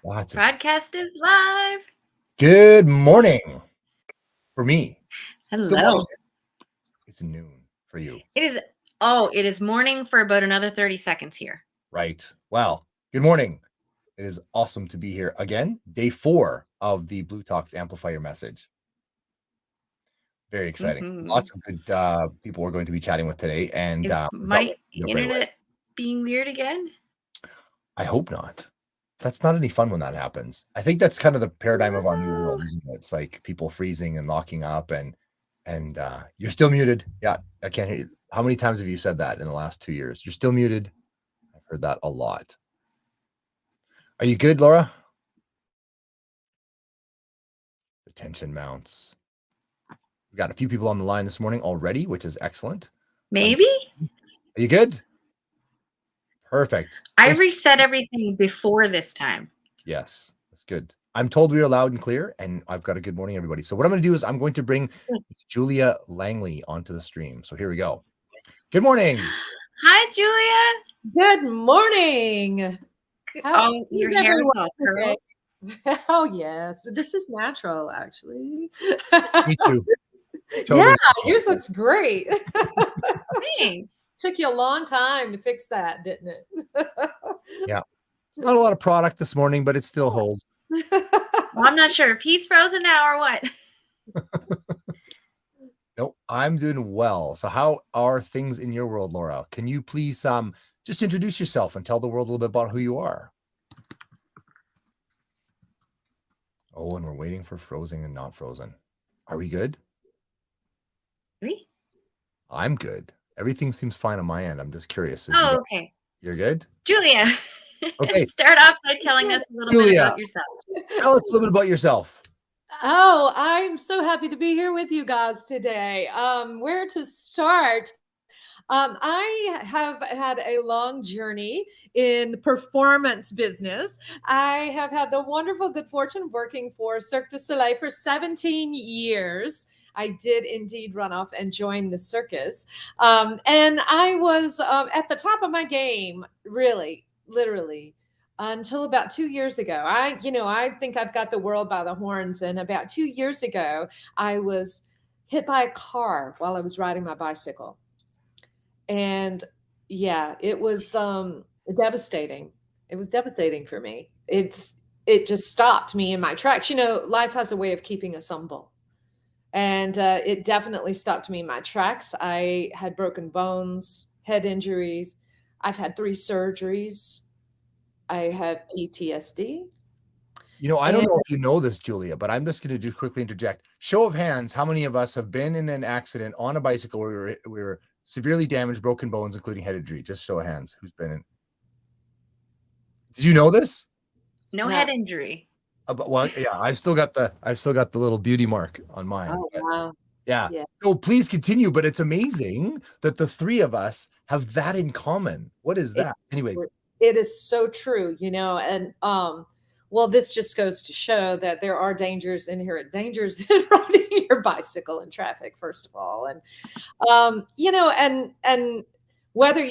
Lots of Broadcast is live. good morning for me. Still morning. Hello. It's noon for you, It is morning for about another 30 seconds here. right? Well, good morning. It is awesome to be here again. Day 4 of the bLU Talks Amplify Your Message. Very exciting. Lots of good people we're going to be chatting with today. And Is my right away. internet being weird again? I hope not. That's not any fun when that happens. I think that's kind of the paradigm of our new world, isn't it? It's like people freezing and locking up and you're still muted. Yeah, I can't hear you. How many times have you said that in the last 2 years? You're still muted. I've heard that a lot. Are you good, Laura? The tension mounts. We got a few people on the line this morning already, which is excellent. Maybe? Are you good? Perfect. I reset everything before this time. Yes, that's good. I'm told we are loud and clear, and I've got a good morning, everybody. So what I'm going to do is I'm going to bring Julia Langley onto the stream. So here we go. Good morning. Hi, Julia. Good morning. Your hair is all curled. Oh, yes. But this is natural, actually. Me too. Totally. Yeah, yours looks great. Thanks. Took you a long time to fix that, didn't it? Yeah. Not a lot of product this morning, but it still holds. Well, I'm not sure if he's frozen now or what. No, I'm doing well. So how are things in your world, Laura? Can you please just introduce yourself and tell the world a little bit about who you are? Oh, and we're waiting for frozen and not frozen. Are we good? Me? I'm good. Everything seems fine on my end. I'm just curious. Okay. You're good? Julia. Okay. Start off by telling us a little bit about yourself. Tell us a little bit about yourself. Oh, I'm so happy to be here with you guys today. Where to start? I have had a long journey in performance business. I have had the wonderful good fortune of working for Cirque du Soleil for 17 years. I did indeed run off and join the circus. And I was at the top of my game, really, literally, until about 2 years ago. I think I've got the world by the horns. And about 2 years ago, I was hit by a car while I was riding my bicycle. And yeah, it was devastating. It was devastating for me. It just stopped me in my tracks. Life has a way of keeping us humble. And it definitely stopped me in my tracks. I had broken bones, head injuries. I've had 3 surgeries. I have PTSD. I don't know if you know this, Julia, but I'm just going to just quickly interject. Show of hands, how many of us have been in an accident on a bicycle where we were severely damaged, broken bones, including head injury? Just show of hands. Who's been in? Did you know this? No head injury. Well, yeah, I've still got the little beauty mark on mine. Oh, wow. Yeah. So please continue. But it's amazing that the 3 of us have that in common. What is that? Anyway, it is so true, and well, this just goes to show that there are inherent dangers in riding your bicycle in traffic, first of all. And, and whether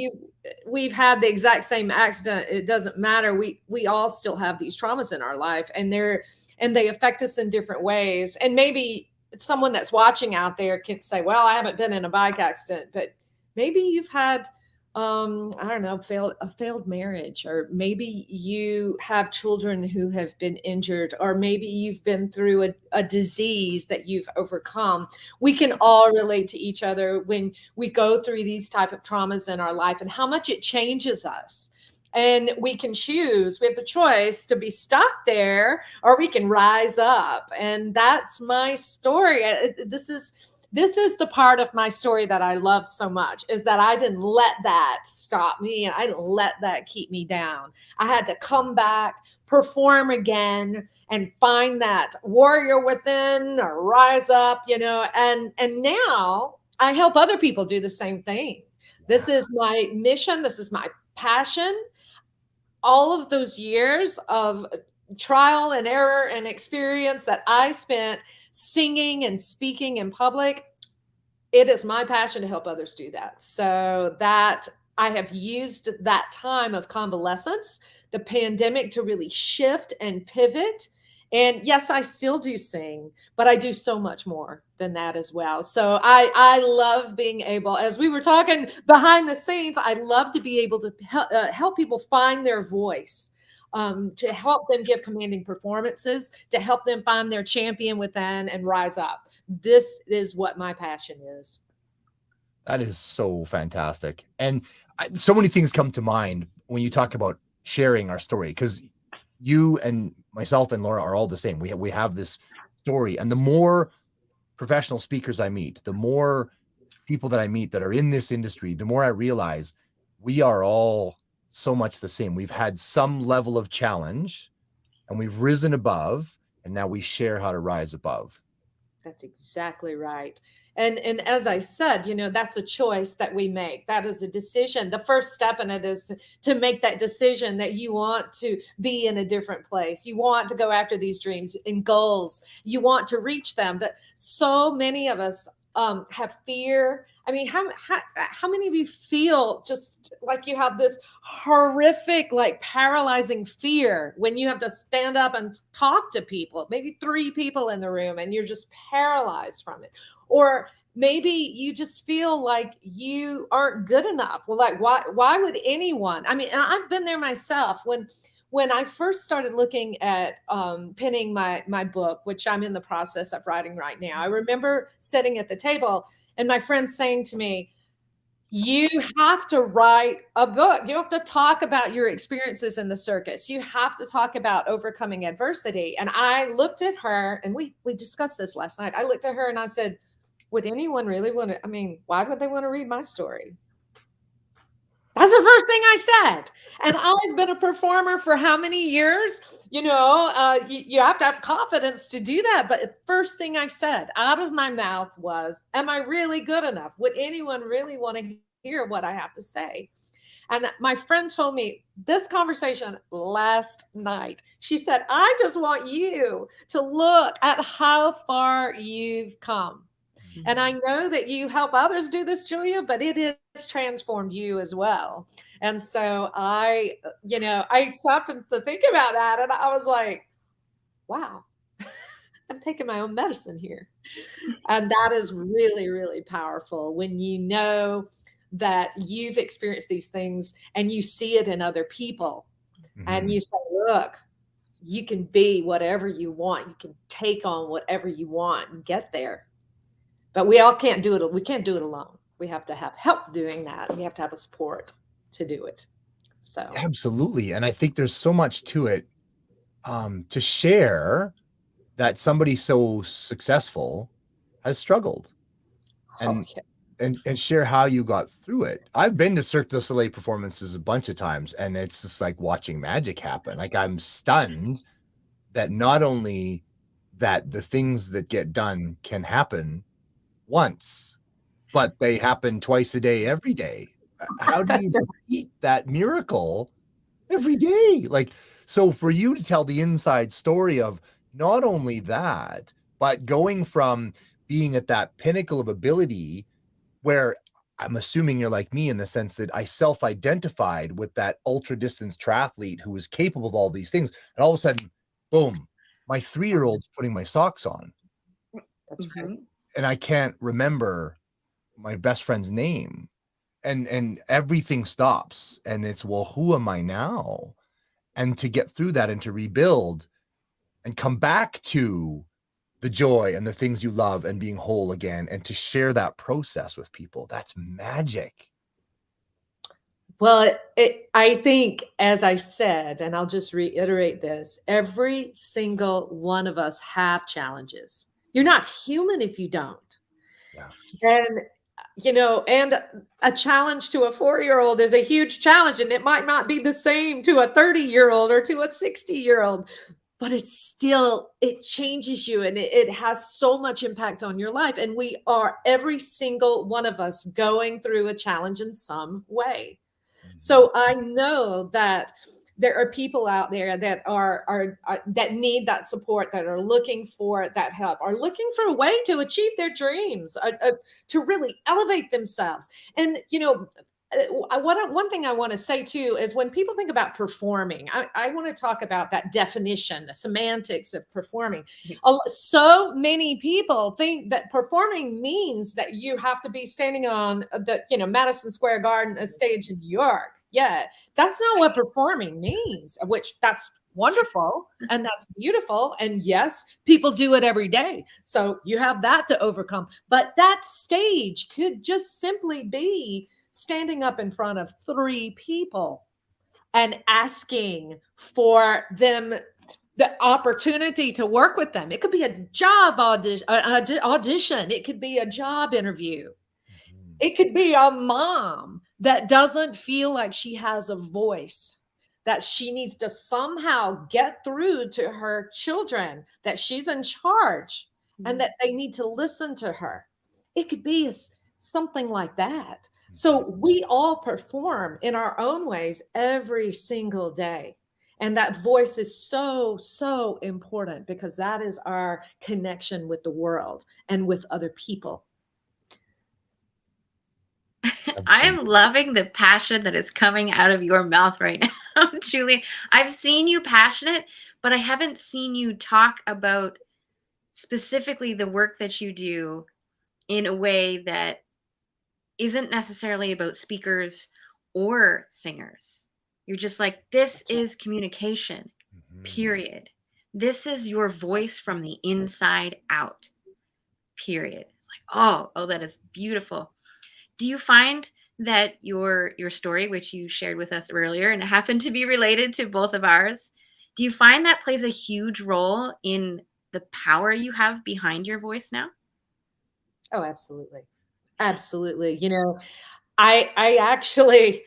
we've had the exact same accident, it doesn't matter. We all still have these traumas in our life, and they affect us in different ways. And maybe someone that's watching out there can say, well, I haven't been in a bike accident, but maybe you've had I don't know, a failed marriage, or maybe you have children who have been injured, or maybe you've been through a disease that you've overcome. We can all relate to each other when we go through these type of traumas in our life, and how much it changes us. And we can choose, we have the choice to be stuck there, or we can rise up. And that's my story. This is the part of my story that I love so much, is that I didn't let that stop me, and I didn't let that keep me down. I had to come back, perform again, and find that warrior within, or rise up, and now I help other people do the same thing. This is my mission. This is my passion. All of those years of trial and error and experience that I spent singing and speaking in public, it is my passion to help others do that. So that I have used that time of convalescence the pandemic to really shift and pivot. And yes, I still do sing, but I do so much more than that as well. So I love being able, as we were talking behind the scenes, I love to be able to help people find their voice, to help them give commanding performances, to help them find their champion within and rise up. This is what my passion is. That is so fantastic. And so many things come to mind when you talk about sharing our story, because you and myself and Laura are all the same. We have this story, and the more professional speakers I meet, the more people that I meet that are in this industry, the more I realize we are all so much the same. We've had some level of challenge and we've risen above, and now we share how to rise above. That's exactly right. And as I said, that's a choice that we make. That is a decision. The first step in it is to make that decision that you want to be in a different place. You want to go after these dreams and goals. You want to reach them. But so many of us have fear. I mean, how many of you feel just like you have this horrific, like paralyzing fear when you have to stand up and talk to people, maybe 3 people in the room, and you're just paralyzed from it? Or maybe you just feel like you aren't good enough. Well, like, why would anyone? I mean, and I've been there myself. When I first started looking at penning my book, which I'm in the process of writing right now, I remember sitting at the table and my friend saying to me, you have to write a book. You have to talk about your experiences in the circus. You have to talk about overcoming adversity. And I looked at her, and we discussed this last night. I looked at her and I said, would anyone really want to? I mean, why would they want to read my story? That's the first thing I said. And I've been a performer for how many years? You have to have confidence to do that. But the first thing I said out of my mouth was, am I really good enough? Would anyone really want to hear what I have to say? And my friend told me this conversation last night. She said, I just want you to look at how far you've come. And I know that you help others do this, Julia, but it has transformed you as well. And so I stopped to think about that, and I was like, wow, I'm taking my own medicine here. And that is really, really powerful when you know that you've experienced these things and you see it in other people. Mm-hmm. And you say, look, you can be whatever you want. You can take on whatever you want and get there. But we all can't do it. We can't do it alone. We have to have help doing that. We have to have a support to do it. So absolutely. And I think there's so much to it, to share that somebody so successful has struggled, and share how you got through it. I've been to Cirque du Soleil performances a bunch of times, and it's just like watching magic happen. Like, I'm stunned that not only that the things that get done can happen once, but they happen twice a day, every day. How do you repeat that miracle every day? Like, so for you to tell the inside story of not only that, but going from being at that pinnacle of ability, where I'm assuming you're like me in the sense that I self-identified with that ultra distance triathlete who was capable of all these things, and all of a sudden, boom, my 3-year-old's putting my socks on. That's right. And I can't remember my best friend's name, and everything stops, and it's, well, who am I now? And to get through that and to rebuild and come back to the joy and the things you love and being whole again, and to share that process with people, that's magic. Well, I think, as I said, and I'll just reiterate this, every single one of us have challenges. You're not human if you don't. Yeah. And, and a challenge to a 4-year-old is a huge challenge. And it might not be the same to a 30-year-old or to a 60-year-old, but it changes you, and it has so much impact on your life. And we are, every single one of us, going through a challenge in some way. Mm-hmm. So I know that there are people out there that are that need that support, that are looking for that help, are looking for a way to achieve their dreams, to really elevate themselves. And, one thing I want to say too is when people think about performing, I want to talk about that definition, the semantics of performing. So many people think that performing means that you have to be standing on the, Madison Square Garden, a stage in New York. Yeah, that's not what performing means, which that's wonderful and that's beautiful. And yes, people do it every day. So you have that to overcome. But that stage could just simply be standing up in front of 3 people and asking for them the opportunity to work with them. It could be a job audition. It could be a job interview. It could be a mom that doesn't feel like she has a voice, that she needs to somehow get through to her children, that she's in charge and that they need to listen to her. It could be something like that. So we all perform in our own ways every single day. And that voice is so, so important because that is our connection with the world and with other people. I am loving the passion that is coming out of your mouth right now, Julie. I've seen you passionate, but I haven't seen you talk about specifically the work that you do in a way that isn't necessarily about speakers or singers. You're just like, this is communication, period. This is your voice from the inside out, period. It's like, oh, that is beautiful. Do you find that your story, which you shared with us earlier and happened to be related to both of ours, do you find that plays a huge role in the power you have behind your voice now? Oh, absolutely. Absolutely. I actually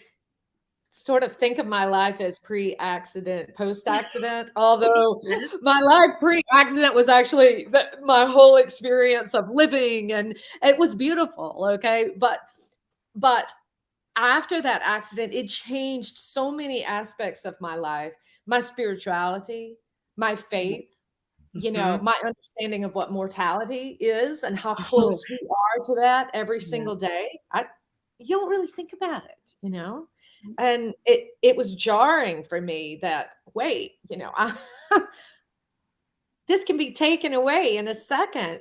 sort of think of my life as pre-accident, post-accident, although my life pre-accident was actually my whole experience of living, and it was beautiful. Okay. But after that accident, it changed so many aspects of my life, my spirituality, my faith, my understanding of what mortality is and how close we are to that every single day. You don't really think about it, and it was jarring for me that, wait, this can be taken away in a second,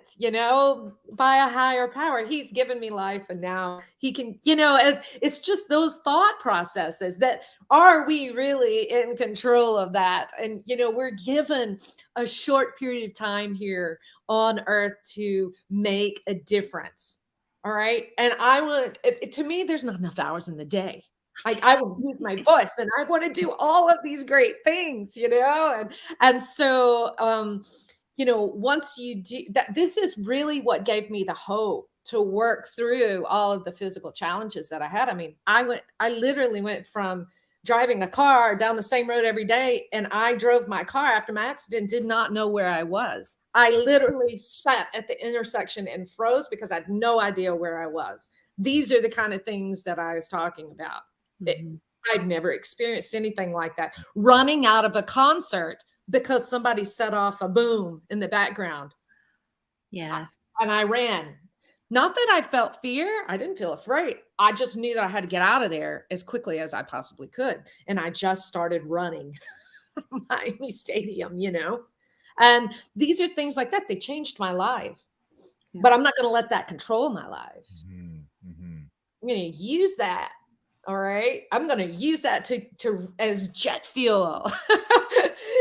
by a higher power. He's given me life and now he can, it's just those thought processes that, are we really in control of that? And, we're given a short period of time here on earth to make a difference. All right. And to me, there's not enough hours in the day. I would use my voice and I want to do all of these great things, and so, once you do that, this is really what gave me the hope to work through all of the physical challenges that I had. I mean, I literally went from driving a car down the same road every day, and I drove my car after my accident, did not know where I was. I literally sat at the intersection and froze because I had no idea where I was. These are the kind of things that I was talking about. I'd never experienced anything like that. Running out of a concert because somebody set off a boom in the background. Yes. And I ran. Not that I felt fear. I didn't feel afraid. I just knew that I had to get out of there as quickly as I possibly could. And I just started running Miami Stadium, And these are things like that. They changed my life. But I'm not going to let that control my life. I'm going to use that. All right. I'm going to use that as jet fuel.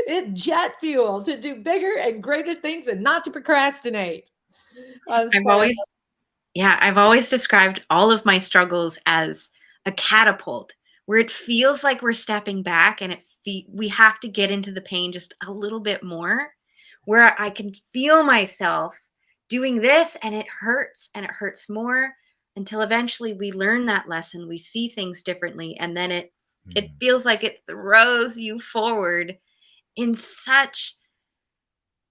It's jet fuel to do bigger and greater things and not to procrastinate. I've always described all of my struggles as a catapult where it feels like we're stepping back and we have to get into the pain just a little bit more, where I can feel myself doing this and it hurts more, until eventually we learn that lesson, we see things differently, and then it feels like it throws you forward in such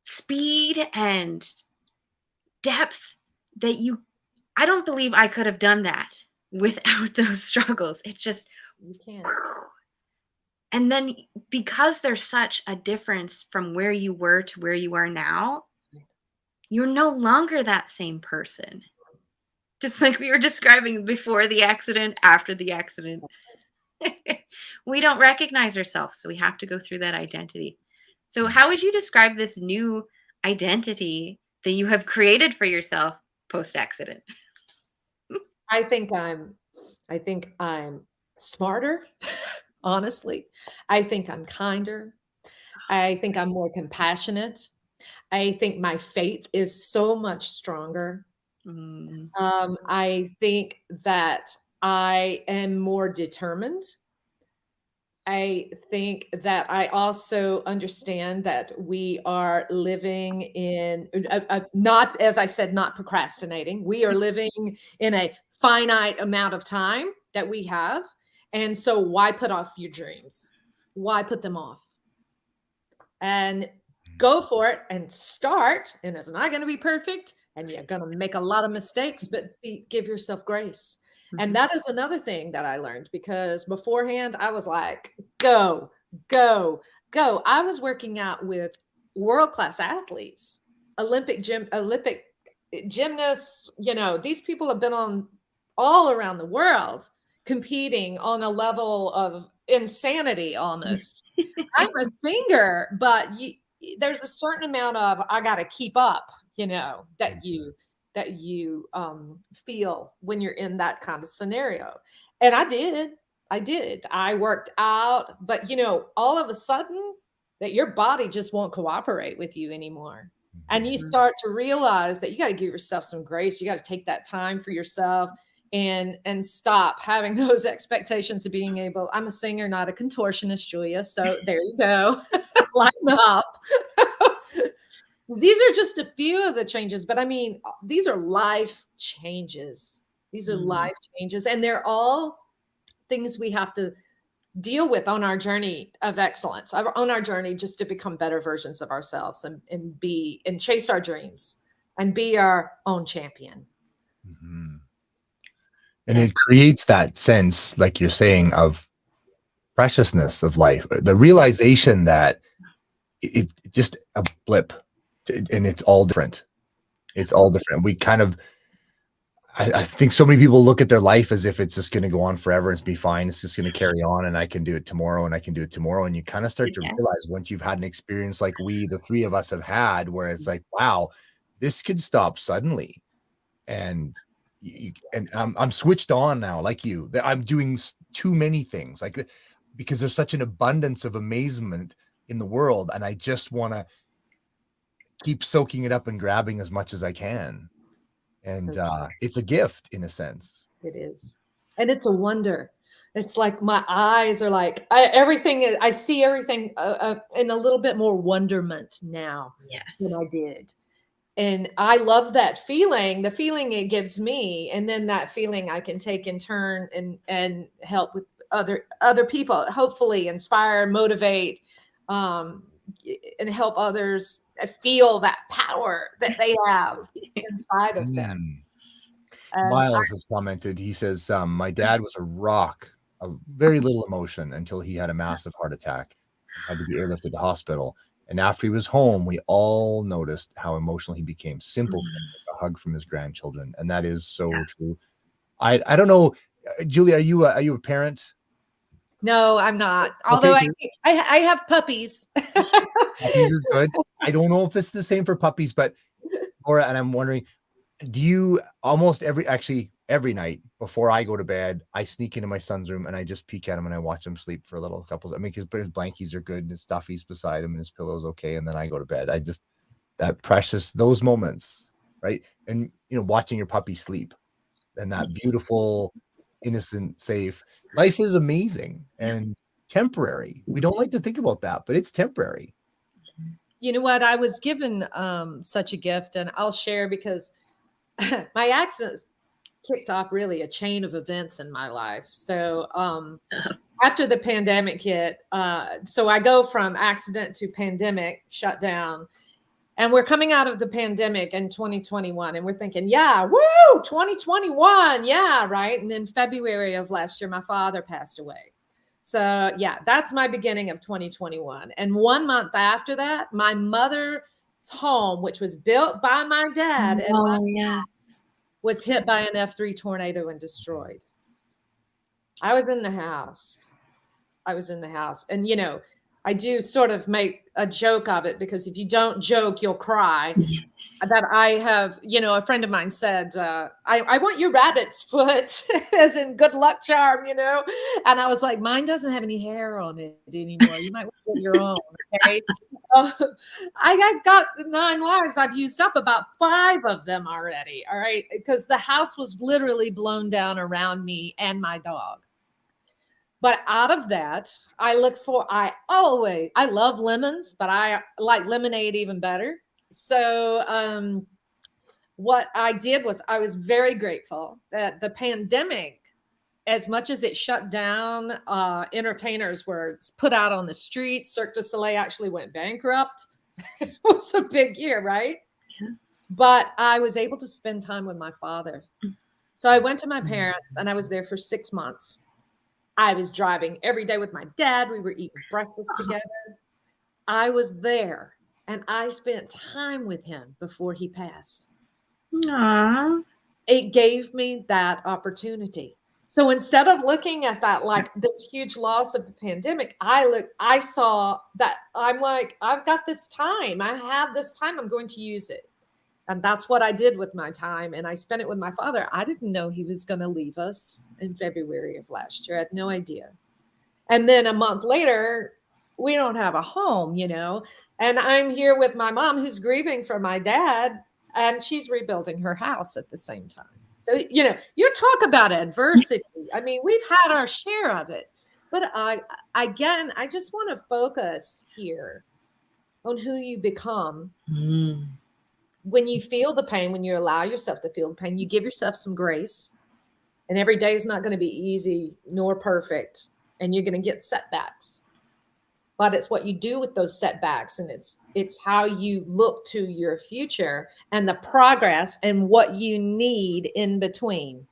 speed and depth that I don't believe I could have done that without those struggles. It just, you can't. And then because there's such a difference from where you were to where you are now, you're no longer that same person. Just like we were describing before the accident, after the accident. We don't recognize ourselves, so we have to go through that identity. So how would you describe this new identity that you have created for yourself post accident? I think I'm smarter, honestly. I think I'm kinder. I think I'm more compassionate. I think my faith is so much stronger. Mm, I think that I am more determined. I think that I also understand that we are living in not, as I said, not procrastinating. We are living in a finite amount of time that we have. And so why put off your dreams? Why put them off? And go for it and start. And it's not going to be perfect. And you're going to make a lot of mistakes, but give yourself grace. And that is another thing that I learned, because beforehand I was like, go, go, go. I was working out with world-class athletes, Olympic gymnasts. You know, these people have been on all around the world competing on a level of insanity almost. I'm a singer, but there's a certain amount of I got to keep up, you know, that you feel when you're in that kind of scenario. And I did. I worked out, but you know, all of a sudden that your body just won't cooperate with you anymore. And you start to realize that you got to give yourself some grace. You got to take that time for yourself and stop having those expectations of being able. I'm a singer, not a contortionist, Julia. So there you go. Line up. These are just a few of the changes, but I mean, these are life changes. These are life changes, and they're all things we have to deal with on our journey of excellence, on our journey just to become better versions of ourselves and chase our dreams and be our own champion. Mm-hmm. And it creates that sense, like you're saying, of preciousness of life, the realization that it's just a blip and it's all different. It's all different. We kind of, I think so many people look at their life as if it's just going to go on forever and it's be fine. It's just going to carry on and I can do it tomorrow and I can do it tomorrow. And you kind of start to realize once you've had an experience like the three of us have had, where it's like, wow, this could stop suddenly. And I'm switched on now, like you, that I'm doing too many things, like, because there's such an abundance of amazement in the world. And I just want to keep soaking it up and grabbing as much as I can. And it's a gift in a sense. It is. And it's a wonder. It's like my eyes are like I see everything in a little bit more wonderment now than I did. And I love that feeling, the feeling it gives me. And then that feeling I can take in turn and help with other people, hopefully inspire, motivate, and help others feel that power that they have inside of them. Miles has commented, he says, my dad was a rock, a very little emotion until he had a massive heart attack and had to be airlifted to hospital. And after he was home, we all noticed how emotional he became. Simple thing, like a hug from his grandchildren. And that is so true. I don't know, Julie, are you a parent? No, I'm not. Although I have puppies. Puppies is good. I don't know if it's the same for puppies, but Laura, and I'm wondering, do you almost every night before I go to bed, I sneak into my son's room and I just peek at him and I watch him sleep for a little couple. I mean, his blankies are good and his stuffies beside him and his pillow's okay. And then I go to bed. Those moments, right? And, watching your puppy sleep and that beautiful, innocent, safe life is amazing and temporary. We don't like to think about that, but it's temporary. You know what? I was given such a gift, and I'll share because my accidents kicked off really a chain of events in my life. So after the pandemic hit, so I go from accident to pandemic, shut down, and we're coming out of the pandemic in 2021, and we're thinking, yeah, woo, 2021, yeah, right. And then February of last year, my father passed away. So yeah, that's my beginning of 2021. And 1 month after that, my mother's home, which was built by my dad and my mom, was hit by an F3 tornado and destroyed. I was in the house. And, you know, I do sort of make a joke of it, because if you don't joke, you'll cry. That I have, you know, a friend of mine said, I want your rabbit's foot, as in good luck charm, you know? And I was like, mine doesn't have any hair on it anymore. You might want to get your own, okay? I've got 9 lives. I've used up about 5 of them already, all right? Because the house was literally blown down around me and my dog. But out of that, I love lemons, but I like lemonade even better. So what I did was, I was very grateful that the pandemic, as much as it shut down, entertainers were put out on the streets. Cirque du Soleil actually went bankrupt. It was a big year, right? Yeah. But I was able to spend time with my father. So I went to my parents, and I was there for 6 months. I was driving every day with my dad. We were eating breakfast together. I was there, and I spent time with him before he passed. Aww. It gave me that opportunity. So instead of looking at that like this huge loss of the pandemic, I saw that, I'm like, I've got this time. I have this time. I'm going to use it. And that's what I did with my time. And I spent it with my father. I didn't know he was going to leave us in February of last year. I had no idea. And then a month later, we don't have a home, you know, and I'm here with my mom, who's grieving for my dad, and she's rebuilding her house at the same time. So, you know, you talk about adversity. I mean, we've had our share of it, but I just want to focus here on who you become. When you feel the pain, when you allow yourself to feel the pain, you give yourself some grace. And every day is not going to be easy nor perfect. And you're going to get setbacks. But it's what you do with those setbacks. And it's how you look to your future and the progress and what you need in between.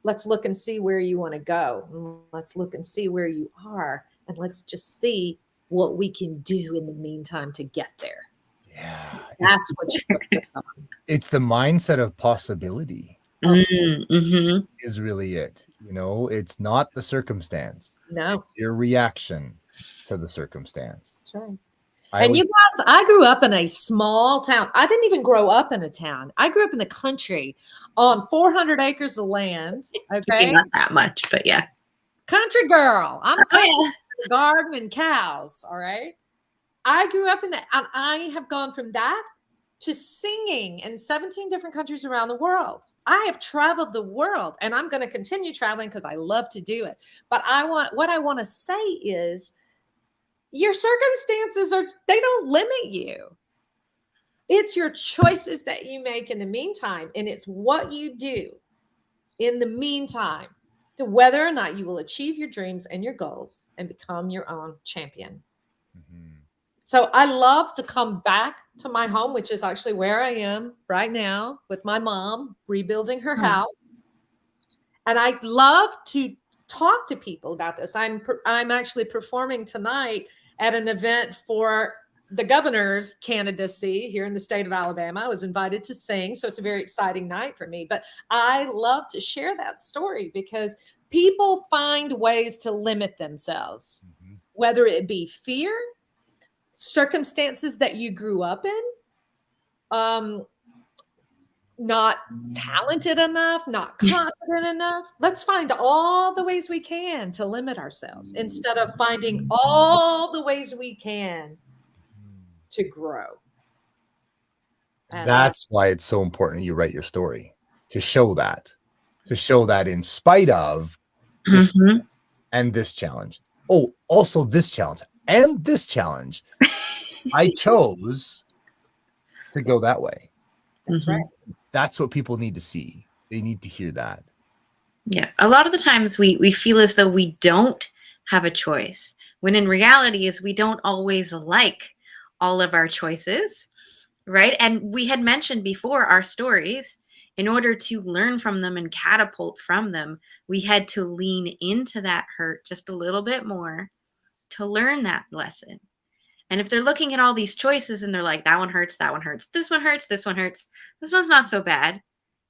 Let's look and see where you want to go. Let's look and see where you are. And let's just see what we can do in the meantime to get there. Yeah. That's what you focus on. It's the mindset of possibility Mm-hmm. is really it. You know, it's not the circumstance. No. It's your reaction to the circumstance. That's right. You guys, I grew up in a small town. I didn't even grow up in a town. I grew up in the country on 400 acres of land. Okay. Not that much, but yeah. Country girl. I'm a country yeah. garden and cows. All right. I grew up in that, and I have gone from that to singing in 17 different countries around the world. I have traveled the world, and I'm going to continue traveling because I love to do it. But what I want to say is, your circumstances they don't limit you. It's your choices that you make in the meantime. And it's what you do in the meantime to whether or not you will achieve your dreams and your goals and become your own champion. Mm-hmm. So I love to come back to my home, which is actually where I am right now with my mom rebuilding her house. And I love to talk to people about this. I'm actually performing tonight at an event for the governor's candidacy here in the state of Alabama. I was invited to sing, so it's a very exciting night for me. But I love to share that story because people find ways to limit themselves, whether it be fear, circumstances that you grew up in, not talented enough, not confident enough. Let's find all the ways we can to limit ourselves instead of finding all the ways we can to grow. And that's why it's so important you write your story, to show that in spite of this and this challenge. Oh, also this challenge and this challenge. I chose to go that way. That's right. That's what people need to see. They need to hear that. Yeah. A lot of the times we feel as though we don't have a choice, when in reality is we don't always like all of our choices, right? And we had mentioned before our stories, in order to learn from them and catapult from them, we had to lean into that hurt just a little bit more to learn that lesson. And if they're looking at all these choices and they're like, that one hurts, this one hurts, this one hurts, this one's not so bad.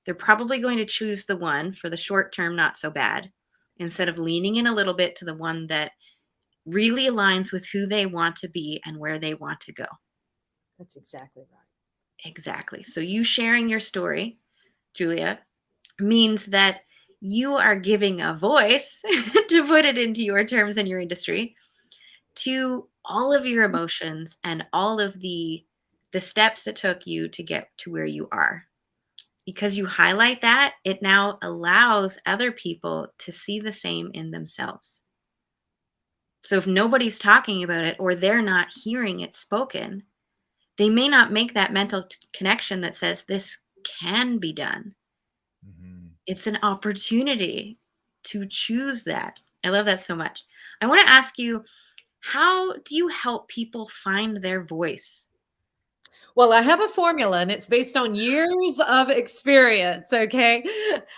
they're probably going to choose the one for the short term, not so bad, instead of leaning in a little bit to the one that really aligns with who they want to be and where they want to go. That's exactly right. Exactly. So you sharing your story, Julia, means that you are giving a voice to put it into your terms and your industry to all of your emotions and all of the steps it took you to get to where you are. Because you highlight that, it now allows other people to see the same in themselves. So if nobody's talking about it or they're not hearing it spoken, they may not make that mental connection that says this can be done. Mhm. It's an opportunity to choose that. I love that so much. I want to ask you, how do you help people find their voice? Well, I have a formula and it's based on years of experience. Okay.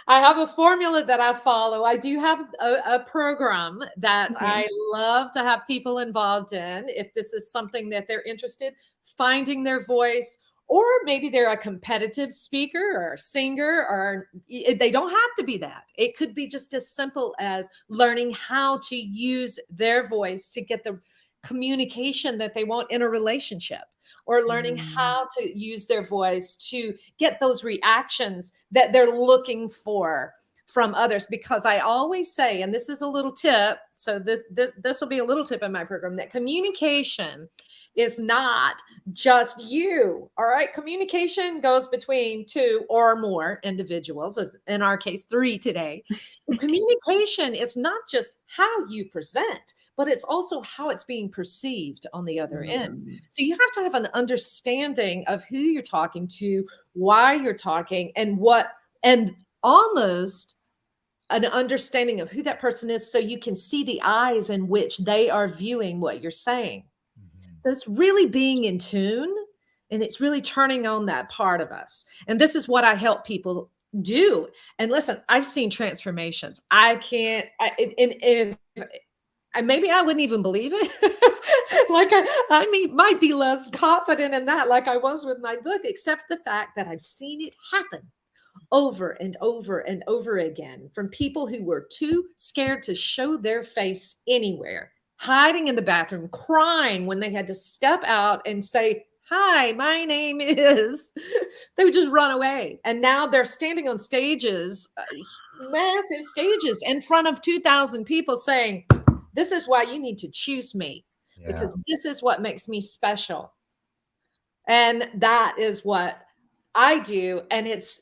I have a formula that I follow. I do have a program that I love to have people involved in. If this is something that they're interested, finding their voice, or maybe they're a competitive speaker or a singer, or they don't have to be that. It could be just as simple as learning how to use their voice to get the communication that they want in a relationship, or learning how to use their voice to get those reactions that they're looking for from others. Because I always say, and this is a little tip, so this will be a little tip in my program, that communication is not just you. All right. Communication goes between two or more individuals, as in our case, 3 today. Communication is not just how you present, but it's also how it's being perceived on the other end. So you have to have an understanding of who you're talking to, why you're talking, and almost an understanding of who that person is, so you can see the eyes in which they are viewing what you're saying. So it's really being in tune, and it's really turning on that part of us. And this is what I help people do. And listen, I've seen transformations. Maybe I wouldn't even believe it. Like I might be less confident in that, like I was with my book, except the fact that I've seen it happen over and over and over again from people who were too scared to show their face anywhere, hiding in the bathroom, crying when they had to step out and say, "Hi, my name is," they would just run away. And now they're standing on stages, massive stages in front of 2,000 people saying, "This is why you need to choose me, because this is what makes me special." And that is what I do. And it's,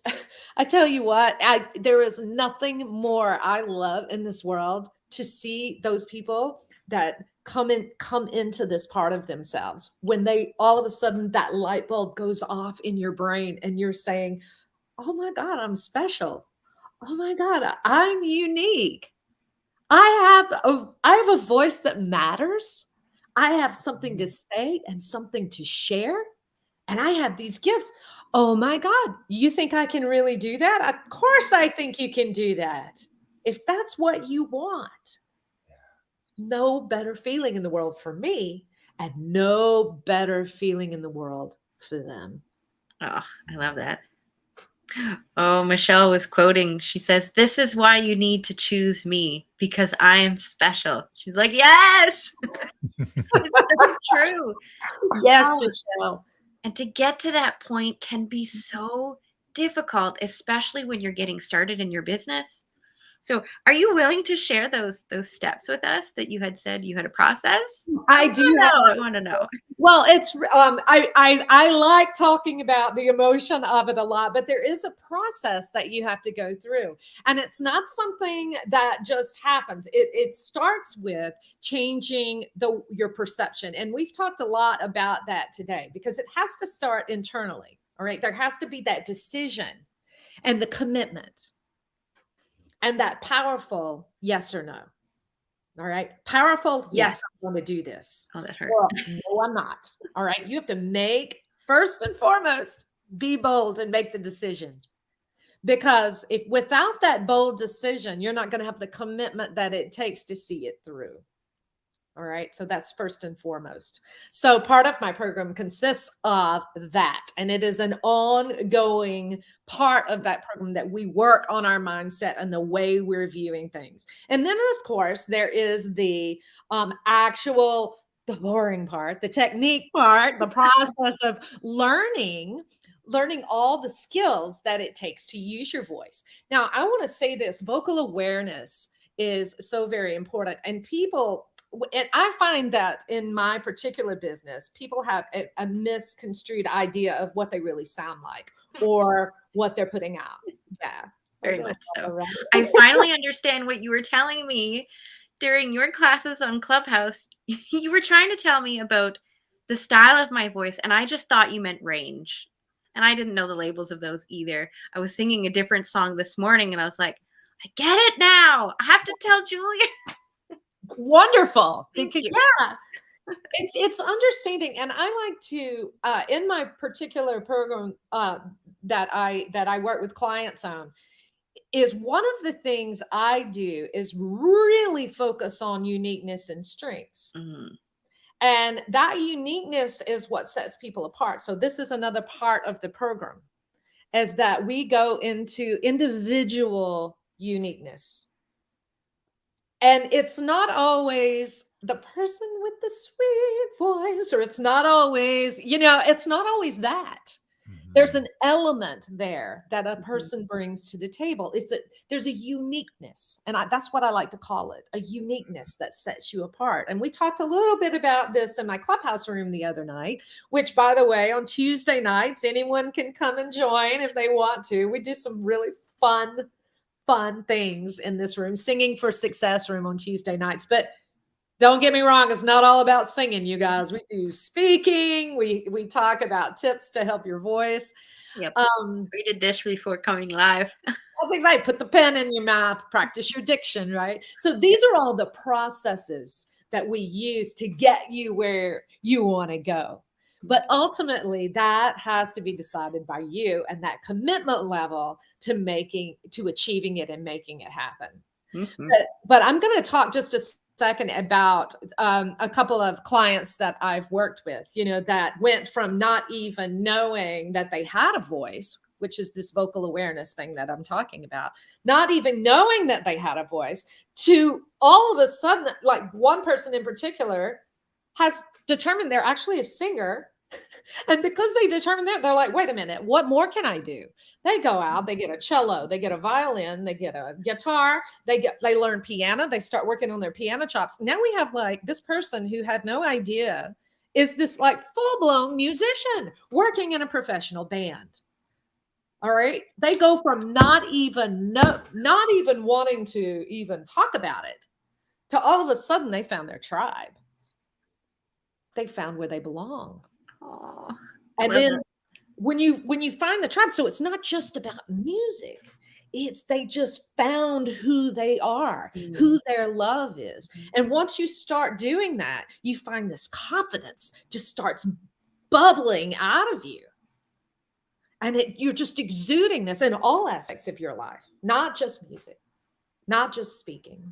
I tell you what, there is nothing more I love in this world to see those people that come into this part of themselves, when they all of a sudden that light bulb goes off in your brain and you're saying, "Oh my God, I'm special. Oh my God, I'm unique. I have a voice that matters. I have something to say and something to share. And I have these gifts. Oh my God, you think I can really do that? Of course I think you can do that. If that's what you want." No better feeling in the world for me, and no better feeling in the world for them. Oh, I love that. Oh, Michelle was quoting. She says, "This is why you need to choose me, because I am special." She's like, yes, it's so true. Yes, Oh, Michelle. and to get to that point can be so difficult, especially when you're getting started in your business. So are you willing to share those steps with us that you had said you had a process? I do I want to know. Well, it's I like talking about the emotion of it a lot, but there is a process that you have to go through, and it's not something that just happens. It starts with changing your perception, and we've talked a lot about that today, because it has to start internally. All right, there has to be that decision and the commitment and that powerful yes or no. All right. Powerful. Yes, I'm going to do this. Oh, that hurt. Or, no, I'm not. All right. You have to make, first and foremost, be bold and make the decision. Because if without that bold decision, you're not going to have the commitment that it takes to see it through. All right. So that's first and foremost. So part of my program consists of that. And it is an ongoing part of that program that we work on our mindset and the way we're viewing things. And then, of course, there is the actual, the boring part, the technique part, the process of learning all the skills that it takes to use your voice. Now, I want to say this, vocal awareness is so very important. And people, and I find that in my particular business, people have a misconstrued idea of what they really sound like or what they're putting out. Yeah. Very much so. I finally understand what you were telling me during your classes on Clubhouse. You were trying to tell me about the style of my voice, and I just thought you meant range. And I didn't know the labels of those either. I was singing a different song this morning, and I was like, I get it now. I have to tell Julia. Wonderful. Thank you. Yeah. It's understanding. And I like to, in my particular program that I work with clients on, is one of the things I do is really focus on uniqueness and strengths. Mm-hmm. And that uniqueness is what sets people apart. So this is another part of the program, is that we go into individual uniqueness. And it's not always the person with the sweet voice, or it's not always, it's not always that. There's an element there that a person brings to the table. There's a uniqueness. And that's what I like to call it, a uniqueness that sets you apart. And we talked a little bit about this in my Clubhouse room the other night, which, by the way, on Tuesday nights, anyone can come and join if they want to. We do some really fun things in this room, Singing for Success room on Tuesday nights. But don't get me wrong, it's not all about singing, you guys. We do speaking. We talk about tips to help your voice. Yep. Read a dish before coming live. That's exactly. Put the pen in your mouth, practice your diction, right? So these are all the processes that we use to get you where you want to go. But ultimately, that has to be decided by you and that commitment level to achieving it and making it happen. Mm-hmm. But I'm going to talk just a second about a couple of clients that I've worked with, that went from not even knowing that they had a voice, which is this vocal awareness thing that I'm talking about, not even knowing that they had a voice, to all of a sudden, like one person in particular has determined they're actually a singer. And because they determined that, they're like, wait a minute, what more can I do? They go out, they get a cello, they get a violin, they get a guitar, they learn piano, they start working on their piano chops. Now we have like this person who had no idea is this like full-blown musician working in a professional band. All right. They go from not even wanting to even talk about it to all of a sudden they found their tribe. They found where they belong. Aww, and then when you find the tribe, so it's not just about music, they just found who they are, who their love is. And once you start doing that, you find this confidence just starts bubbling out of you, and you're just exuding this in all aspects of your life, not just music, not just speaking,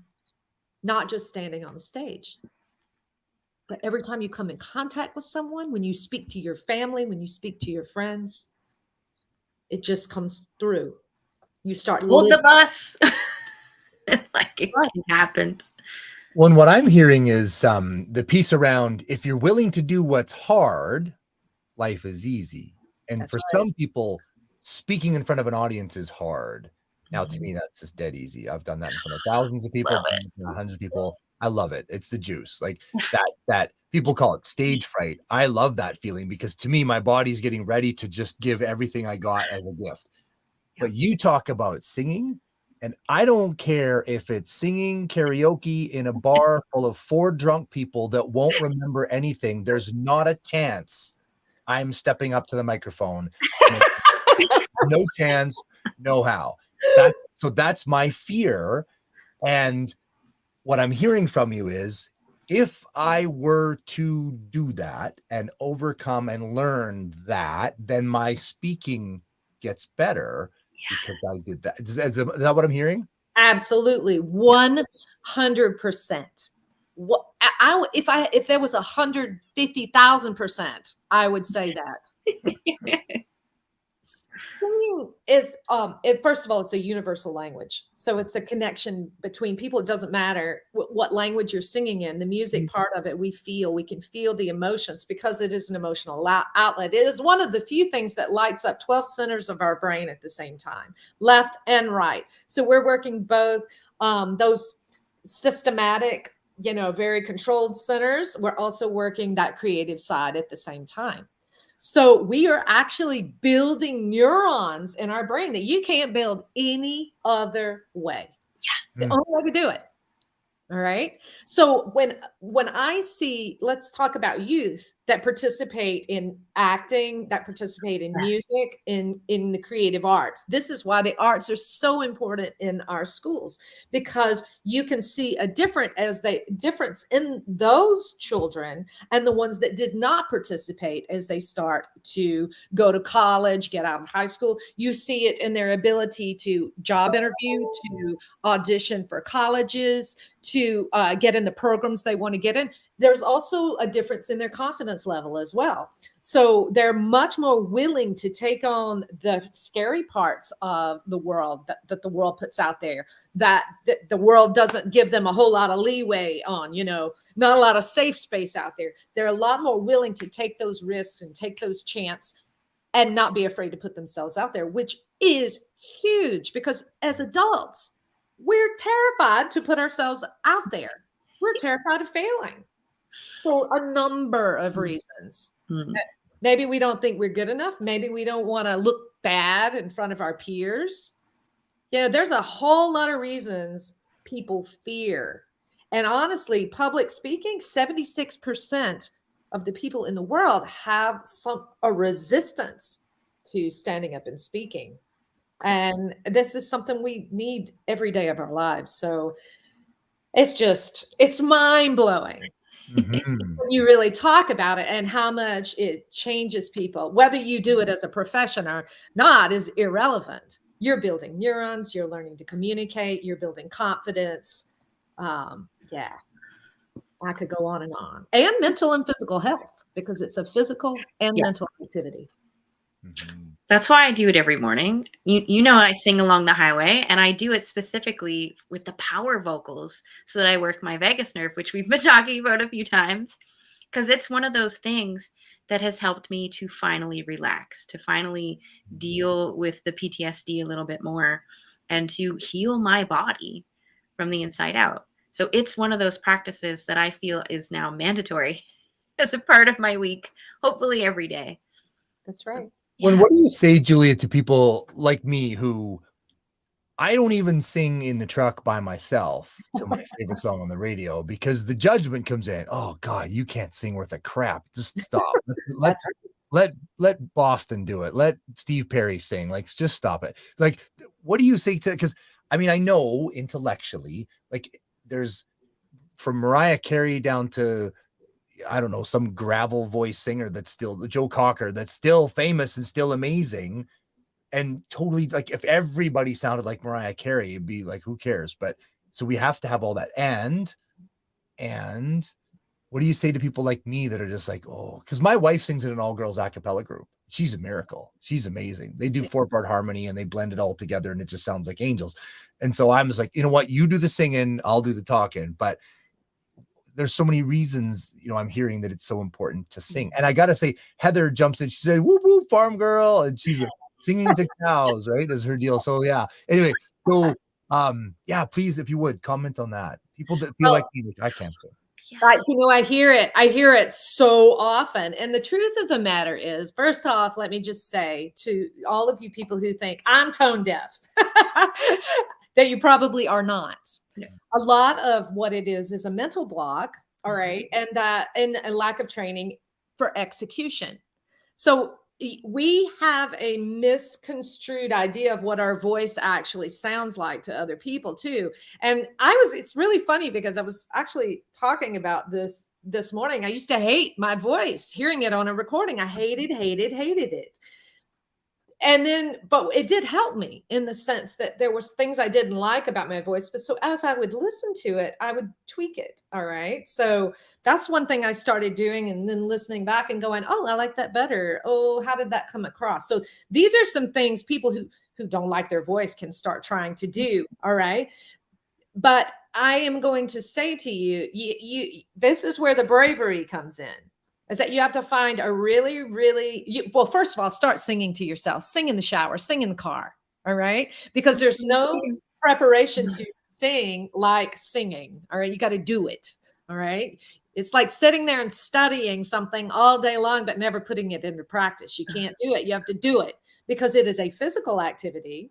not just standing on the stage. But every time you come in contact with someone, when you speak to your family, when you speak to your friends, it just comes through. You start both of us. Like it happens. Well, and what I'm hearing is the piece around, if you're willing to do what's hard, life is easy. And for some people, speaking in front of an audience is hard. Now, to me, that's just dead easy. I've done that in front of thousands of people, hundreds of people. I love it. It's the juice. Like that people call it stage fright. I love that feeling because to me, my body's getting ready to just give everything I got as a gift. But you talk about singing, and I don't care if it's singing karaoke in a bar full of 4 drunk people that won't remember anything. There's not a chance I'm stepping up to the microphone. No chance, no how. So that's my fear. And what I'm hearing from you is, if I were to do that and overcome and learn that, then my speaking gets better because I did that. Is that what I'm hearing? Absolutely. 100%. what if there was 150,000%, I would say that. Singing is first of all, it's a universal language, so it's a connection between people. It doesn't matter what language you're singing in. The music part of it, we can feel the emotions because it is an emotional outlet. It is one of the few things that lights up 12 centers of our brain at the same time, left and right. So we're working both those systematic, very controlled centers. We're also working that creative side at the same time. So we are actually building neurons in our brain that you can't build any other way. Yes. The only way to do it. All right. So when I see, let's talk about youth that participate in acting, that participate in music, in the creative arts. This is why the arts are so important in our schools, because you can see a difference in those children and the ones that did not participate as they start to go to college, get out of high school. You see it in their ability to job interview, to audition for colleges, to get in the programs they want to get in. There's also a difference in their confidence level as well. So they're much more willing to take on the scary parts of the world that the world puts out there, that the world doesn't give them a whole lot of leeway on, not a lot of safe space out there. They're a lot more willing to take those risks and take those chances and not be afraid to put themselves out there, which is huge, because as adults, we're terrified to put ourselves out there. We're terrified of failing for a number of reasons. Mm-hmm. Maybe we don't think we're good enough. Maybe we don't want to look bad in front of our peers. There's a whole lot of reasons people fear. And honestly, public speaking, 76% of the people in the world have a resistance to standing up and speaking. And this is something we need every day of our lives. So it's mind-blowing. Mm-hmm. When you really talk about it and how much it changes people. Whether you do it as a profession or not is irrelevant. You're building neurons, you're learning to communicate, you're building confidence. Yeah, I could go on. And mental and physical health, because it's a physical and mental activity. Mm-hmm. That's why I do it every morning. I sing along the highway, and I do it specifically with the power vocals so that I work my vagus nerve, which we've been talking about a few times, because it's one of those things that has helped me to finally relax, to finally deal with the PTSD a little bit more, and to heal my body from the inside out. So it's one of those practices that I feel is now mandatory as a part of my week, hopefully every day. That's right. What do you say, Julia, to people like me who I don't even sing in the truck by myself to my favorite song on the radio, because the judgment comes in? Oh God, you can't sing worth a crap. Just stop. Let Boston do it. Let Steve Perry sing. Like, just stop it. Like, what do you say to? Because I mean, I know intellectually, like, there's from Mariah Carey down to, I don't know, some gravel voice singer that's still Joe Cocker, that's still famous and still amazing. And totally, like, if everybody sounded like Mariah Carey, it'd be like, who cares? But so we have to have all that. And what do you say to people like me that are just like, oh, because my wife sings in an all-girls a cappella group. She's a miracle. She's amazing. They do 4-part harmony and they blend it all together and it just sounds like angels. And so I'm just like, you know what? You do the singing, I'll do the talking. But there's so many reasons, I'm hearing that it's so important to sing. And I got to say, Heather jumps in. She said, whoop, whoop, farm girl. And she's singing to cows, right? Is her deal. So yeah. Anyway, so yeah, please, if you would comment on that. People that feel like me, I can't sing. I hear it. I hear it so often. And the truth of the matter is, first off, let me just say to all of you people who think I'm tone deaf, that you probably are not. Yeah. A lot of what it is a mental block, all right, and a lack of training for execution. So we have a misconstrued idea of what our voice actually sounds like to other people too. And it's really funny because I was actually talking about this morning. I used to hate my voice, hearing it on a recording. I hated it. and then, but it did help me in the sense that there was things I didn't like about my voice. But so as I would listen to it, I would tweak it. All right. So that's one thing I started doing, and then listening back and going, oh, I like that better. Oh, how did that come across? So these are some things people who don't like their voice can start trying to do. All right. But I am going to say to you, this is where the bravery comes in. Is that you have to find a really, well, first of all, start singing to yourself, sing in the shower, sing in the car. All right. Because there's no preparation to sing like singing. All right. You got to do it. All right. It's like sitting there and studying something all day long, but never putting it into practice. You can't do it. You have to do it because it is a physical activity.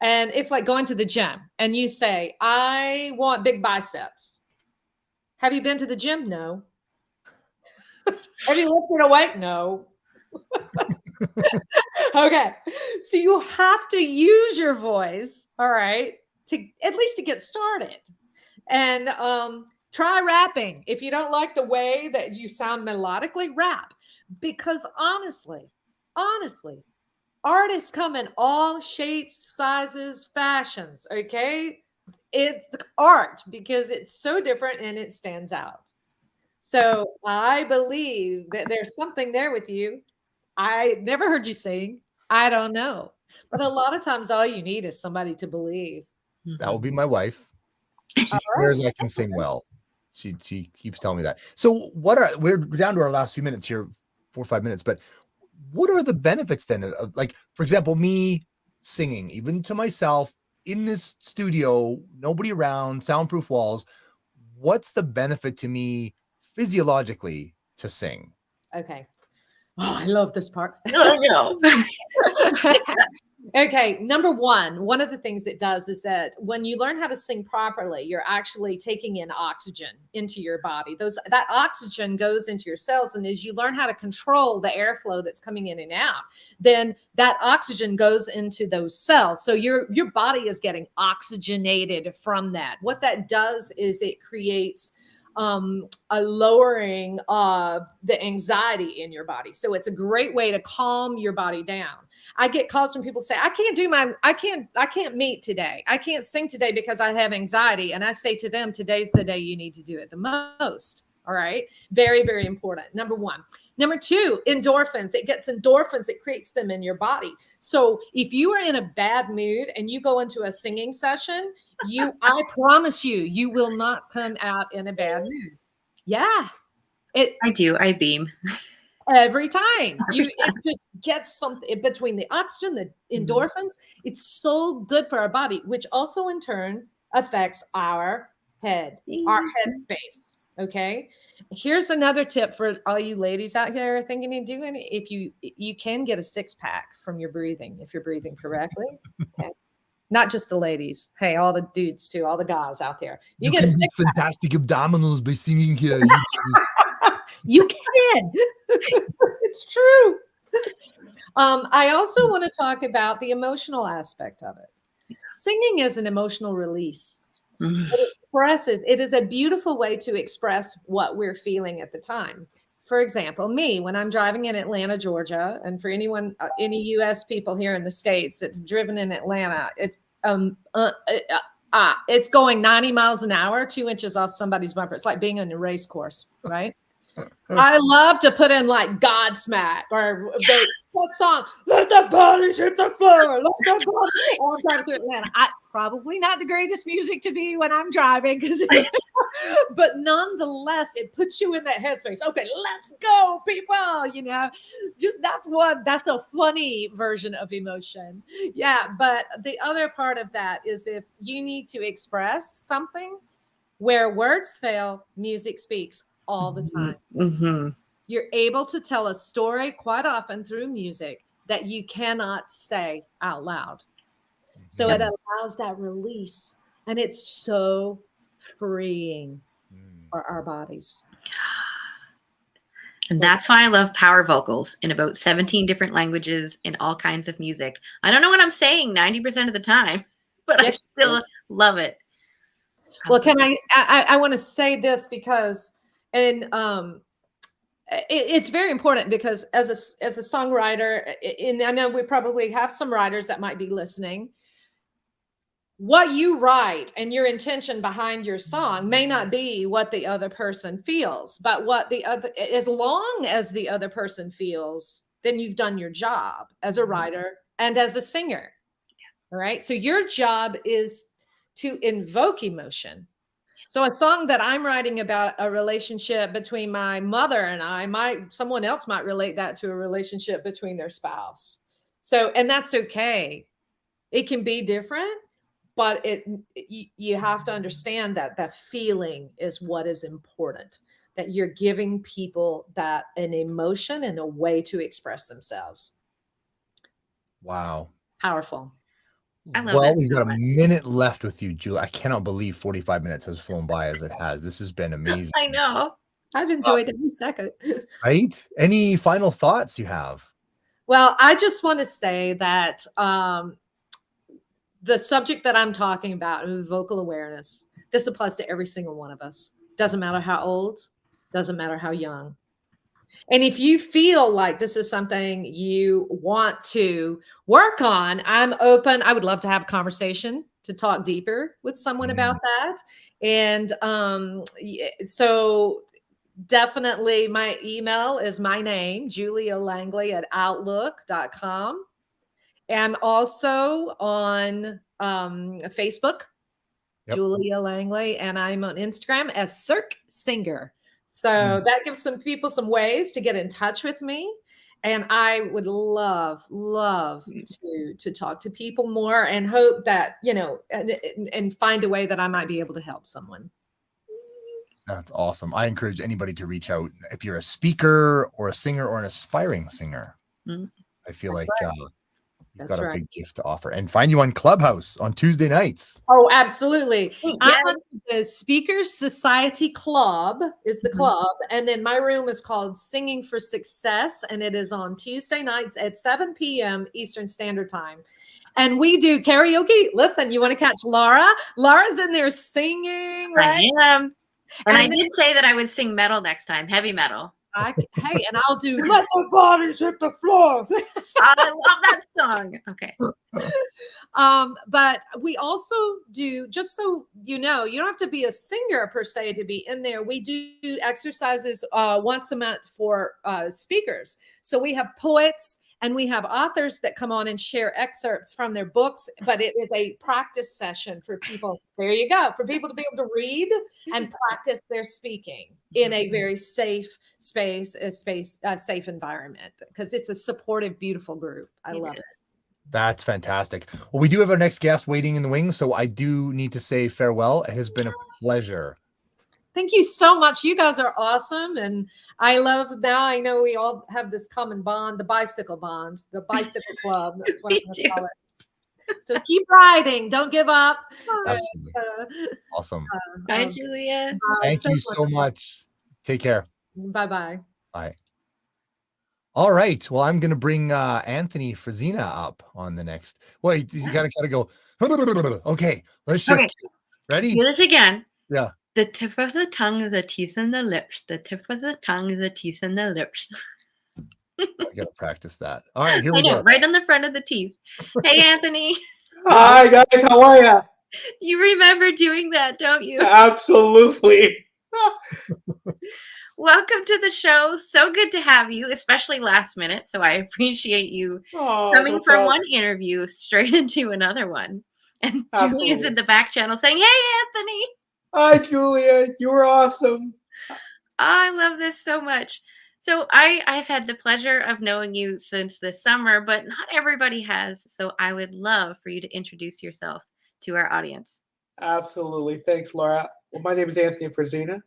And it's like going to the gym and you say, I want big biceps. Have you been to the gym? No. Have you lifted a weight? No. Okay. So you have to use your voice, all right, to at least to get started. And try rapping. If you don't like the way that you sound melodically, rap. Because honestly, artists come in all shapes, sizes, fashions, okay? It's art because it's so different and it stands out. So I believe that there's something there with you. I never heard you sing. I don't know. But a lot of times all you need is somebody to believe. That will be my wife. She swears I can sing well. She keeps telling me that. So we're down to our last few minutes here, 4 or 5 minutes, but what are the benefits then of, like, for example, me singing, even to myself in this studio, nobody around, soundproof walls? What's the benefit to me physiologically to sing? Okay. Oh, I love this part. Oh, no. Okay. Number one of the things it does is that when you learn how to sing properly, you're actually taking in oxygen into your body. That oxygen goes into your cells. And as you learn how to control the airflow that's coming in and out, then that oxygen goes into those cells. So your body is getting oxygenated from that. What that does is it creates a lowering of the anxiety in your body. So it's a great way to calm your body down. I get calls from people say, I can't meet today. I can't sing today because I have anxiety. And I say to them, today's the day you need to do it the most. All right. Very, very important. Number one. Number two, endorphins. It gets endorphins. It creates them in your body. So if you are in a bad mood and you go into a singing session, I promise you will not come out in a bad mood. Yeah. I do. I beam. Every time. It just gets something between the oxygen, the endorphins. It's so good for our body, which also in turn affects our head, our headspace. Okay. Here's another tip for all you ladies out here thinking of doing it. If you can get a 6-pack from your breathing, if you're breathing correctly. Okay. Not just the ladies. Hey, all the dudes too, all the guys out there. You get a 6-pack. Fantastic abdominals by singing here. You can. It's true. I also want to talk about the emotional aspect of it. Singing is an emotional release. It is a beautiful way to express what we're feeling at the time. For example, me, when I'm driving in Atlanta, Georgia, and for anyone, any U.S. people here in the States that have driven in Atlanta, it's going 90 miles an hour, 2 inches off somebody's bumper. It's like being on a race course, right? I love to put in like Godsmack or the song, let the bodies hit the floor. Let the bodies. I'm driving through Atlanta. Probably not the greatest music to be when I'm driving, but nonetheless, it puts you in that headspace. Okay, let's go, people. You know, just that's a funny version of emotion. Yeah, but the other part of that is if you need to express something where words fail, music speaks. All the time. Mm-hmm. You're able to tell a story quite often through music that you cannot say out loud. So it allows that release, and it's so freeing for our bodies. And that's why I love power vocals in about 17 different languages in all kinds of music. I don't know what I'm saying 90% of the time, but I still love it. Well, can I want to say this because, and it's very important because as a songwriter, and I know we probably have some writers that might be listening, what you write and your intention behind your song may not be what the other person feels, but as long as the other person feels, then you've done your job as a writer and as a singer. All right. So your job is to invoke emotion. So a song that I'm writing about a relationship between my mother and someone else might relate that to a relationship between their spouse. So, and that's okay. It can be different, but you have to understand that that feeling is what is important, that you're giving people that an emotion and a way to express themselves. Wow. Powerful. I love Well, this we've so got a much. minute left with you, Julie. I cannot believe 45 minutes has flown by as it has. This has been amazing. I know. I've enjoyed every second. Right? Any final thoughts you have? Well, I just want to say that the subject that I'm talking about, vocal awareness, this applies to every single one of us. Doesn't matter how old, doesn't matter how young. And if you feel like this is something you want to work on, I'm open. I would love to have a conversation to talk deeper with someone about that. And so definitely my email is my name, Julia Langley at outlook.com. I'm also on Facebook, Julia Langley, and I'm on Instagram as Cirque Singer. So that gives some people some ways to get in touch with me. And I would love to talk to people more and hope that, and find a way that I might be able to help someone. That's awesome. I encourage anybody to reach out if you're a speaker or a singer or an aspiring singer. I feel like you've got a big gift to offer. And find you on Clubhouse on Tuesday nights. Oh, absolutely. Yes. I'm on the Speakers Society Club is the club. And then my room is called Singing for Success. And it is on Tuesday nights at 7 p.m. Eastern Standard Time. And we do karaoke. Listen, you want to catch Laura? Laura's in there singing, right? I am. And I did say that I would sing metal next time, heavy metal. Hey, and I'll do Let the Bodies Hit the Floor. I love that song. Okay. But we also do, just so you know, you don't have to be a singer per se to be in there. We do exercises once a month for speakers. So we have poets and we have authors that come on and share excerpts from their books, but it is a practice session for people. There you go. For people to be able to read and practice their speaking in a very safe space, a safe environment, because it's a supportive, beautiful group. I love it. That's fantastic. Well, we do have our next guest waiting in the wings, so I do need to say farewell. It has been a pleasure. Thank you so much. You guys are awesome. And I know we all have this common bond, the bicycle bond, the bicycle club. That's what I'm going to call it. So keep riding. Don't give up. Absolutely. Awesome. Bye, Julia. Thank you so much. Take care. Bye-bye. Bye. All right. Well, I'm going to bring Anthony Frazina up on the next. Wait, you got to go. Okay. Let's shift. Okay. Ready? Do this again. Yeah. The tip of the tongue, the teeth, and the lips. The tip of the tongue, the teeth, and the lips. I got to practice that. All right. Here we go. Right on the front of the teeth. Hey, Anthony. Hi, guys. How are you? You remember doing that, don't you? Absolutely. Welcome to the show. So good to have you, especially last minute. So I appreciate you coming from one interview straight into another one. And Julia's in the back channel saying, hey, Anthony. Hi, Julia. You were awesome. Oh, I love this so much. So I've had the pleasure of knowing you since the summer, but not everybody has. So I would love for you to introduce yourself to our audience. Absolutely. Thanks, Laura. Well, my name is Anthony Frazina.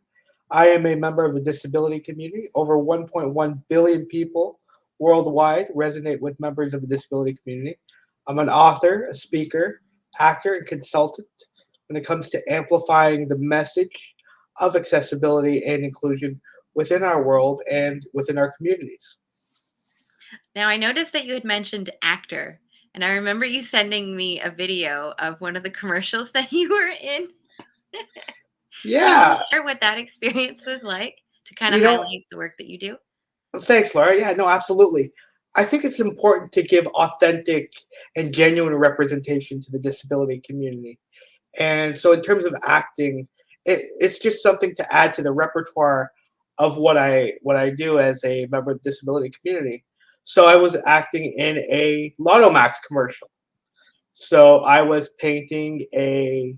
I am a member of the disability community. Over 1.1 billion people worldwide resonate with members of the disability community. I'm an author, a speaker, actor, and consultant when it comes to amplifying the message of accessibility and inclusion within our world and within our communities. Now, I noticed that you had mentioned actor, and I remember you sending me a video of one of the commercials that you were in. Yeah. Can you share what that experience was like to kind of highlight the work that you do? Thanks, Laura. Yeah, no, absolutely. I think it's important to give authentic and genuine representation to the disability community. And so, in terms of acting, it's just something to add to the repertoire of what I do as a member of the disability community. So, I was acting in a Lotto Max commercial. So, I was painting a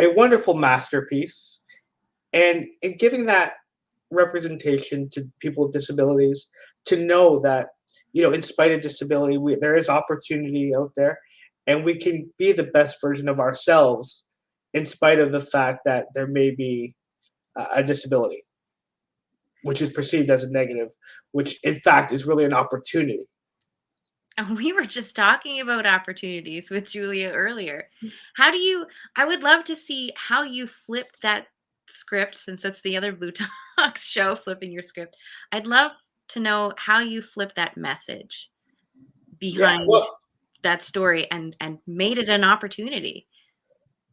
wonderful masterpiece, and in giving that representation to people with disabilities, to know that, in spite of disability, there is opportunity out there, and we can be the best version of ourselves in spite of the fact that there may be a disability, which is perceived as a negative, which in fact is really an opportunity. And we were just talking about opportunities with Julia earlier. How do you, I would love to see how you flipped that script, since that's the other Blue Talks show, flipping your script. I'd love to know how you flipped that message Yeah, behind well, that story and made it an opportunity.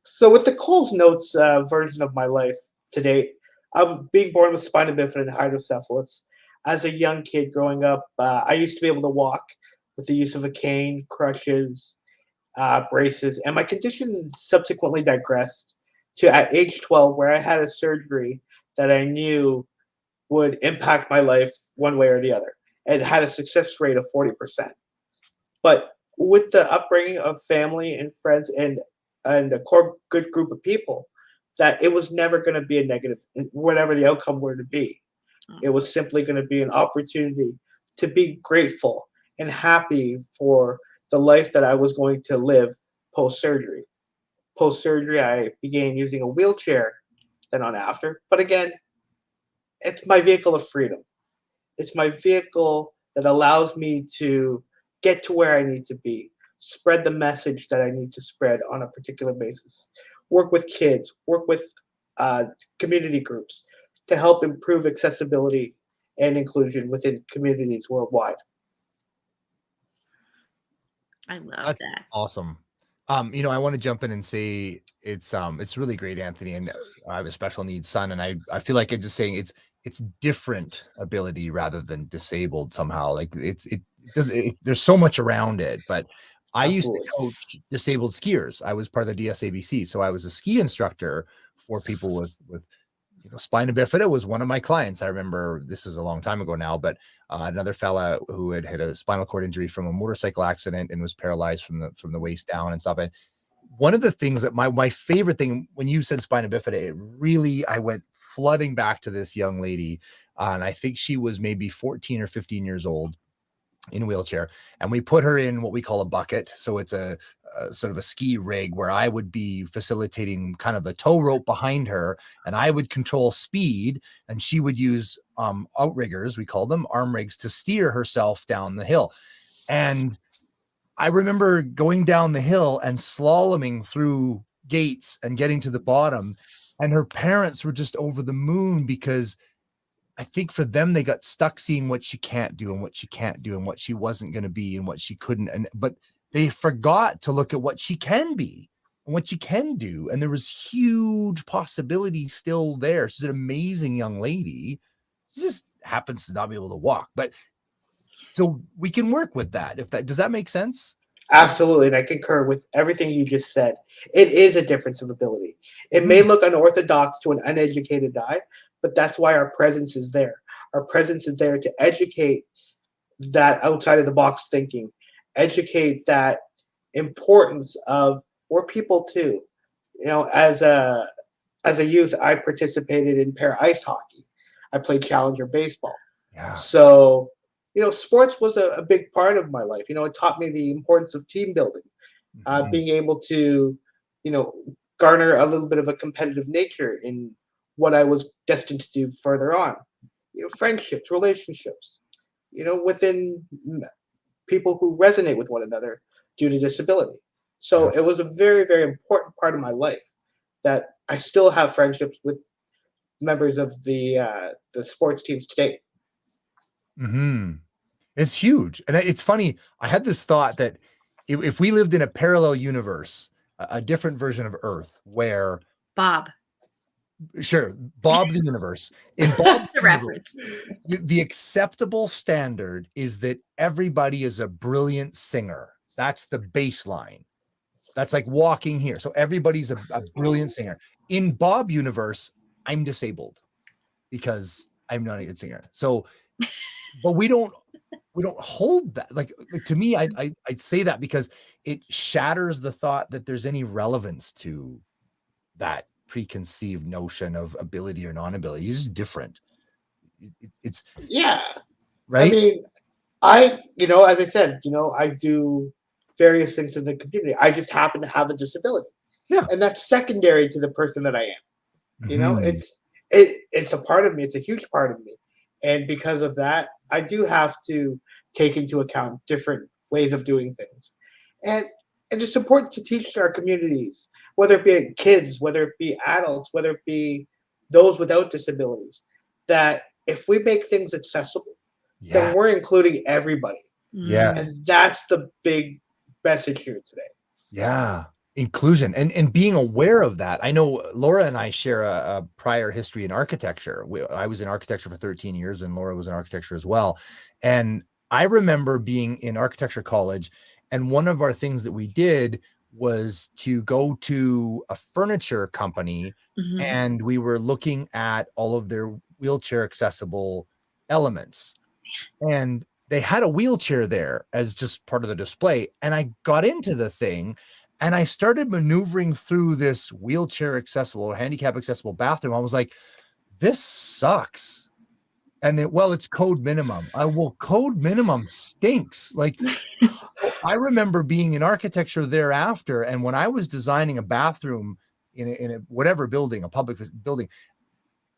so with the Coles Notes version of my life to date, I'm being born with spina bifida and hydrocephalus. As a young kid growing up, I used to be able to walk with the use of a cane, crutches, braces, and my condition subsequently digressed to at age 12, where I had a surgery that I knew would impact my life one way or the other. It had a success rate of 40%. But with the upbringing of family and friends and a core good group of people, that it was never going to be a negative, whatever the outcome were to be. It was simply going to be an opportunity to be grateful and happy for the life that I was going to live post surgery. Post surgery, I began using a wheelchair then on after. But again, it's my vehicle of freedom. It's my vehicle that allows me to get to where I need to be, spread the message that I need to spread on a particular basis, work with kids, work with uh, community groups to help improve accessibility and inclusion within communities worldwide. I love That's that. awesome. I want to jump in and say it's really great, Anthony. And I have a special needs son, and I feel like I'm just saying it's different ability rather than disabled somehow. Like it does there's so much around it. But I used to Absolutely. coach disabled skiers. I was part of the DSABC, so I was a ski instructor for people with spina bifida was one of my clients. I remember this is a long time ago now, but another fella who had a spinal cord injury from a motorcycle accident and was paralyzed from the waist down and stuff. And one of the things that my favorite thing when you said spina bifida, it really I went flooding back to this young lady, and I think she was maybe 14 or 15 years old in a wheelchair, and we put her in what we call a bucket. So it's a sort of a ski rig where I would be facilitating kind of a tow rope behind her, and I would control speed, and she would use outriggers, we call them arm rigs, to steer herself down the hill. And I remember going down the hill and slaloming through gates and getting to the bottom, and her parents were just over the moon because I think for them, they got stuck seeing what she can't do and what she can't do and what she wasn't going to be and what she couldn't. But they forgot to look at what she can be and what she can do. And there was huge possibility still there. She's an amazing young lady. She just happens to not be able to walk. But so we can work with that. Does that make sense? Absolutely, and I concur with everything you just said. It is a difference of ability. It may look unorthodox to an uneducated eye, but that's why our presence is there. Our presence is there to educate that outside of the box thinking, educate that importance of we're people too. As a youth, I participated in para ice hockey. I played challenger baseball. Yeah. So, sports was a big part of my life. It taught me the importance of team building, being able to, you know, garner a little bit of a competitive nature in what I was destined to do further on. Friendships, relationships, within people who resonate with one another due to disability. So it was a very, very important part of my life that I still have friendships with members of the sports teams today. It's huge. And it's funny. I had this thought that if we lived in a parallel universe, a different version of Earth where Bob. Sure, Bob the Universe. In Bob The reference. the acceptable standard is that everybody is a brilliant singer. That's the baseline. That's like walking here. So everybody's a brilliant singer. In Bob Universe, I'm disabled because I'm not a good singer. So, but we don't hold that. Like to me, I'd say that because it shatters the thought that there's any relevance to that preconceived notion of ability or non-ability. It's just different. It's Yeah. right. I mean, as I said, I do various things in the community. I just happen to have a disability. Yeah. And that's secondary to the person that I am. Mhm. It's a part of me. It's a huge part of me. And because of that, I do have to take into account different ways of doing things. And it's important to teach our communities, whether it be kids, whether it be adults, whether it be those without disabilities, that if we make things accessible, then Yes. we're including everybody. Yes. And that's the big message here today. Yeah. Inclusion and being aware of that. I know Laura and I share a prior history in architecture. I was in architecture for 13 years and Laura was in architecture as well. And I remember being in architecture college, and one of our things that we did was to go to a furniture company, Mhm. and we were looking at all of their wheelchair accessible elements. And they had a wheelchair there as just part of the display. And I got into the thing and I started maneuvering through this wheelchair accessible, handicap accessible bathroom. I was like, this sucks. And then, well, it's code minimum. Well, code minimum stinks. Like, I remember being in architecture thereafter. And when I was designing a bathroom in a whatever building, a public building,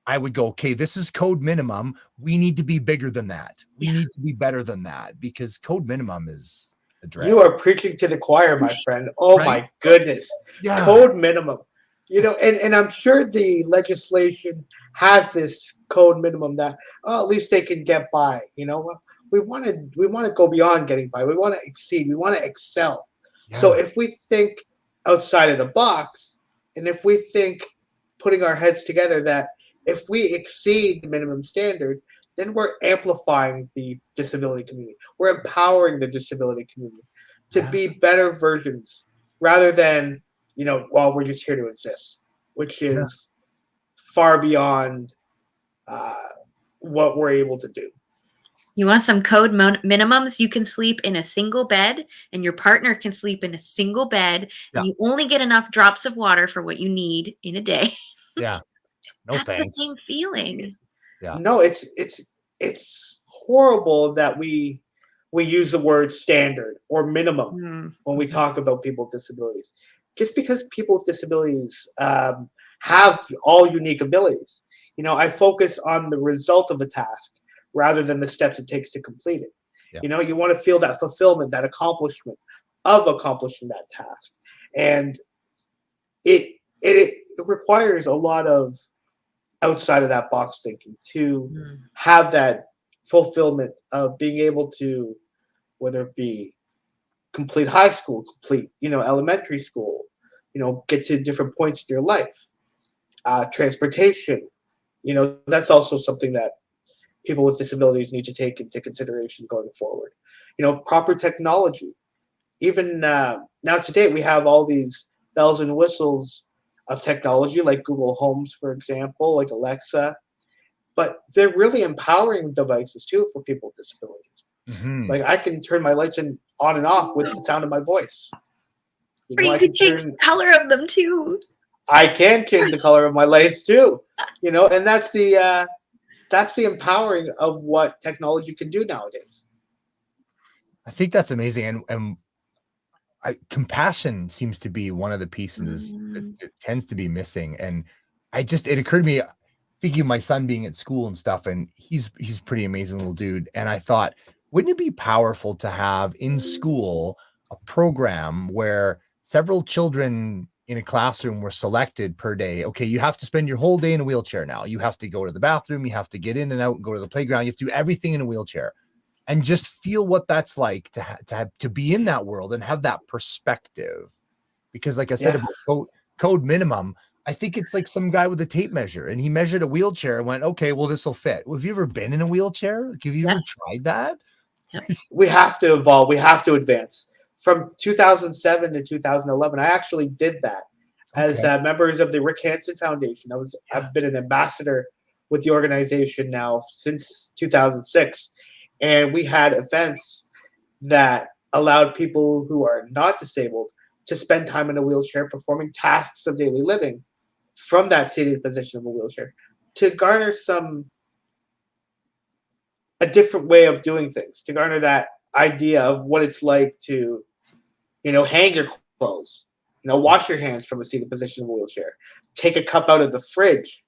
I would go, okay, this is code minimum. We need to be bigger than that. We need to be better than that, because code minimum is a drag. You are preaching to the choir, my friend. Oh Right? my goodness. Yeah. Code minimum. And I'm sure the legislation has this code minimum that at least they can get by. We want to go beyond getting by. We want to exceed. We want to excel. Yeah. So if we think outside of the box, and if we think putting our heads together that if we exceed the minimum standard, then we're amplifying the disability community. We're empowering the disability community to be better versions rather than, well, we're just here to exist, which is far beyond what we're able to do. You want some code minimums? You can sleep in a single bed and your partner can sleep in a single bed, and you only get enough drops of water for what you need in a day. Yeah. No That's thanks. the same feeling. Yeah. No, it's horrible that we use the word standard or minimum when we talk about people with disabilities. Just because people with disabilities have all unique abilities. I focus on the result of a task rather than the steps it takes to complete it. Yeah. You want to feel that fulfillment, that accomplishment of accomplishing that task. And it requires a lot of outside of that box thinking to have that fulfillment of being able to, whether it be complete high school, complete, elementary school, get to different points in your life, transportation, that's also something that people with disabilities need to take into consideration going forward. Proper technology. Even now today, we have all these bells and whistles of technology, like Google Homes, for example, like Alexa, but they're really empowering devices too for people with disabilities. Mm-hmm. Like I can turn my lights on and off with the sound of my voice. Or you can change the color of them too. I can change the color of my lights too, and that's the empowering of what technology can do nowadays. I think that's amazing, and compassion seems to be one of the pieces that tends to be missing. And it occurred to me, thinking of my son being at school and stuff, and he's pretty amazing little dude. And I thought, wouldn't it be powerful to have in school a program where several children in a classroom were selected per day? Okay, you have to spend your whole day in a wheelchair now. You have to go to the bathroom, you have to get in and out and go to the playground. You have to do everything in a wheelchair. And just feel what that's like to be in that world and have that perspective. Because like I said, about code minimum, I think it's like some guy with a tape measure, and he measured a wheelchair and went, okay, well, this will fit. Well, have you ever been in a wheelchair? Like, have you ever Yes. tried that? We have to evolve. We have to advance. From 2007 to 2011, I actually did that as Okay. members of the Rick Hanson Foundation. I've been an ambassador with the organization now since 2006, and we had events that allowed people who are not disabled to spend time in a wheelchair performing tasks of daily living from that seated position of a wheelchair to garner a different way of doing things, to garner that idea of what it's like to, hang your clothes, wash your hands from a seated position of a wheelchair, take a cup out of the fridge,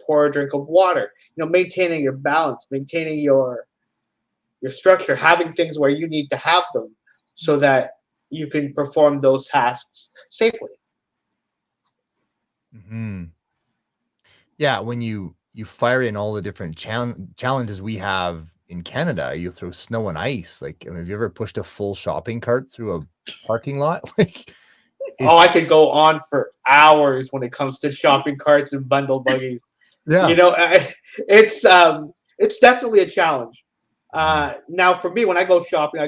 pour a drink of water, maintaining your balance, maintaining your structure, having things where you need to have them so that you can perform those tasks safely. Mm-hmm. Yeah, when you fire in all the different challenges we have in Canada, you throw snow and ice. Like, have you ever pushed a full shopping cart through a parking lot? Like, I could go on for hours when it comes to shopping carts and bundle buggies. yeah. It's definitely a challenge. Now, for me, when I go shopping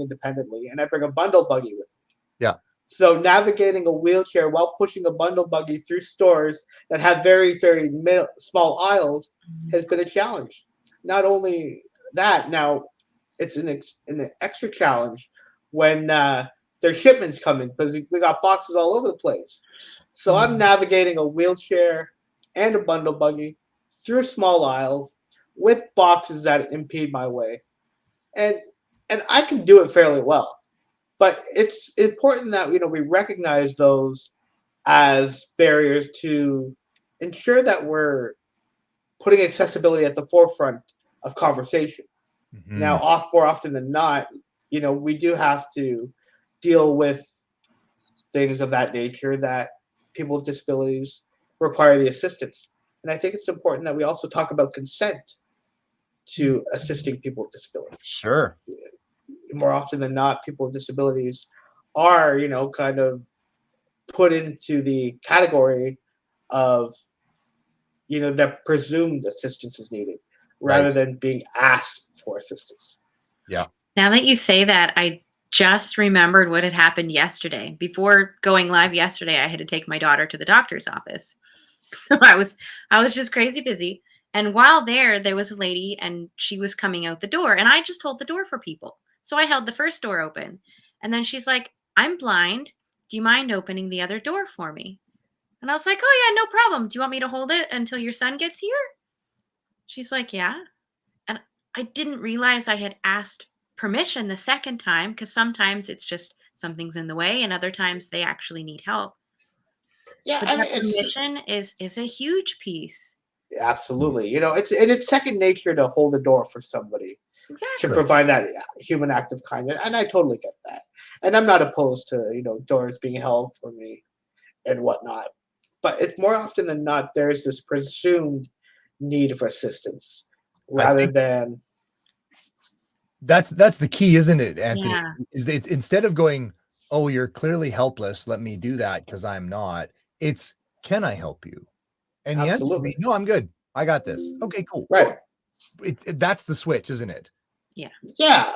independently, and I bring a bundle buggy with me. Yeah. So navigating a wheelchair while pushing a bundle buggy through stores that have very, very small aisles has been a challenge. Not only that, now it's an extra challenge when there's shipments coming because we got boxes all over the place. So I'm navigating a wheelchair and a bundle buggy through small aisles with boxes that impede my way. And I can do it fairly well. But it's important that we recognize those as barriers to ensure that we're putting accessibility at the forefront of conversation. Mm-hmm. Now, more often than not, we do have to deal with things of that nature that people with disabilities require the assistance. And I think it's important that we also talk about consent to assisting people with disabilities. Sure. More often than not, people with disabilities are, kind of put into the category of, that presumed assistance is needed rather than being asked for assistance. Yeah. Now that you say that, I just remembered what had happened yesterday. Before going live yesterday, I had to take my daughter to the doctor's office. So I was just crazy busy. And while there was a lady and she was coming out the door, and I just hold the door for people. So I held the first door open. And then she's like, I'm blind. Do you mind opening the other door for me? And I was like, oh yeah, no problem. Do you want me to hold it until your son gets here? She's like, yeah. And I didn't realize I had asked permission the second time, because sometimes it's just something's in the way and other times they actually need help. Yeah, But that permission is a huge piece. Absolutely. It's second nature to hold the door for somebody. Exactly. To provide that human act of kindness. And I totally get that. And I'm not opposed to, doors being held for me and whatnot. But it's more often than not, there's this presumed need for assistance rather than. That's the key, isn't it, Anthony? Yeah. Is that instead of going, oh, you're clearly helpless, let me do that because I'm not, it's, can I help you? And the answer would be, no, I'm good. I got this. Okay, cool. Right. That's the switch, isn't it? Yeah. Yeah.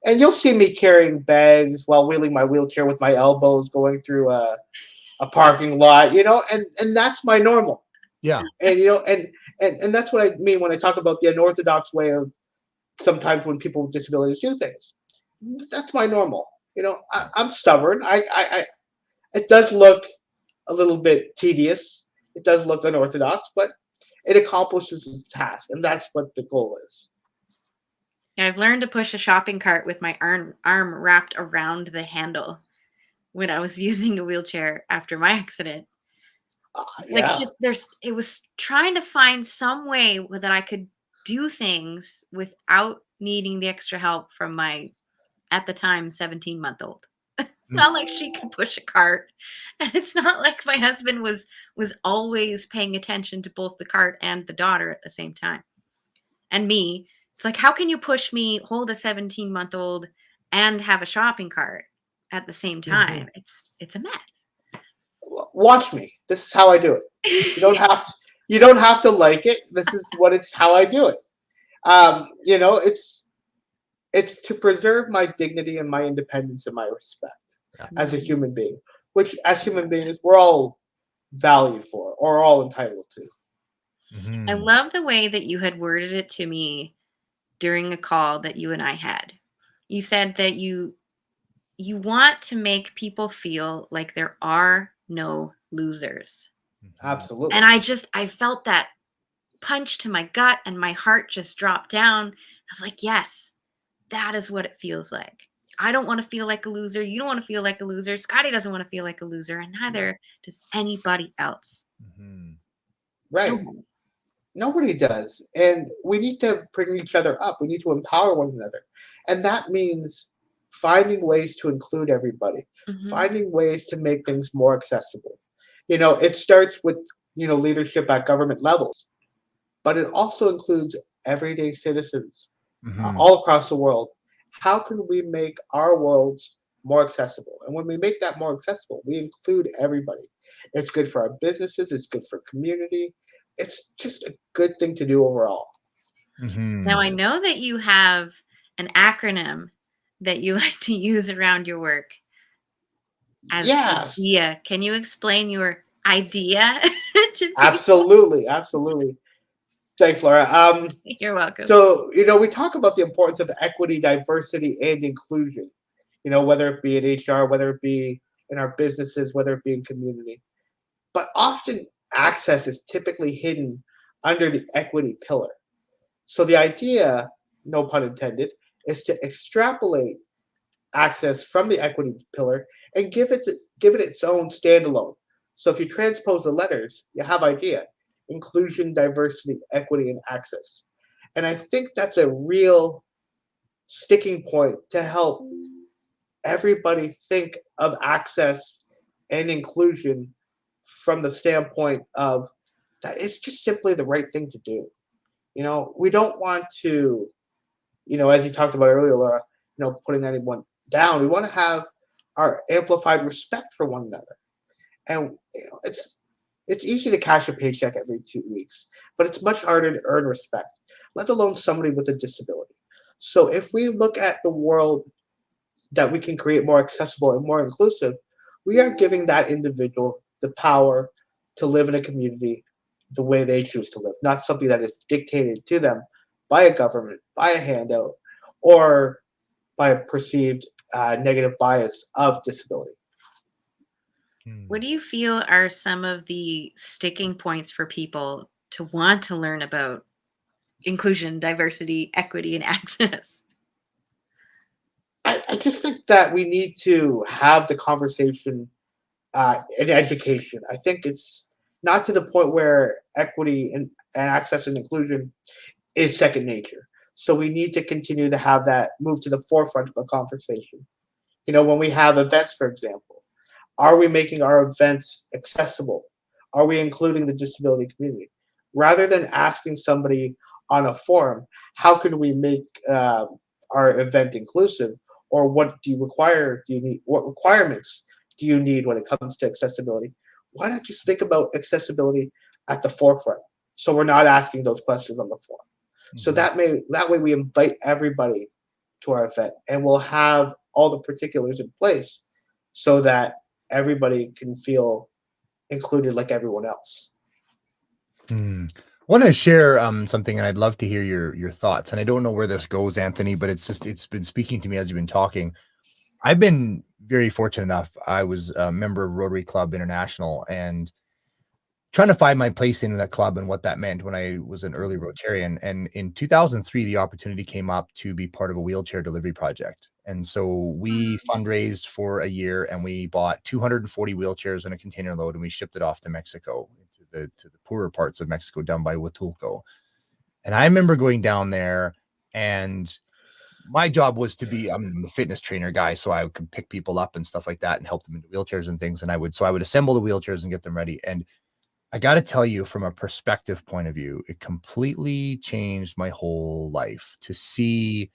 And you'll see me carrying bags while wheeling my wheelchair with my elbows going through a parking lot, and that's my normal. Yeah. And, and that's what I mean when I talk about the unorthodox way of sometimes when people with disabilities do things. That's my normal. I'm stubborn. It does look a little bit tedious. It does look unorthodox, but it accomplishes its task, and that's what the goal is. I've learned to push a shopping cart with my arm wrapped around the handle when I was using a wheelchair after my accident. It's like it was trying to find some way that I could do things without needing the extra help from my, at the time, 17-month-old. It's not like she could push a cart. And it's not like my husband was always paying attention to both the cart and the daughter at the same time. And me, it's like, how can you push me, hold a 17-month-old, and have a shopping cart at the same time? It's a mess. Watch me. This is how I do it. You don't have to. You don't have to like it. This is how I do it. You know, it's to preserve my dignity and my independence and my respect as a human being, which as human beings we're all valued for or all entitled to. I love the way that you had worded it to me during a call that you and I had. You said that you want to make people feel like there are no losers. Absolutely. And I felt that punch to my gut and my heart just dropped down. I was like, yes, that is what it feels like. I don't want to feel like a loser. You don't want to feel like a loser. Scotty doesn't want to feel like a loser, and neither does anybody else. Right. Nobody does. And we need to bring each other up. We need to empower one another. And that means finding ways to include everybody, finding ways to make things more accessible. You know, it starts with, you know, leadership at government levels, but it also includes everyday citizens all across the world. How can we make our worlds more accessible? And when we make that more accessible, we include everybody. It's good for our businesses. It's good for community. It's just a good thing to do overall. Now, I know that you have an acronym that you like to use around your work. Yes. IDEA. Can you explain your idea to people? Absolutely. Absolutely. Thanks, Laura. You're welcome. So, you know, we talk about the importance of equity, diversity, and inclusion, you know, whether it be in HR, whether it be in our businesses, whether it be in community. But often access is typically hidden under the equity pillar. So the idea, no pun intended, is to extrapolate access from the equity pillar and give it its own standalone. So if you transpose the letters, you have idea: inclusion, diversity, equity, and access. And I think that's a real sticking point to help everybody think of access and inclusion from the standpoint of that it's just simply the right thing to do. You know, we don't want to, you know, as you talked about earlier, Laura, you know, putting anyone down. We want to have our amplified respect for one another. And you know, it's easy to cash a paycheck every 2 weeks, but it's much harder to earn respect, let alone somebody with a disability. So if we look at the world that we can create more accessible and more inclusive, we are giving that individual the power to live in a community the way they choose to live, not something that is dictated to them by a government, by a handout, or by a perceived negative bias of disability. What do you feel are some of the sticking points for people to want to learn about inclusion, diversity, equity, and access? I just think that we need to have the conversation in education. I think it's not to the point where equity and access and inclusion is second nature. So we need to continue to have that move to the forefront of a conversation. You know, when we have events, for example, are we making our events accessible? Are we including the disability community? Rather than asking somebody on a forum, how can we make our event inclusive? Or what do you require? Do you need? What requirements do you need when it comes to accessibility? Why not just think about accessibility at the forefront? So we're not asking those questions on the forum. So that way we invite everybody to our event, and we'll have all the particulars in place so that everybody can feel included like everyone else. I want to share something, and I'd love to hear your thoughts. And I don't know where this goes, Anthony, but it's been speaking to me as you've been talking. I've been very fortunate enough. I was a member of Rotary Club International and trying to find my place in that club and what that meant when I was an early Rotarian. And in 2003, the opportunity came up to be part of a wheelchair delivery project. And so we fundraised for a year and we bought 240 wheelchairs in a container load and we shipped it off to Mexico, to the poorer parts of Mexico down by Huatulco. And I remember going down there, and my job was to be, I'm a fitness trainer guy, so I could pick people up and stuff like that and help them into wheelchairs and things. And I would assemble the wheelchairs and get them ready. And I got to tell you, from a perspective point of view, it completely changed my whole life to see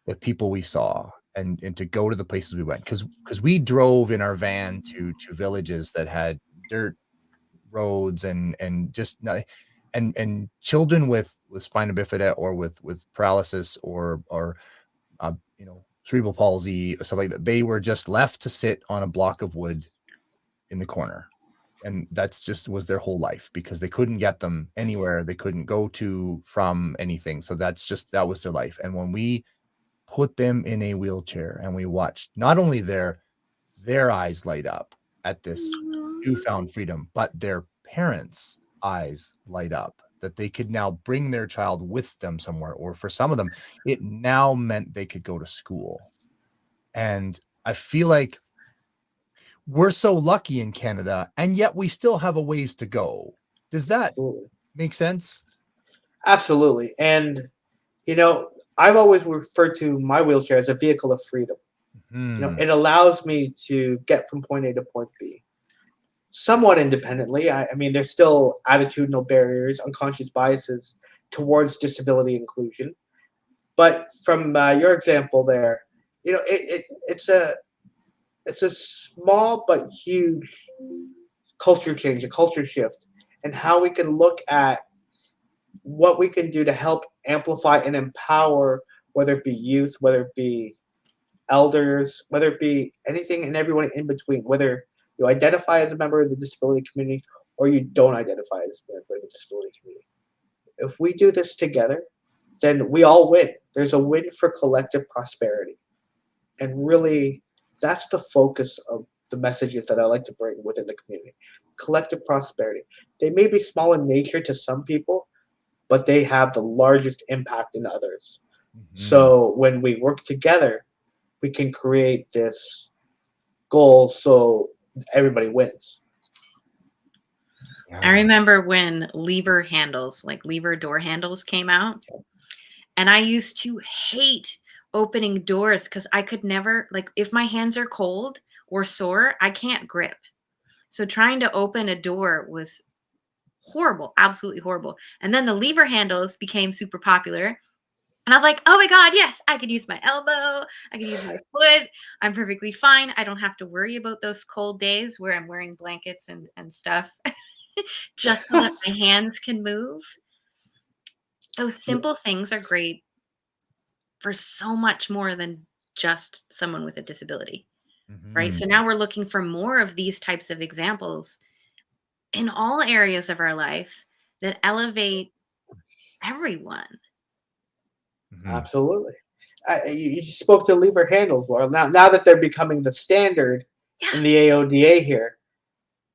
the people we saw and to go to the places we went, because we drove in our van to villages that had dirt roads and just and children with spina bifida or with paralysis or cerebral palsy or stuff like that. They were just left to sit on a block of wood in the corner, and that's just was their whole life because they couldn't get them anywhere. They couldn't go to from anything. So that was their life. And when we put them in a wheelchair and we watched not only their eyes light up at this newfound freedom, but their parents' eyes light up that they could now bring their child with them somewhere, or for some of them, it now meant they could go to school. And I feel like we're so lucky in Canada, and yet we still have a ways to go. Does that make sense? Absolutely. And, I've always referred to my wheelchair as a vehicle of freedom. It allows me to get from point A to point B somewhat independently. I mean, there's still attitudinal barriers, unconscious biases towards disability inclusion. But from your example there, it's a small but huge culture change, a culture shift, and how we can look at what we can do to help amplify and empower, whether it be youth, whether it be elders, whether it be anything and everyone in between, whether you identify as a member of the disability community or you don't identify as a member of the disability community. If we do this together, then we all win. There's a win for collective prosperity. And really, that's the focus of the messages that I like to bring within the community. Collective prosperity. They may be small in nature to some people, but they have the largest impact in others. So when we work together, we can create this goal so everybody wins. I remember when lever handles, like lever door handles, came out, and I used to hate opening doors because I could never, like, if my hands are cold or sore, I can't grip. So trying to open a door was horrible, absolutely horrible. And then the lever handles became super popular. And I'm like, oh my God, yes, I could use my elbow. I could use my foot. I'm perfectly fine. I don't have to worry about those cold days where I'm wearing blankets and stuff just so that my hands can move. Those simple things are great for so much more than just someone with a disability, right? So now we're looking for more of these types of examples in all areas of our life that elevate everyone. Absolutely. You spoke to lever handles. Well, now that they're becoming the standard in the AODA here,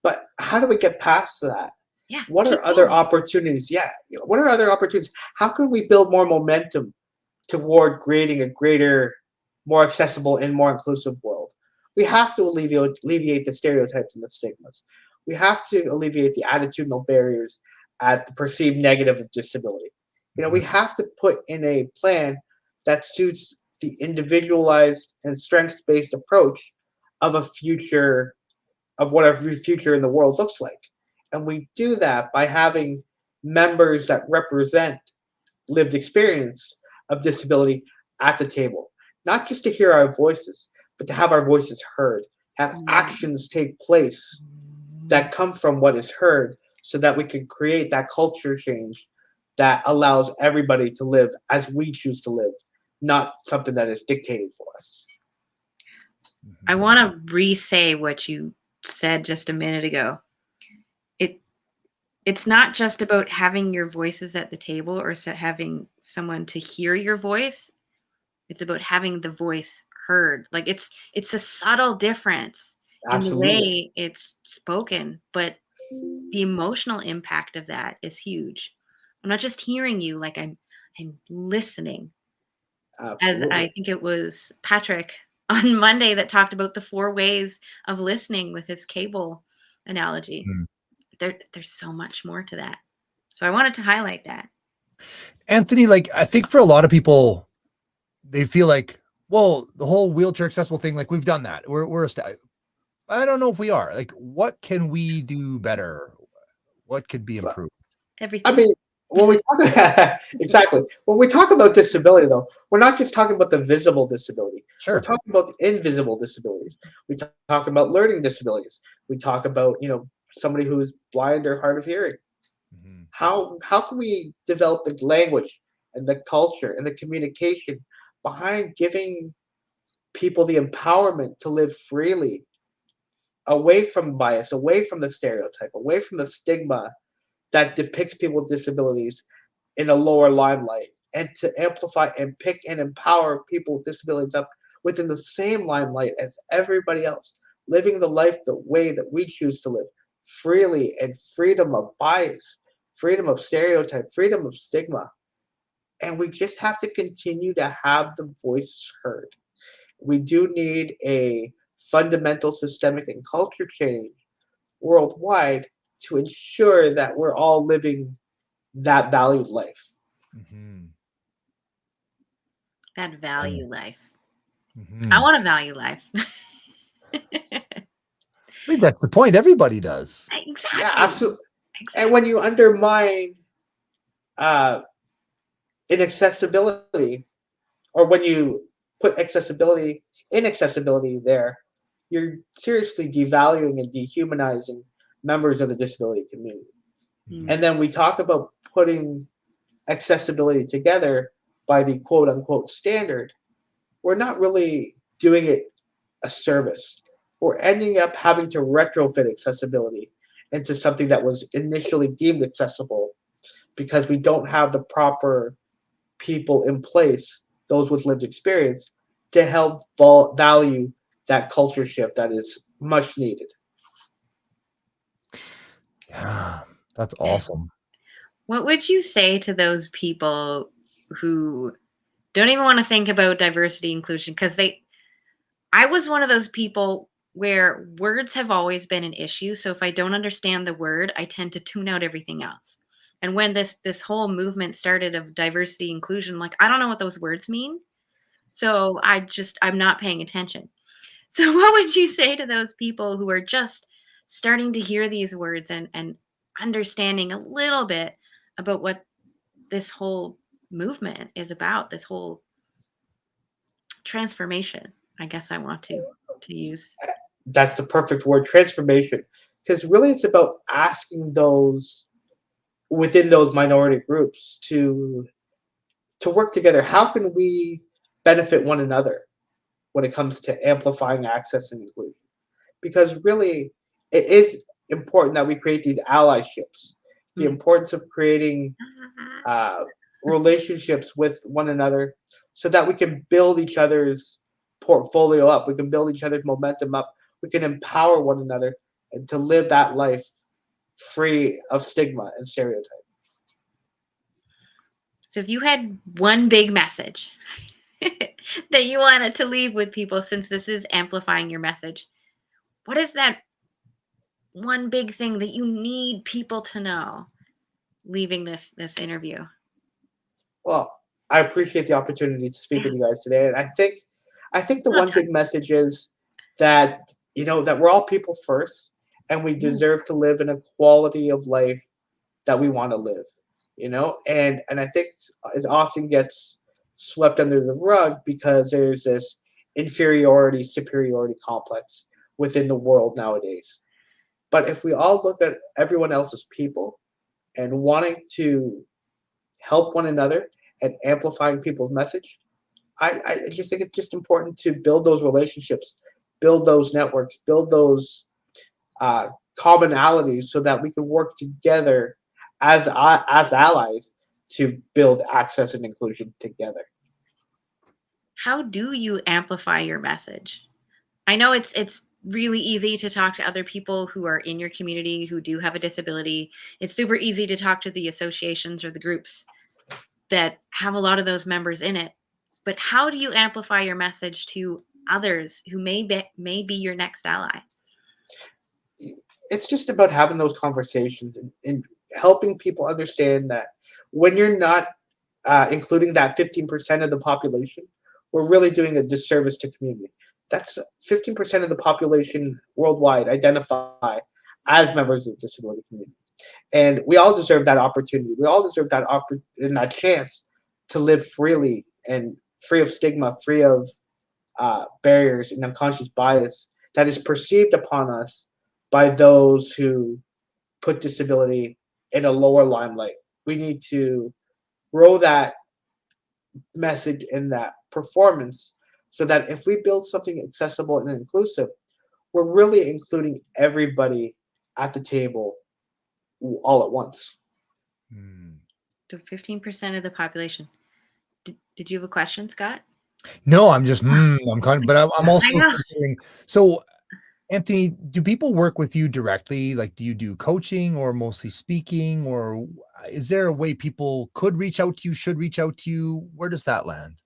but how do we get past that? Yeah. What are other opportunities? Yeah. What are other opportunities? How can we build more momentum toward creating a greater, more accessible and more inclusive world? We have to alleviate the stereotypes and the stigmas. We have to alleviate the attitudinal barriers at the perceived negative of disability. We have to put in a plan that suits the individualized and strengths-based approach of a future, of what our future in the world looks like. And we do that by having members that represent lived experience of disability at the table, not just to hear our voices, but to have our voices heard, have actions take place that come from what is heard so that we can create that culture change that allows everybody to live as we choose to live, not something that is dictated for us. I want to re-say what you said just a minute ago. It's not just about having your voices at the table or having someone to hear your voice. It's about having the voice heard. Like it's a subtle difference in the way it's spoken, but the emotional impact of that is huge. I'm not just hearing you, like I'm listening. As I think it was Patrick on Monday that talked about the 4 ways of listening with his cable analogy. There's so much more to that. So I wanted to highlight that. Anthony, like, I think for a lot of people, they feel like, well, the whole wheelchair accessible thing, like we've done that. We're I don't know if we are. Like, what can we do better? What could be improved? Everything. I mean, when we talk exactly when we talk about disability, though, we're not just talking about the visible disability. We're Sure. talking about the invisible disabilities. We talk about learning disabilities. We talk about somebody who is blind or hard of hearing. Mhm. How can we develop the language and the culture and the communication behind giving people the empowerment to live freely, away from bias, away from the stereotype, away from the stigma that depicts people with disabilities in a lower limelight, and to amplify and pick and empower people with disabilities up within the same limelight as everybody else, living the life the way that we choose to live, freely, and freedom of bias, freedom of stereotype, freedom of stigma. And we just have to continue to have the voices heard. We do need a fundamental systemic and culture change worldwide to ensure that we're all living that valued life. Mhm. That value life. Mhm. I want to value life. I think that's the point. Everybody does. Exactly. Yeah, absolutely. Exactly. And when you undermine inaccessibility, or when you put inaccessibility there, you're seriously devaluing and dehumanizing members of the disability community. Mm. And then we talk about putting accessibility together by the quote unquote standard. We're not really doing it a service. We're ending up having to retrofit accessibility into something that was initially deemed accessible because we don't have the proper people in place, those with lived experience, to help value that culture shift that is much needed. Yeah, that's awesome. What would you say to those people who don't even want to think about diversity inclusion? Because I was one of those people where words have always been an issue. So if I don't understand the word, I tend to tune out everything else. And when this whole movement started of diversity inclusion, like, I don't know what those words mean. So I'm not paying attention. So what would you say to those people who are just starting to hear these words and understanding a little bit about what this whole movement is about, this whole transformation, I guess I want to use? That's the perfect word, transformation. Because really it's about asking those within those minority groups to work together. How can we benefit one another when it comes to amplifying access and inclusion? Because really, it is important that we create these allyships. The importance of creating relationships with one another so that we can build each other's portfolio up. We can build each other's momentum up. We can empower one another and to live that life free of stigma and stereotype. So if you had one big message that you wanted to leave with people, since this is amplifying your message, what is that one big thing that you need people to know leaving this interview? Well, I appreciate the opportunity to speak with you guys today, and I think the one big message is that that we're all people first, and we deserve to live in a quality of life that we want to live. And I think it often gets swept under the rug because there's this inferiority superiority complex within the world nowadays. But if we all look at everyone else as people and wanting to help one another and amplifying people's message, I just think it's just important to build those relationships, build those networks, build those commonalities so that we can work together as allies to build access and inclusion together. How do you amplify your message? I know it's really easy to talk to other people who are in your community who do have a disability. It's super easy to talk to the associations or the groups that have a lot of those members in it. But how do you amplify your message to others who may be your next ally? It's just about having those conversations and helping people understand that when you're not including that 15% of the population, we're really doing a disservice to community. That's 15% of the population worldwide identify as members of the disability community. And we all deserve that opportunity. We all deserve that and that chance to live freely and free of stigma, free of barriers and unconscious bias that is perceived upon us by those who put disability in a lower limelight. We need to grow that message in that performance so that if we build something accessible and inclusive, we're really including everybody at the table all at once. So 15% of the population. Did you have a question, Scott? No, I'm just I'm kind of, but I'm also know. considering. So, Anthony, do people work with you directly? Like, do you do coaching or mostly speaking, or is there a way people could reach out to you, should reach out to you? Where does that land?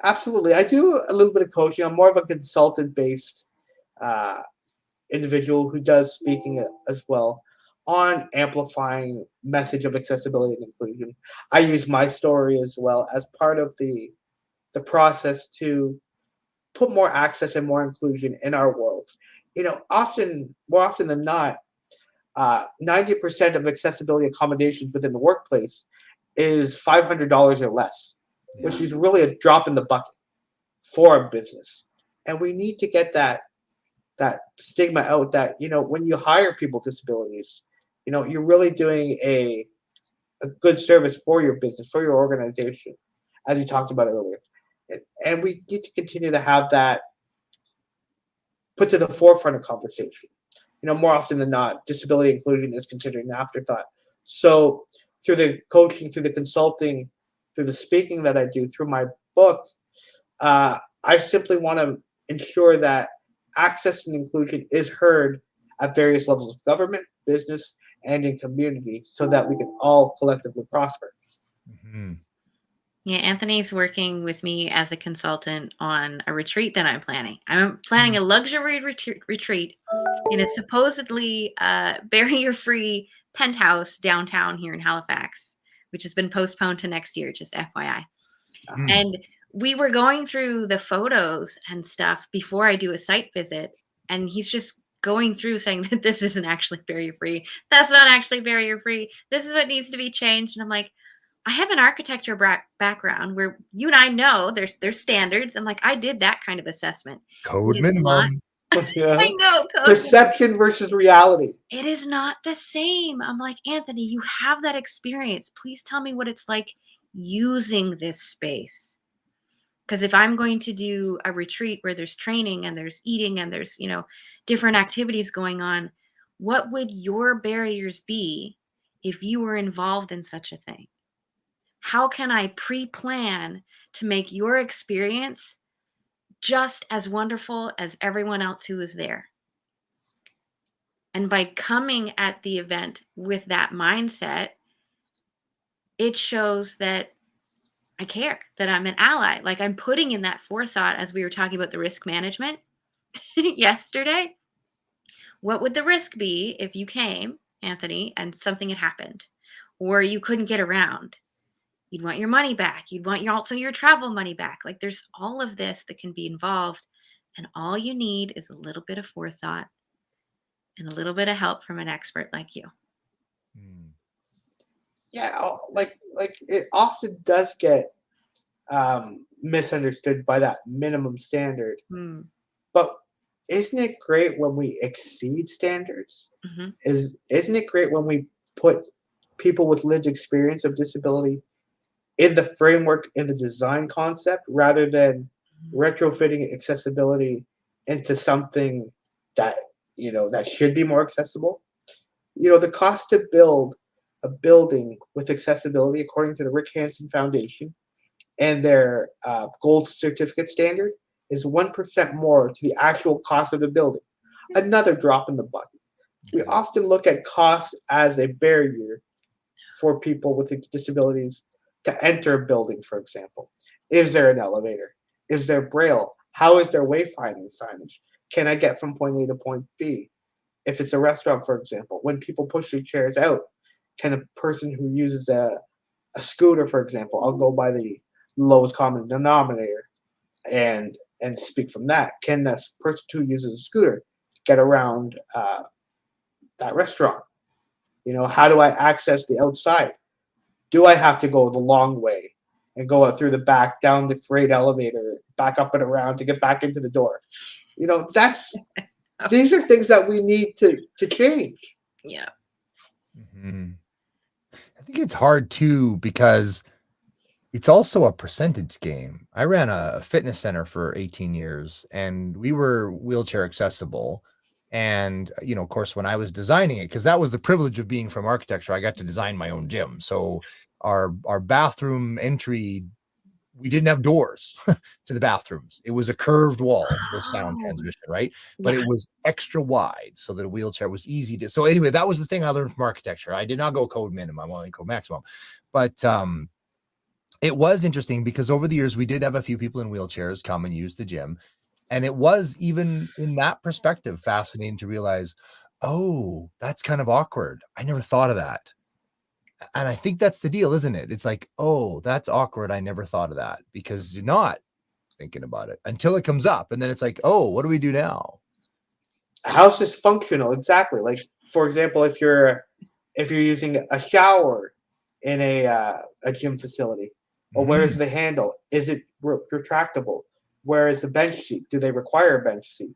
Absolutely. I do a little bit of coaching. I'm more of a consultant-based individual who does speaking as well on amplifying message of accessibility and inclusion. I use my story as well as part of the process to put more access and more inclusion in our world. You know, more often than not, 90% of accessibility accommodations within the workplace is $500 or less, which is really a drop in the bucket for a business. And we need to get that stigma out that, you know, when you hire people with disabilities, you know, you're really doing a good service for your business, for your organization, as you talked about earlier. And we need to continue to have that put to the forefront of conversation. You know, more often than not, disability inclusion is considered an afterthought. So through the coaching, through the consulting, through the speaking that I do, through my book, I simply want to ensure that access and inclusion is heard at various levels of government, business, and in community so that we can all collectively prosper. Yeah, Anthony's working with me as a consultant on a retreat that I'm planning. I'm planning a luxury retreat in a supposedly barrier-free penthouse downtown here in Halifax, which has been postponed to next year, just FYI. And we were going through the photos and stuff before I do a site visit, and he's just going through saying that this isn't actually barrier-free. That's not actually barrier-free. This is what needs to be changed. And I'm like, I have an architecture background where you and I know there's standards. I'm like, I did that kind of assessment. Code minimum. I know. Perception versus reality. It is not the same. I'm like, Anthony, you have that experience. Please tell me what it's like using this space. Because if I'm going to do a retreat where there's training and there's eating and there's, you know, different activities going on, what would your barriers be if you were involved in such a thing? How can I pre-plan to make your experience just as wonderful as everyone else who is there? And by coming at the event with that mindset, it shows that I care, that I'm an ally. Like I'm putting in that forethought as we were talking about the risk management yesterday. What would the risk be if you came, Anthony, and something had happened or you couldn't get around? You'd want your money back. You'd want also your travel money back. Like there's all of this that can be involved. And all you need is a little bit of forethought and a little bit of help from an expert like you. Yeah, like it often does get misunderstood by that minimum standard. But isn't it great when we exceed standards? Isn't it great when we put people with lived experience of disability in the framework, in the design concept, rather than retrofitting accessibility into something that, you know, that should be more accessible? You know, the cost to build a building with accessibility, according to the Rick Hanson Foundation and their gold certificate standard, is 1% more to the actual cost of the building. Another drop in the bucket. We often look at cost as a barrier for people with disabilities to enter a building, for example. Is there an elevator? Is there Braille? How is their wayfinding signage? Can I get from point A to point B? If it's a restaurant, for example, when people push their chairs out, can a person who uses a scooter, for example, I'll go by the lowest common denominator and speak from that. Can this person who uses a scooter get around that restaurant? You know, how do I access the outside? Do I have to go the long way and go out through the back, down the freight elevator, back up and around to get back into the door? You know, these are things that we need to change. Yeah. Mhm. I think it's hard too because it's also a percentage game. I ran a fitness center for 18 years and we were wheelchair accessible. And, of course, when I was designing it, because that was the privilege of being from architecture, I got to design my own gym. So our bathroom entry, we didn't have doors to the bathrooms. It was a curved wall for sound Oh, transmission, right? But yeah. it was extra wide so that a wheelchair was easy to. So anyway, that was the thing I learned from architecture. I did not go code minimum, I only code maximum. But it was interesting because over the years we did have a few people in wheelchairs come and use the gym. And it was, even in that perspective, fascinating to realize, oh, that's kind of awkward. I never thought of that. And I think that's the deal, isn't it? It's like, oh, that's awkward. I never thought of that, because you're not thinking about it until it comes up. And then it's like, oh, what do we do now? How's this functional? Exactly. Like, for example, if you're using a shower in a gym facility, or where is the handle? Is it retractable? Where is the bench seat? Do they require a bench seat?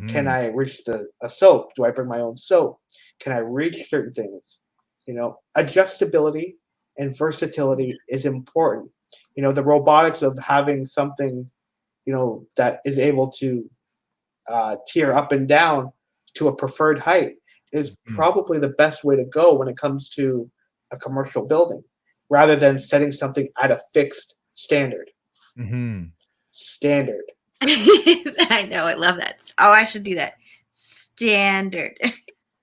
Can I reach a soap? Do I bring my own soap? Can I reach certain things? You know, adjustability and versatility is important. You know, the robotics of having something, that is able to tier up and down to a preferred height is probably the best way to go when it comes to a commercial building, rather than setting something at a fixed standard. Standard. I know. I love that. Oh, I should do that. Standard.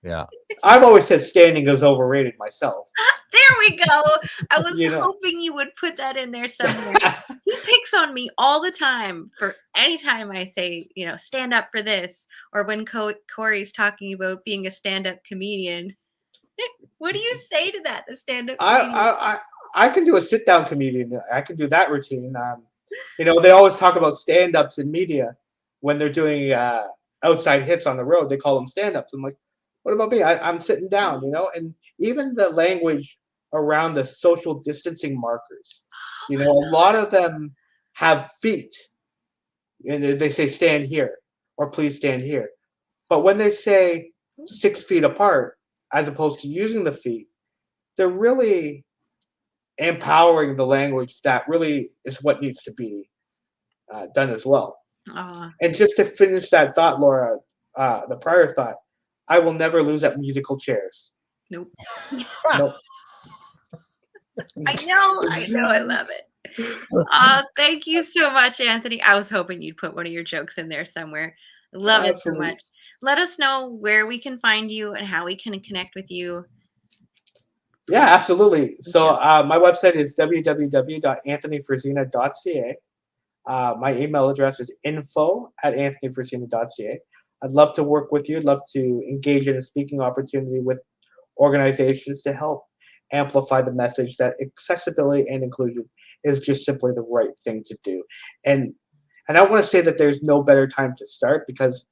Yeah. I've always said standing is overrated myself. There we go. I was hoping you would put that in there somewhere. He picks on me all the time for any time I say, stand up for this, or when Corey's talking about being a stand-up comedian. What do you say to that? The stand-up comedian? I can do a sit-down comedian. I can do that routine. They always talk about stand-ups in media when they're doing outside hits on the road. They call them stand-ups. I'm like, what about me? I'm sitting down, and even the language around the social distancing markers. A lot of them have feet, and they say stand here or please stand here. But when they say 6 feet apart, as opposed to using the feet, they're really empowering the language that really is what needs to be done as well. And just to finish that thought, Laura, the prior thought, I will never lose at musical chairs. Nope. Nope. I know. I love it. Thank you so much, Anthony. I was hoping you'd put one of your jokes in there somewhere. Love it so much. Let us know where we can find you and how we can connect with you. Yeah, absolutely. So my website is www.anthonyfrazina.ca. My email address is info@anthonyfrazina.ca. I'd love to work with you. I'd love to engage in a speaking opportunity with organizations to help amplify the message that accessibility and inclusion is just simply the right thing to do. And I don't want to say that there's no better time to start, because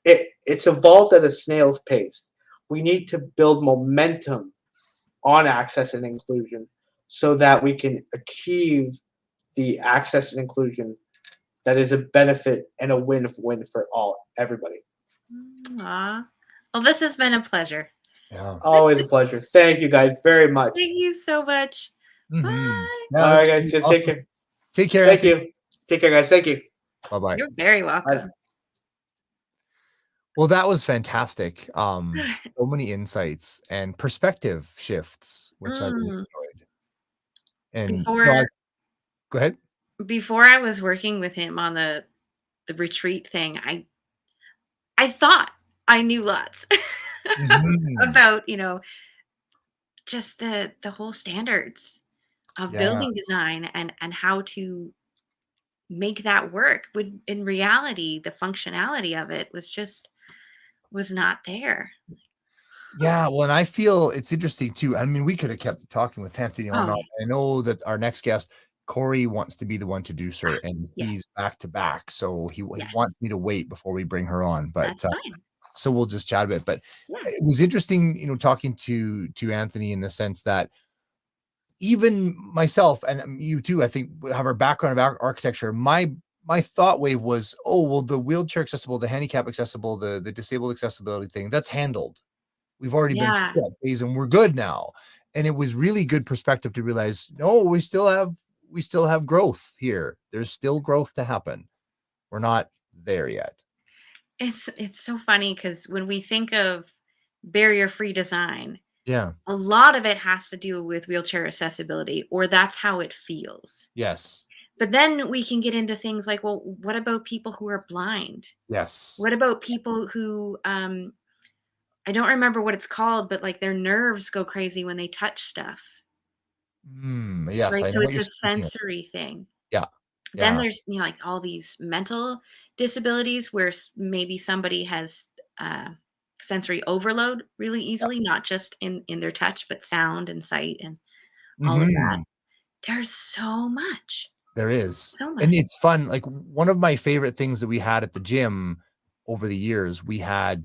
it's evolved at a snail's pace. We need to build momentum on access and inclusion so that we can achieve the access and inclusion that is a benefit and a win-win for everybody. Well, this has been a pleasure. Yeah. Always a pleasure. Thank you guys very much. Thank you so much. Bye. All right, guys. Just awesome. Take care. Take care. Thank you. Take care, guys. Thank you. Bye-bye. You're very welcome. Bye. Well, that was fantastic. So many insights and perspective shifts, which I really enjoyed. And go ahead. Before I was working with him on the retreat thing, I thought I knew lots about, just the whole standards of building design and how to make that work. In reality, the functionality of it was not there. Yeah, well, and I feel it's interesting too. I mean, we could have kept talking with Anthony on. I know that our next guest, Corey, wants to be the one to do so, and he's back to back, so he wants me to wait before we bring her on. But that's fine. so we'll just chat a bit. But Yeah. it was interesting, talking to Anthony in the sense that even myself and you too, I think have our background of architecture. My thought wave was, oh, well, the wheelchair accessible, the handicap accessible, the disabled accessibility thing, that's handled. We've already been Yeah. through that phase and we're good now. And it was really good perspective to realize, no, we still have growth here. There's still growth to happen. We're not there yet. It's so funny because when we think of barrier-free design, Yeah. a lot of it has to do with wheelchair accessibility, or that's how it feels. Yes. But then we can get into things like, well, what about people who are blind? Yes. What about people who I don't remember what it's called, but like their nerves go crazy when they touch stuff. Yes, Right. I know So what it's you're a speaking of. sensory thing. Yeah. Then Yeah. there's, like all these mental disabilities where maybe somebody has sensory overload really easily, not just in their touch, but sound and sight and all of that. Mhm. There's so much, There is. so much. And it's fun. Like one of my favorite things that we had at the gym over the years, we had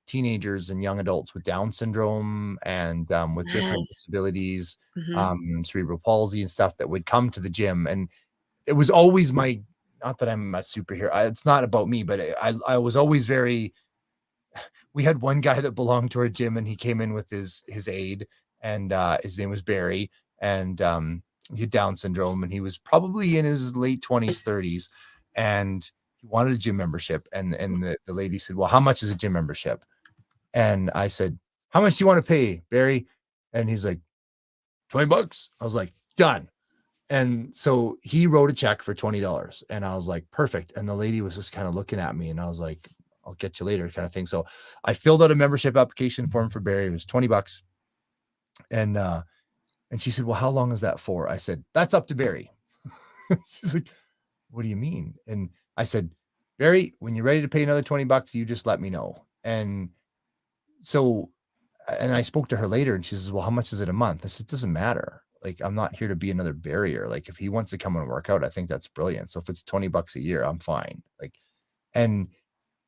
teenagers and young adults with Down syndrome and with different Yes. disabilities, Mhm. cerebral palsy and stuff that would come to the gym. And it was always not that I'm a superhero. It's not about me, but I was always we had one guy that belonged to our gym and he came in with his aide and his name was Barry and he had Down syndrome and he was probably in his late 20s, 30s and he wanted a gym membership and the lady said, well, how much is a gym membership? And I said, how much do you want to pay, Barry? And he's like, $20. I was like, done. And so he wrote a check for $20 and I was like, perfect. And the lady was just kind of looking at me and I was like, I'll get you later kind of thing. So I filled out a membership application form for Barry. It was $20. And she said, well, how long is that for? I said, that's up to Barry. She's like, what do you mean? And I said, Barry, when you're ready to pay another $20, you just let me know. And so, and I spoke to her later and she says, well, how much is it a month? I said, it doesn't matter. Like, I'm not here to be another barrier. Like, if he wants to come and work out, I think that's brilliant. So if it's $20 a year, I'm fine. Like, and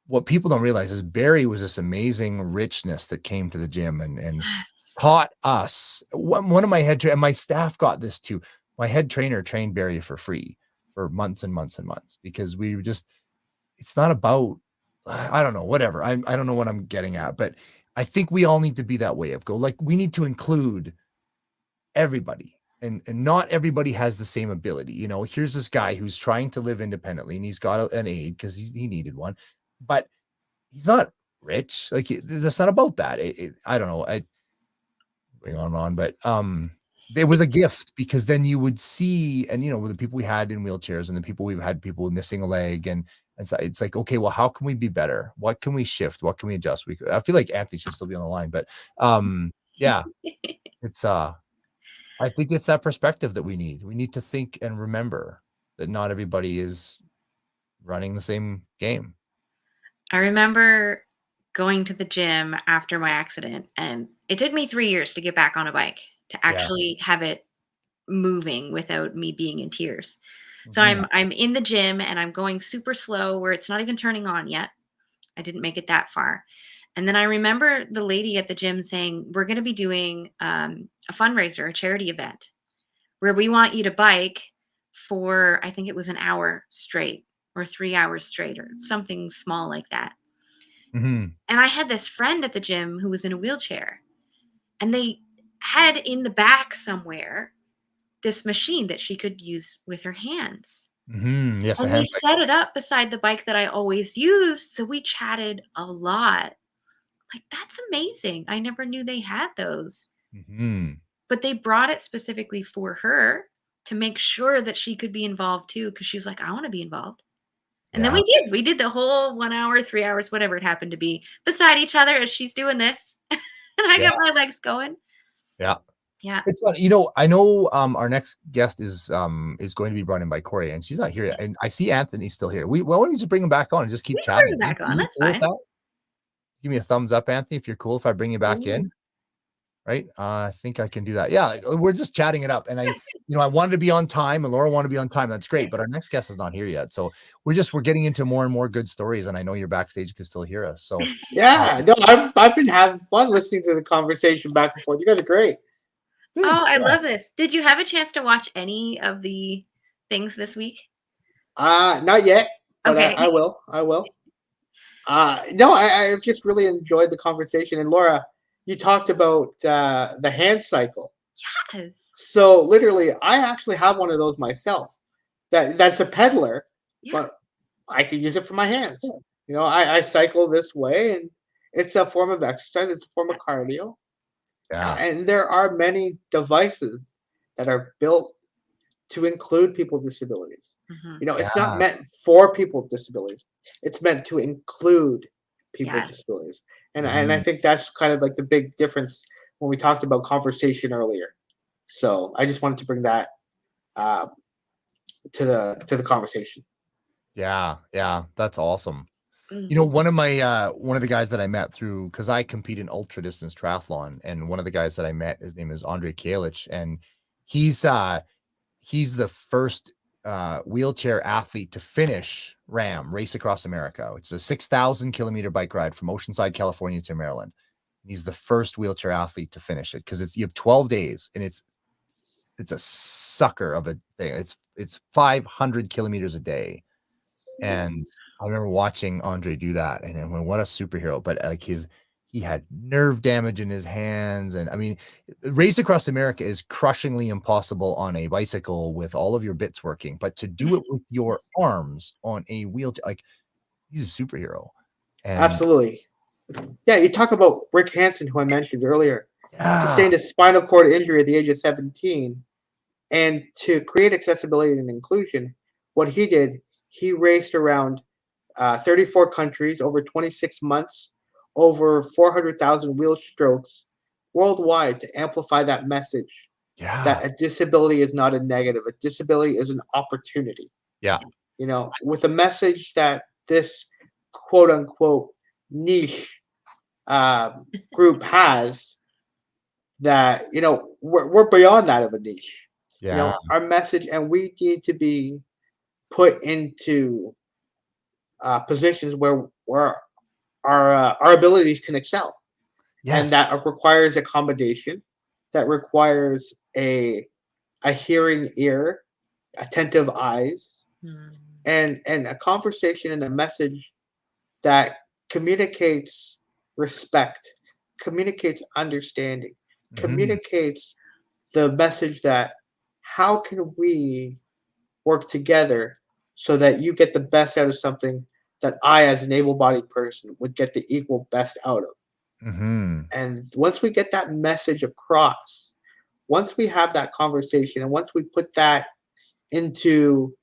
what people don't realize is Barry was this amazing richness that came to the gym and Yes. taught us. One of my and my staff got this too. My head trainer trained Barry for free for months and months and months because we were just, it's not about, I don't know, whatever. I don't know what I'm getting at, but I think we all need to be that way of like, we need to include everybody and not everybody has the same ability. Here's this guy who's trying to live independently and he's got an aide because he needed one, but he's not rich. Like that's not about that. I don't know. Going on, but there was a gift because then you would see, and with the people we had in wheelchairs and the people we've had people missing a leg and so it's like, okay, well, how can we be better? What can we shift? What can we adjust? I feel like Anthony should still be on the line, but yeah, it's I think it's that perspective that we need. We need to think and remember that not everybody is running the same game. I remember going to the gym after my accident, and it took me 3 years to get back on a bike to actually have it moving without me being in tears. So Mhm. I'm in the gym and I'm going super slow where it's not even turning on yet. I didn't make it that far. And then I remember the lady at the gym saying, we're going to be doing a fundraiser, a charity event where we want you to bike for, I think it was an hour straight or 3 hours straight or something small like that. Mhm. And I had this friend at the gym who was in a wheelchair, and they had in the back somewhere this machine that she could use with her hands. Mhm. Yes, a And they hand set cycle. it up beside the bike that I always used, so we chatted a lot. Like, that's amazing. I never knew they had those. Mhm. But they brought it specifically for her to make sure that she could be involved too, because she was like, I want to be involved. And then Yeah. we did. We did the whole 1 hour, 3 hours, whatever it happened to be, beside each other as she's doing this. And I Yeah. got my legs going. Yeah. Yeah. It's fun. I know our next guest is going to be brought in by Corey and she's not here yet. And I see Anthony still here. Why don't we just bring him back on and just keep We can bring chatting? it back on. You That's cool with fine. that? Give me a thumbs up, Anthony, if you're cool if I bring you back in. right? I think I can do that. Yeah, we're just chatting it up, and I wanted to be on time, and Laura wanted to be on time. That's great, but our next guest is not here yet, so we're getting into more and more good stories, and I know you're backstage, can still hear us. So Yeah, no, I've been having fun listening to the conversation back and forth. You guys are great. Oh, thanks. I Yeah. love this. Did you have a chance to watch any of the things this week? Not yet, but Okay. I will. No, I just really enjoyed the conversation. And Laura, you talked about the hand cycle. Yes. So literally, I actually have one of those myself. That's a peddler, Yeah. but I can use it for my hands. I cycle this way, and it's a form of exercise. It's a form of cardio. Yeah. And there are many devices that are built to include people with disabilities. Mhm. It's not meant for people with disabilities. It's meant to include people with Yes. disabilities. And I think that's kind of like the big difference when we talked about conversation earlier. So I just wanted to bring that to the conversation. Yeah, that's awesome. Mhm. One of the guys that I met through, because I compete in ultra distance triathlon, and one of the guys that I met, his name is Andre Kalich, and he's the first wheelchair athlete to finish Race Across America. It's a 6,000 kilometer bike ride from Oceanside, California to Maryland. He's the first wheelchair athlete to finish it, because you have 12 days, and it's a sucker of a thing. It's 500 kilometers a day. And I remember watching Andre do that, and then what a superhero! But like he had nerve damage in his hands, and I mean, Race Across America is crushingly impossible on a bicycle with all of your bits working, but to do it with your arms on a wheelchair, like, he's a superhero. And Absolutely. Yeah, you talk about Rick Hanson, who I mentioned earlier, yeah, sustained a spinal cord injury at the age of 17. And to create accessibility and inclusion, what he did, he raced around 34 countries over 26 months, over 400,000 wheel strokes worldwide to amplify that message that a disability is not a negative. A disability is an opportunity. Yeah. With a message that this quote unquote niche group has, that, we're beyond that of a niche. Yeah. Our message, and we need to be put into positions where our abilities can excel. Yes. And that requires accommodation, that requires a hearing ear, attentive eyes, and a conversation and a message that communicates respect, communicates understanding, communicates the message that how can we work together so that you get the best out of something that I, as an able-bodied person, would get the equal best out of. And once we get that message across, once we have that conversation, and once we put that into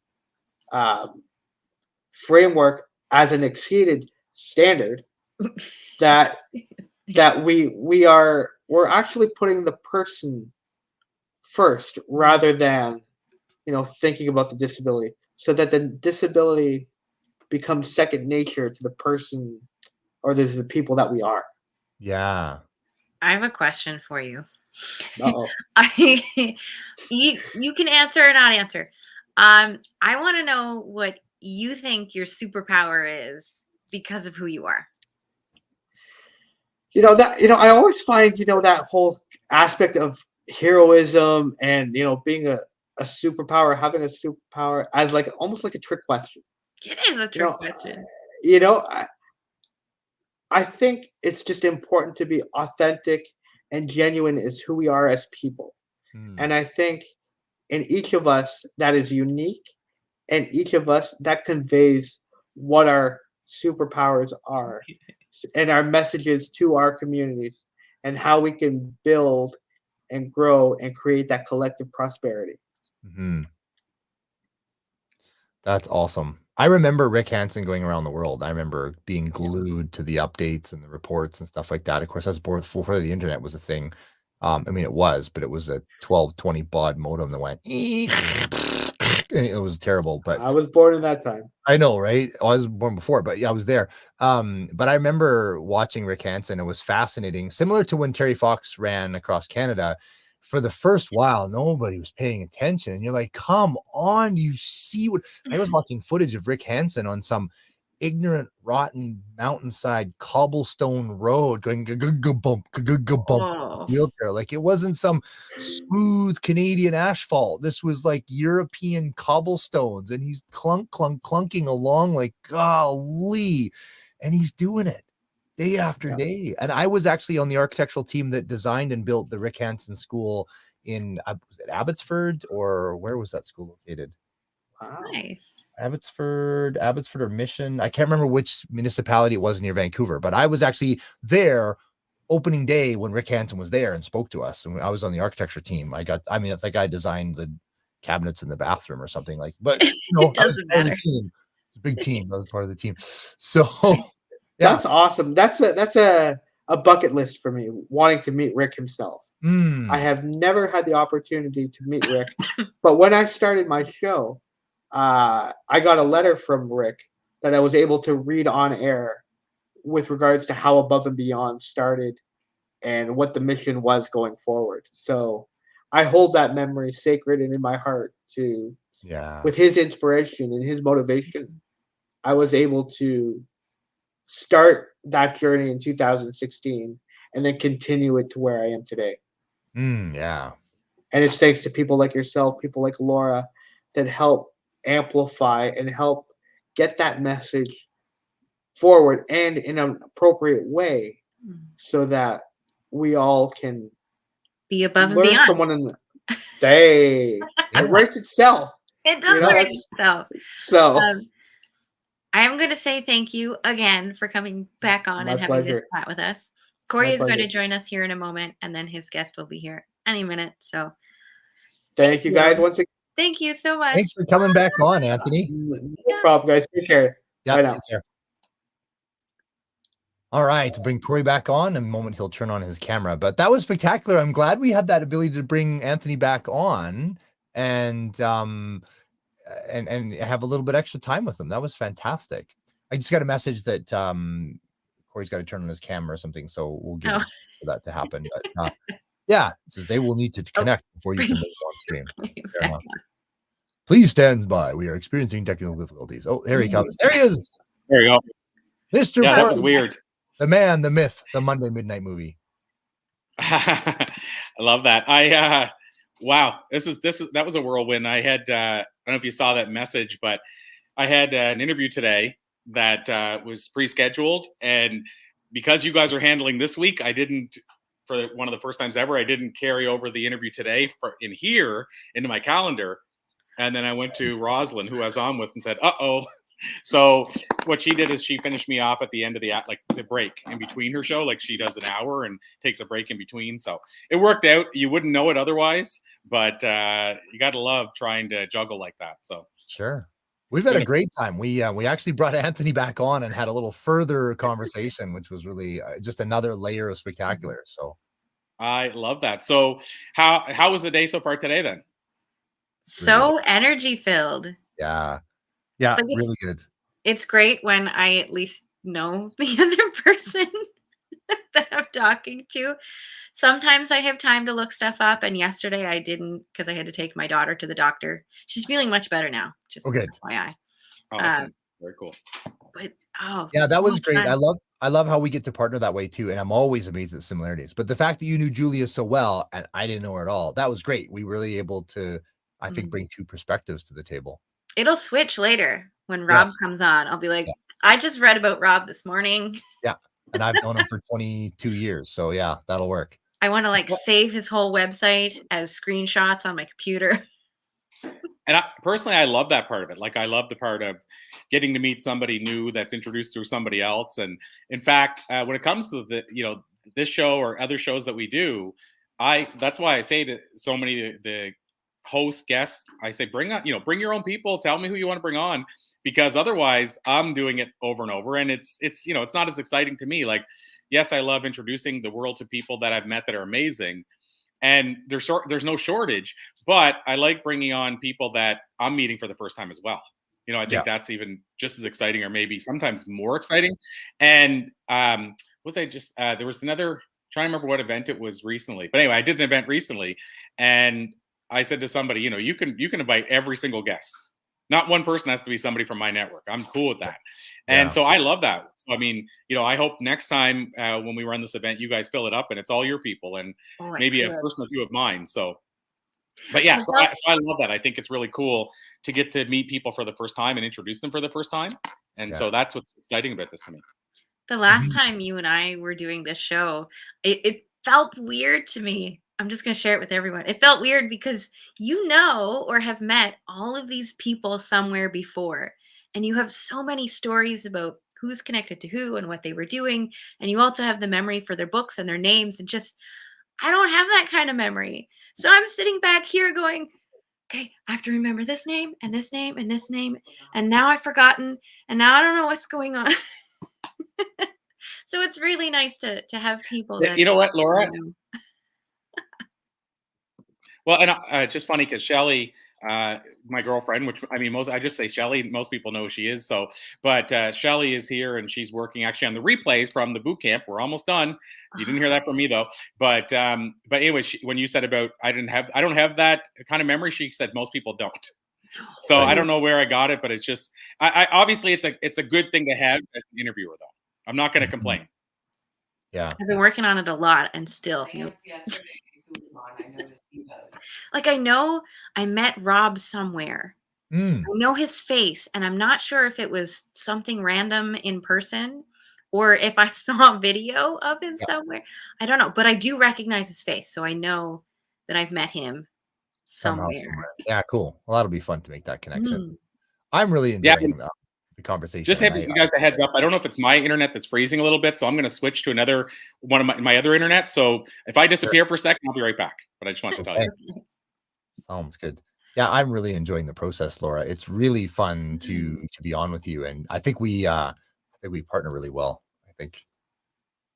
framework as an exceeded standard, that we're actually putting the person first rather than thinking about the disability, so that the disability becomes second nature to the person or the people that we are. Yeah. I have a question for you. Uh-oh. You can answer or not answer. I want to know what you think your superpower is because of who you are. I always find that whole aspect of heroism and being a superpower, having a superpower, as like almost like a trick question. It is a trick question. I think it's just important to be authentic and genuine as who we are as people. And I think in each of us that is unique, and each of us that conveys what our superpowers are and our messages to our communities, and how we can build and grow and create that collective prosperity. That's awesome. I remember Rick Hanson going around the world. I remember being glued to the updates and the reports and stuff like that. Of course, that's before the internet was a thing. I mean, it was, but it was a 1220 baud modem that went It was terrible, but I was born in that time. I know, right? I was born before, but yeah, I was there. But I remember watching Rick Hanson. It was fascinating, similar to when Terry Fox ran across Canada. For the first while, nobody was paying attention, and you're like, "Come on, you see what?" I was watching footage of Rick Hanson on some ignorant, rotten mountainside cobblestone road, going bump, bump, Oh, wheelchair. Like it wasn't some smooth Canadian asphalt. This was like European cobblestones, and he's clunking along like golly, and he's doing it day after day. And I was actually on the architectural team that designed and built the Rick Hanson School in was it Abbotsford, or where was that school located? Wow. nice. Abbotsford or Mission. I can't remember which municipality it was near Vancouver, but I was actually there opening day when Rick Hanson was there and spoke to us. And I was on the architecture team. I think I designed the cabinets in the bathroom or something like, but you know, It I was doesn't part of the matter. team. It's a big team. I was part of the team. So yeah. That's awesome. That's a bucket list for me, wanting to meet Rick himself. I have never had the opportunity to meet Rick, but when I started my show, I got a letter from Rick that I was able to read on air with regards to how Above and Beyond started and what the mission was going forward. So I hold that memory sacred and in my heart to, Yeah. with his inspiration and his motivation, I was able to start that journey in 2016 and then continue it to where I am today. Yeah. And it's thanks to people like yourself, people like Laura, that help amplify and help get that message forward and in an appropriate way so that we all can Be above and learn beyond. from one another. It writes itself. It does You know, write that's- itself. So I am going to say thank you again for coming back on My and having this pleasure. chat with us. Corey My is going to pleasure. join us here in a moment, and then his guest will be here any minute. So thank you guys once again. thank you so much. Thanks for coming back on, Anthony. No problem, guys. Take care. Yeah, Bye now. take care. All right, to bring Corey back on, in a moment he'll turn on his camera. But that was spectacular. I'm glad we had that ability to bring Anthony back on and have a little bit extra time with him. That was fantastic. I just got a message that Corey's got to turn on his camera or something, so we'll give him for that to happen. But yeah, it says they will need to connect before you can move on stream. Fair enough. Please stand by. We are experiencing technical difficulties. Oh, there he comes. There he is. There you go. Mr. Yeah, that was Portland, weird. the man, the myth, the Monday Midnight Movie. I love that. Wow, that was a whirlwind. I had I don't know if you saw that message, but I had an interview today that was pre-scheduled, and because you guys are handling this week, I didn't, for one of the first times ever, I didn't carry over the interview today into my calendar, and then I went to Rosalyn, who I was on with, and said, "Uh-oh." So what she did is she finished me off at the end of the break in between her show. Like she does an hour and takes a break in between. So it worked out. You wouldn't know it otherwise, but you got to love trying to juggle like that. So sure. We've had a great time. We actually brought Anthony back on and had a little further conversation, which was really just another layer of spectacular. So I love that. So how was the day so far today then? So energy filled. Yeah. Yeah, Like really good. It's great when I at least know the other person that I'm talking to. Sometimes I have time to look stuff up, and yesterday I didn't because I had to take my daughter to the doctor. She's feeling much better now. Just FYI. Awesome. Very cool. But yeah, that was great. I love how we get to partner that way too, and I'm always amazed at the similarities. But the fact that you knew Julia so well and I didn't know her at all, that was great. We were really able to, I think, bring two perspectives to the table. It'll switch later when Rob comes on. I'll be like, I just read about Rob this morning. Yeah. And I've known him for 22 years. So yeah, that'll work. I want to save his whole website as screenshots on my computer. And personally, I love that part of it. Like I love the part of getting to meet somebody new that's introduced through somebody else. And in fact, when it comes to this show or other shows that we do, that's why I say to so many the host guests, I say, bring your own people, tell me who you want to bring on, because otherwise I'm doing it over and over. And it's not as exciting to me. Like, yes, I love introducing the world to people that I've met that are amazing, and there's no shortage. But I like bringing on people that I'm meeting for the first time as well. You know, I think that's even just as exciting, or maybe sometimes more exciting. And was I just there was another, trying to remember what event it was recently, but anyway, I did an event recently, and I said to somebody, you know, you can invite every single guest. Not one person has to be somebody from my network. I'm cool with that. And so I love that. So, I mean, you know, I hope next time when we run this event, you guys fill it up and it's all your people, and maybe a person or two of mine. So, but yeah, so I love that. I think it's really cool to get to meet people for the first time and introduce them for the first time. And so that's what's exciting about this to me. The last time you and I were doing this show, it felt weird to me. I'm just going to share it with everyone. It felt weird because you know or have met all of these people somewhere before, and you have so many stories about who's connected to who and what they were doing, and you also have the memory for their books and their names, and just, I don't have that kind of memory. So I'm sitting back here going, okay, I have to remember this name and this name and this name, and now I've forgotten, and now I don't know what's going on. So it's really nice to have people that, you know what, Laura? Well, and just funny because Shelly, my girlfriend, which I mean, I just say Shelly, most people know who she is. So, but Shelly is here and she's working actually on the replays from the boot camp. We're almost done. You didn't hear that from me though. But anyway, when you said about I don't have that kind of memory, she said most people don't. So I don't know where I got it, but it's just I obviously it's a good thing to have as an interviewer though. I'm not going to complain. Yeah, I've been working on it a lot, and still. Like, I know I met Rob somewhere. I know his face, and I'm not sure if it was something random in person or if I saw a video of him somewhere. I don't know, but I do recognize his face, so I know that I've met him somewhere. Yeah, cool. Well, that'll be fun to make that connection. I'm really enjoying the conversation. Just giving you guys a heads up. I don't know if it's my internet that's freezing a little bit, so I'm going to switch to another one of my other internet. So if I disappear for a second, I'll be right back. But I just wanted to tell you. Sounds good. Yeah, I'm really enjoying the process, Laura. It's really fun to be on with you, and I think we partner really well. I think,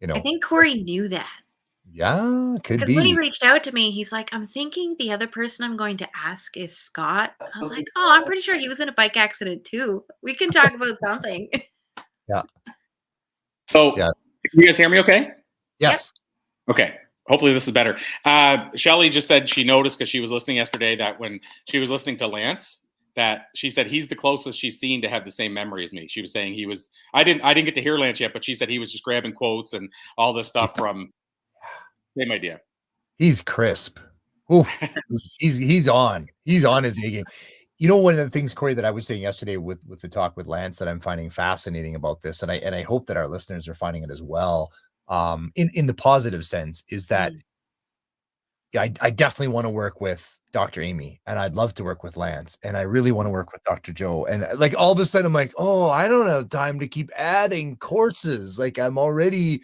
you know. I think Corey knew that. Yeah, could be. Because when he reached out to me, he's like, I'm thinking the other person I'm going to ask is Scott. I was like, oh, I'm pretty sure he was in a bike accident too. We can talk about something. Yeah. So, can you guys hear me okay? Yes. Yep. Okay. Hopefully this is better. Shelly just said she noticed because she was listening yesterday that when she was listening to Lance, that she said he's the closest she's seen to have the same memory as me. She was saying he was, I didn't get to hear Lance yet, but she said he was just grabbing quotes and all this stuff from same idea. He's crisp. Ooh, he's on his A game. You know, one of the things, Corey, that I was saying yesterday with the talk with Lance that I'm finding fascinating about this, and I hope that our listeners are finding it as well, in the positive sense, is that I definitely want to work with Dr. Amy, and I'd love to work with Lance, and I really want to work with Dr. Joe. And like all of a sudden I'm like, oh, I don't have time to keep adding courses. Like I'm already,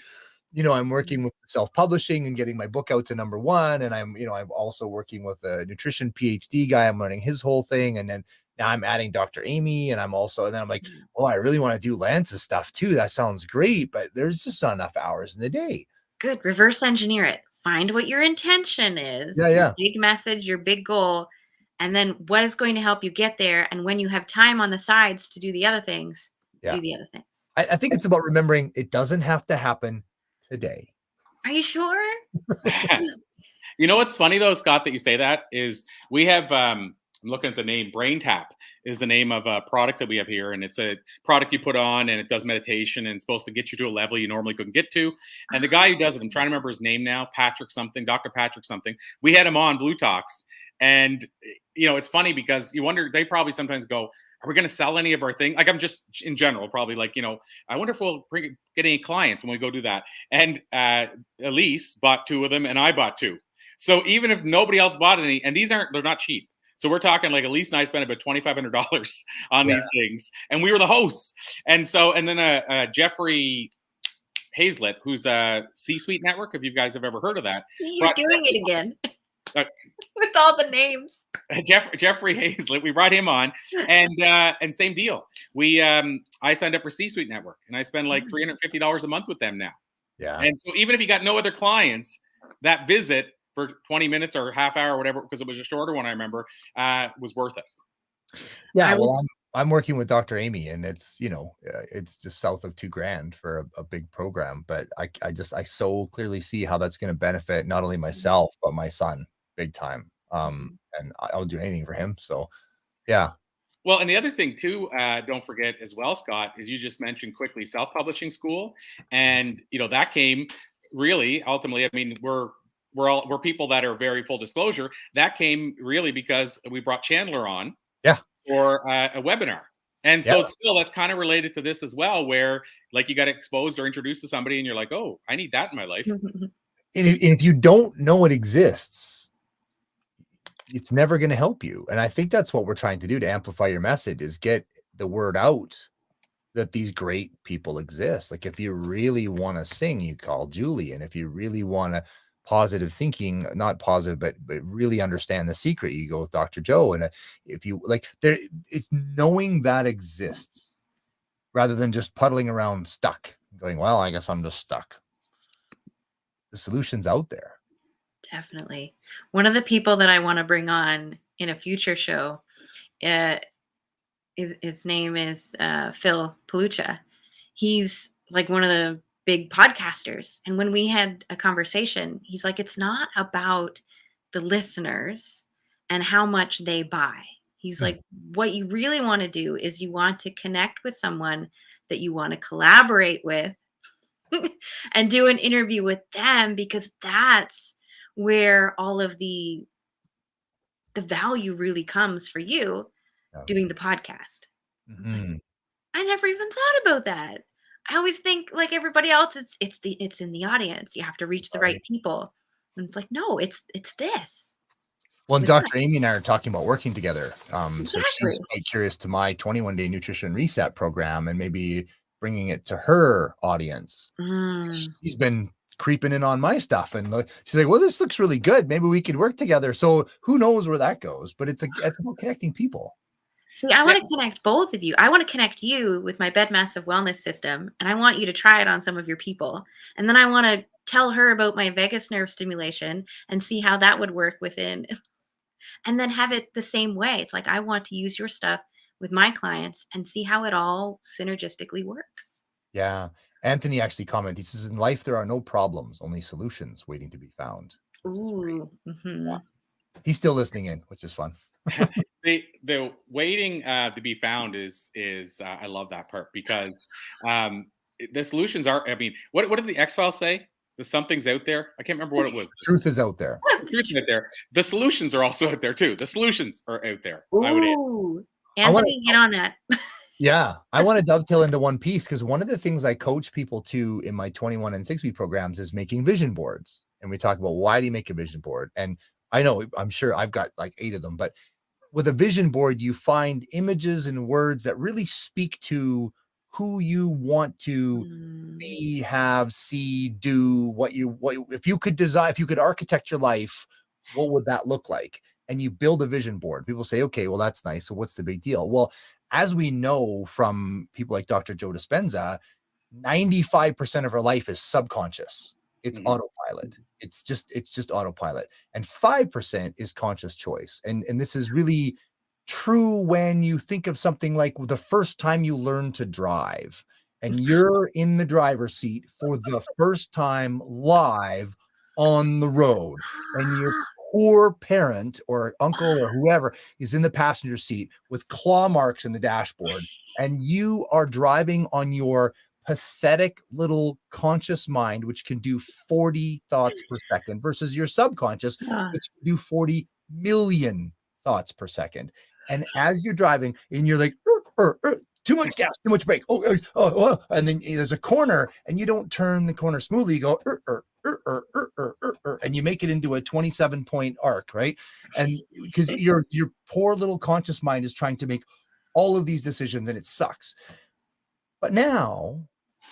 I'm working with self-publishing and getting my book out to #1. And I'm also working with a nutrition PhD guy. I'm learning his whole thing. And then now I'm adding Dr. Amy, and then I'm like, oh, I really want to do Lance's stuff too. That sounds great, but there's just not enough hours in the day. Good. Reverse engineer it. Find what your intention is. Yeah. Your big message, your big goal, and then what is going to help you get there. And when you have time on the sides to do the other things, do the other things. I think it's about remembering it doesn't have to happen today. Are you sure? You know what's funny though, Scott, that you say that is we have I'm looking at the name. Brain Tap is the name of a product that we have here, and it's a product you put on and it does meditation and it's supposed to get you to a level you normally couldn't get to. And the guy who does it, I'm trying to remember his name now, Dr. Patrick something. We had him on Blue Talks, and it's funny because you wonder, they probably sometimes go, are we going to sell any of our thing? Like, I'm just in general, probably like, I wonder if we'll get any clients when we go do that. And Elise bought 2 of them and I bought 2. So even if nobody else bought any, and they're not cheap. So we're talking like Elise and I spent about $2,500 on these things, and we were the hosts. And then Jeffrey Hazlett, who's a C-Suite Network, if you guys have ever heard of that. You're doing it again. With all the names. Jeffrey Hazlett, we brought him on, and same deal. I signed up for C-Suite Network, and I spend like $350 a month with them now. Yeah. And so even if you got no other clients, that visit for 20 minutes or half hour or whatever, because it was a shorter one, I remember, was worth it. Yeah, I well, was I'm working with Dr. Amy, and it's it's just south of $2,000 for a big program. But I so clearly see how that's going to benefit not only myself but my son big time. And I'll do anything for him. So yeah, Well, and the other thing too, don't forget as well, Scott, is you just mentioned quickly self-publishing school, and that came really ultimately. I mean, we're people that are very full disclosure. That came really because we brought Chandler on, yeah, for a webinar, and yeah. so still that's kind of related to this as well, where like you got exposed or introduced to somebody, and you're like, oh, I need that in my life. And if you don't know it exists, it's never going to help you. And I think that's what we're trying to do to amplify your message, is get the word out that these great people exist. Like if you really want to sing, you call Julie. And if you really want to positive thinking, not positive, but really understand the secret, you go with Dr. Joe. And if you like there, it's knowing that exists rather than just puddling around stuck going, well, I guess I'm just stuck. The solution's out there. definitely one of the people that I want to bring on in a future show. His name is Phil Palucha. He's like one of the big podcasters. And when we had a conversation, he's like, it's not about the listeners and how much they buy. He's like, what you really want to do is you want to connect with someone that you want to collaborate with and do an interview with them, because that's where all of the value really comes for you doing the podcast. It's like, I never even thought about that. I always think like everybody else, it's in the audience. You have to reach the right people. And it's like, no, it's this. Well, with Dr. Amy and I are talking about working together. So Exactly. she's quite curious to my 21-day nutrition reset program and maybe bringing it to her audience. She's been creeping in on my stuff, and she's like, well, this looks really good. Maybe we could work together. So who knows where that goes, but it's about connecting people. See, I want to connect both of you. I want to connect you with my bed massive wellness system, and I want you to try it on some of your people. And then I want to tell her about my vagus nerve stimulation and see how that would work within, and then have it the same way. It's like, I want to use your stuff with my clients and see how it all synergistically works. Yeah. Anthony actually commented, he says, in life, there are no problems, only solutions waiting to be found. Ooh. Yeah. He's still listening in, which is fun. The waiting to be found is I love that part, because the solutions are, I mean, what did the X-Files say? The something's out there. I can't remember what it was. Truth is out there. Truth is out there. The solutions are also out there too. The solutions are out there. Ooh. Anthony, get on that. Yeah, I want to dovetail into one piece, because one of the things I coach people to in my 21 and 6 week programs is making vision boards. And we talk about, why do you make a vision board? And I know, I'm sure I've got like 8 of them, but with a vision board, you find images and words that really speak to who you want to be, have, see, do, what if you could design, if you could architect your life, what would that look like? And you build a vision board. People say, okay, well, that's nice. So what's the big deal? Well, as we know from people like Dr. Joe Dispenza, 95% of our life is subconscious. It's autopilot. It's just autopilot. And 5% is conscious choice. And this is really true when you think of something like the first time you learn to drive and you're in the driver's seat for the first time live on the road, and your poor parent or uncle or whoever is in the passenger seat with claw marks in the dashboard, and you are driving on your pathetic little conscious mind, which can do 40 thoughts per second, versus your subconscious, which can do 40 million thoughts per second. And as you're driving and you're like, too much gas, too much brake. And then there's a corner and you don't turn the corner smoothly. You go, and you make it into a 27-point arc, right? And because your poor little conscious mind is trying to make all of these decisions, and it sucks. But now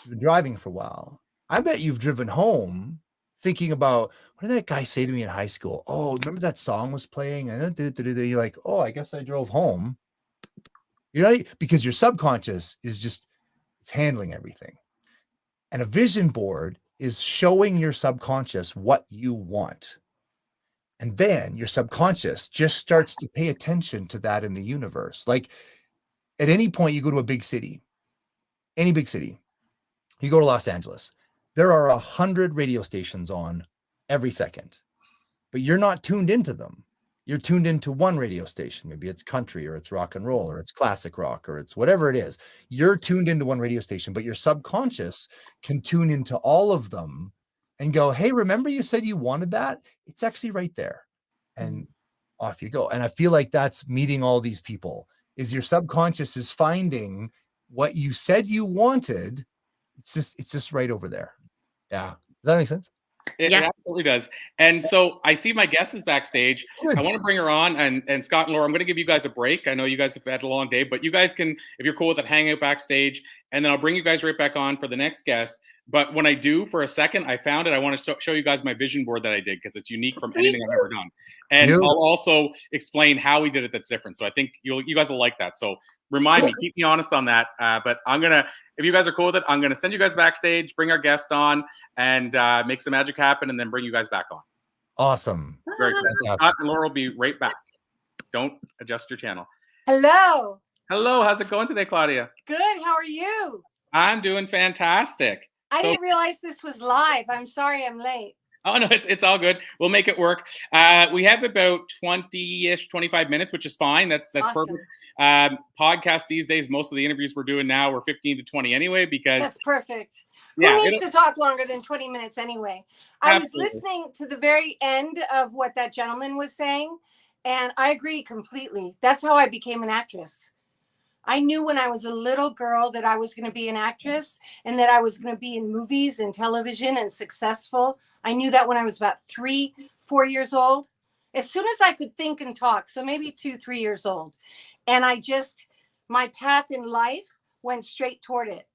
you've been driving for a while. I bet you've driven home thinking about, what did that guy say to me in high school? Oh, remember that song was playing? And you're like, oh, I guess I drove home. You know, because your subconscious is it's handling everything. And a vision board is showing your subconscious what you want. And then your subconscious just starts to pay attention to that in the universe. Like at any point you go to a big city, any big city, you go to Los Angeles, there are 100 radio stations on every second, but you're not tuned into them. You're tuned into one radio station. Maybe it's country or it's rock and roll or it's classic rock or it's whatever it is. You're tuned into one radio station, but your subconscious can tune into all of them and go, hey, remember you said you wanted that? It's actually right there. And off you go. And I feel like that's meeting all these people, is your subconscious is finding what you said you wanted. It's just right over there. Yeah. Does that make sense? It absolutely does. And so I see my guest is backstage. Good. I want to bring her on. And Scott and Laura, I'm going to give you guys a break. I know you guys have had a long day, but you guys can, if you're cool with it, hang out backstage. And then I'll bring you guys right back on for the next guest. But when I do, for a second, I found it. I want to show you guys my vision board that I did, because it's unique from anything I've ever done. And I'll also explain how we did it that's different. So I think you guys will like that. So remind me, keep me honest on that. But I'm going to, if you guys are cool with it, I'm going to send you guys backstage, bring our guest on, and make some magic happen, and then bring you guys back on. Awesome. Very cool. Awesome. Scott and Laura will be right back. Don't adjust your channel. Hello. Hello. How's it going today, Claudia? Good. How are you? I'm doing fantastic. I didn't realize this was live. I'm sorry I'm late. Oh, no, it's all good. We'll make it work. We have about 20-ish, 25 minutes, which is fine. That's Awesome. perfect. Podcasts these days, most of the interviews we're doing now are 15 to 20 anyway, because That's perfect. Yeah, Who needs to talk longer than 20 minutes anyway? I was listening to the very end of what that gentleman was saying, and I agree completely. That's how I became an actress. I knew when I was a little girl that I was going to be an actress and that I was going to be in movies and television and successful. I knew that when I was about 3, 4 years old, as soon as I could think and talk. So maybe 2, 3 years old. And my path in life went straight toward it.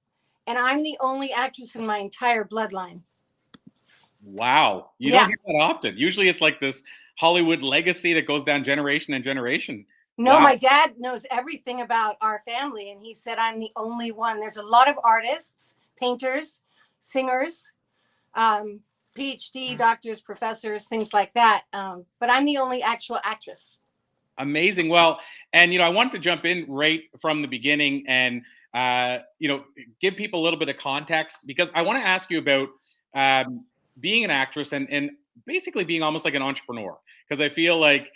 And I'm the only actress in my entire bloodline. Wow. You don't hear that often. Usually it's like this Hollywood legacy that goes down generation and generation. No, my dad knows everything about our family, and he said I'm the only one. There's a lot of artists, painters, singers, PhD, doctors, professors, things like that. But I'm the only actual actress. Amazing. Well, and, I wanted to jump in right from the beginning and, give people a little bit of context, because I want to ask you about being an actress and basically being almost like an entrepreneur, because I feel like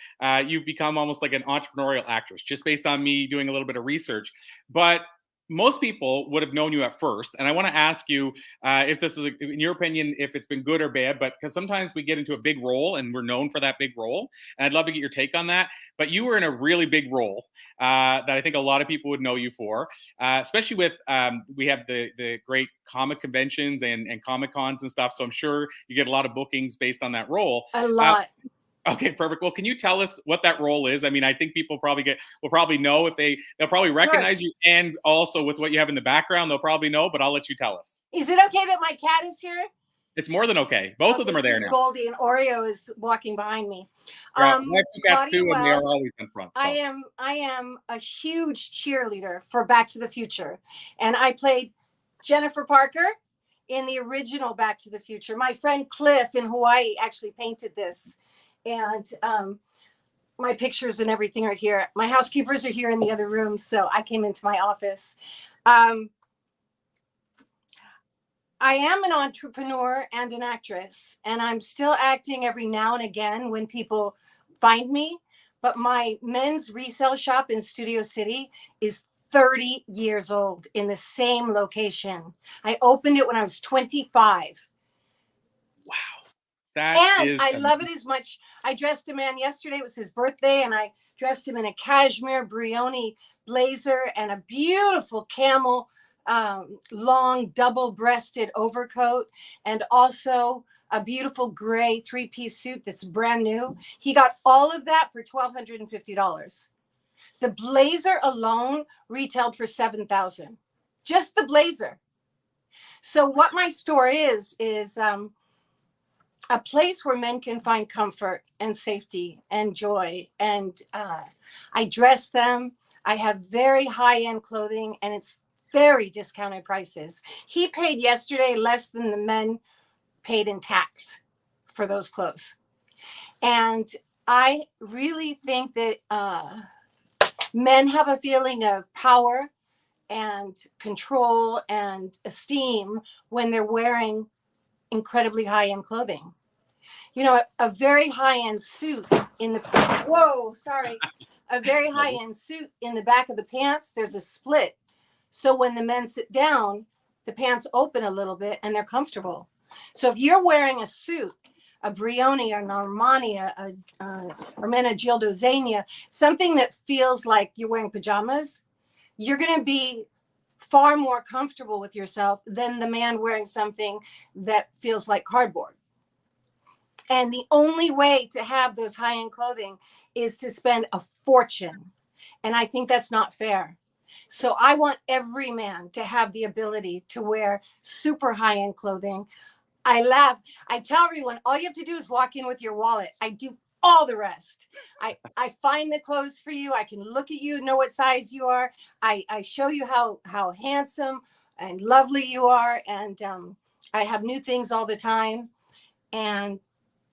you've become almost like an entrepreneurial actress just based on me doing a little bit of research. But most people would have known you at first. And I want to ask you if this is, in your opinion, if it's been good or bad, but because sometimes we get into a big role and we're known for that big role. And I'd love to get your take on that. But you were in a really big role that I think a lot of people would know you for, especially with, we have the great comic conventions and Comic Cons and stuff. So I'm sure you get a lot of bookings based on that role. A lot. Okay, perfect. Well, can you tell us what that role is? I mean, I think people will probably know if they'll probably recognize you, and also with what you have in the background, they'll probably know, but I'll let you tell us. Is it okay that my cat is here? It's more than okay. Both of them are there now. Goldie and Oreo is walking behind me. I have two cats too, and they are always in front. So. I am a huge cheerleader for Back to the Future, and I played Jennifer Parker in the original Back to the Future. My friend Cliff in Hawaii actually painted this. And my pictures and everything are here. My housekeepers are here in the other room, so I came into my office. I am an entrepreneur and an actress, and I'm still acting every now and again when people find me. But my men's resale shop in Studio City is 30 years old in the same location. I opened it when I was 25. Wow. I love it as much. I dressed a man yesterday. It was his birthday, and I dressed him in a cashmere Brioni blazer and a beautiful camel long double-breasted overcoat, and also a beautiful gray 3-piece suit that's brand new. He got all of that for $1,250. The blazer alone retailed for $7,000. Just the blazer. So what my store is a place where men can find comfort and safety and joy. And I dress them. I have very high-end clothing, and it's very discounted prices. He paid yesterday less than the men paid in tax for those clothes. And I really think that men have a feeling of power and control and esteem when they're wearing incredibly high-end clothing. You know, a very high-end suit in the a very high-end suit in the back of the pants, there's a split. So when the men sit down, the pants open a little bit and they're comfortable. So if you're wearing a suit, a Brioni or an Armani, or Menagildo Zegna, something that feels like you're wearing pajamas, you're going to be far more comfortable with yourself than the man wearing something that feels like cardboard. And the only way to have those high-end clothing is to spend a fortune. And I think that's not fair. So I want every man to have the ability to wear super high-end clothing. I laugh. I tell everyone, all you have to do is walk in with your wallet. I do all the rest. I find the clothes for you. I can look at you, know what size you are. I show you how handsome and lovely you are. And I have new things all the time. And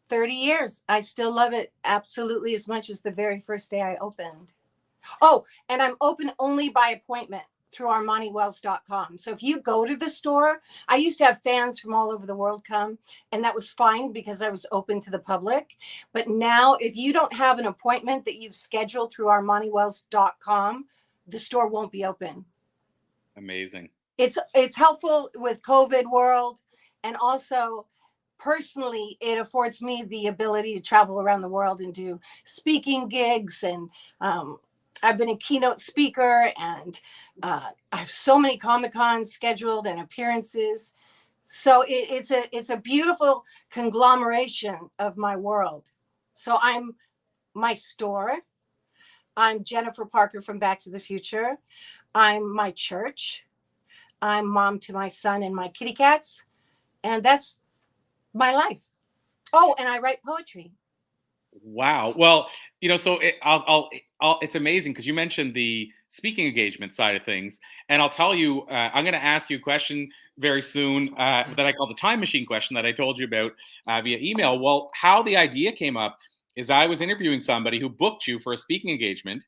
30 years, I still love it absolutely as much as the very first day I opened. Oh, and I'm open only by appointment through ArmaniWells.com. So if you go to the store, I used to have fans from all over the world come, and that was fine because I was open to the public. But now, if you don't have an appointment that you've scheduled through ArmaniWells.com, the store won't be open. Amazing. It's helpful with COVID world, and also personally, it affords me the ability to travel around the world and do speaking gigs. And I've been a keynote speaker, and I have so many Comic-Cons scheduled and appearances. So it's a beautiful conglomeration of my world. So I'm my store. I'm Jennifer Parker from Back to the Future. I'm my church. I'm mom to my son and my kitty cats. And that's my life. Oh, and I write poetry. Wow. Well, so it's amazing because you mentioned the speaking engagement side of things, and I'll tell you, I'm going to ask you a question very soon that I call the time machine question that I told you about via email. Well, how the idea came up is I was interviewing somebody who booked you for a speaking engagement,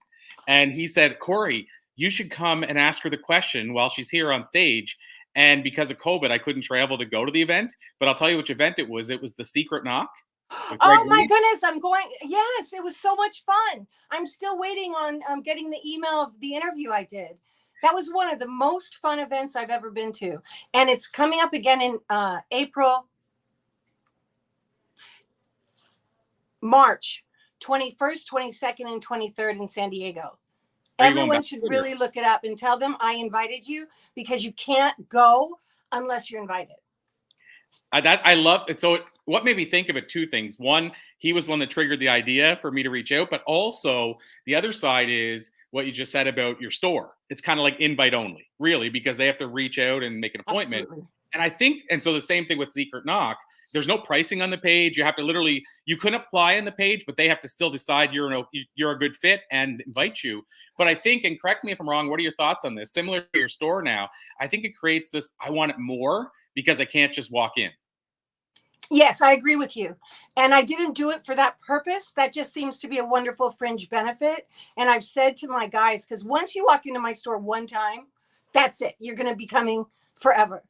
and he said, Corey, you should come and ask her the question while she's here on stage. And because of COVID, I couldn't travel to go to the event, but I'll tell you which event it was. It was the Secret Knock. Oh my goodness, I'm going. Yes, it was so much fun. I'm still waiting on getting the email of the interview I did. That was one of the most fun events I've ever been to. And it's coming up again in March 21st, 22nd, and 23rd in San Diego. Everyone should really look it up and tell them I invited you, because you can't go unless you're invited. I love it. So what made me think of it? Two things. One, he was one that triggered the idea for me to reach out, but also the other side is what you just said about your store. It's kind of like invite only, really, because they have to reach out and make an appointment. Absolutely. And I think, and so the same thing with Secret Knock, there's no pricing on the page. You have to literally, you couldn't apply on the page, but they have to still decide you're a good fit and invite you. But I think, and correct me if I'm wrong, what are your thoughts on this? Similar to your store now, I think it creates this, I want it more because I can't just walk in. Yes, I agree with you. And I didn't do it for that purpose. That just seems to be a wonderful fringe benefit. And I've said to my guys, because once you walk into my store one time, that's it. You're going to be coming forever.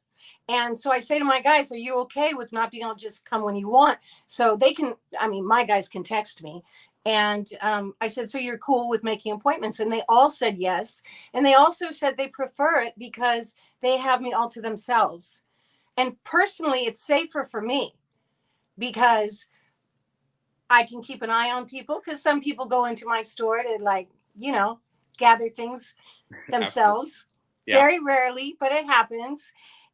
And so I say to my guys, are you okay with not being able to just come when you want? So they can, my guys can text me. And I said, so you're cool with making appointments? And they all said yes. And they also said they prefer it because they have me all to themselves. And personally, it's safer for me, because I can keep an eye on people, because some people go into my store to gather things themselves. Yeah. Very rarely, but it happens.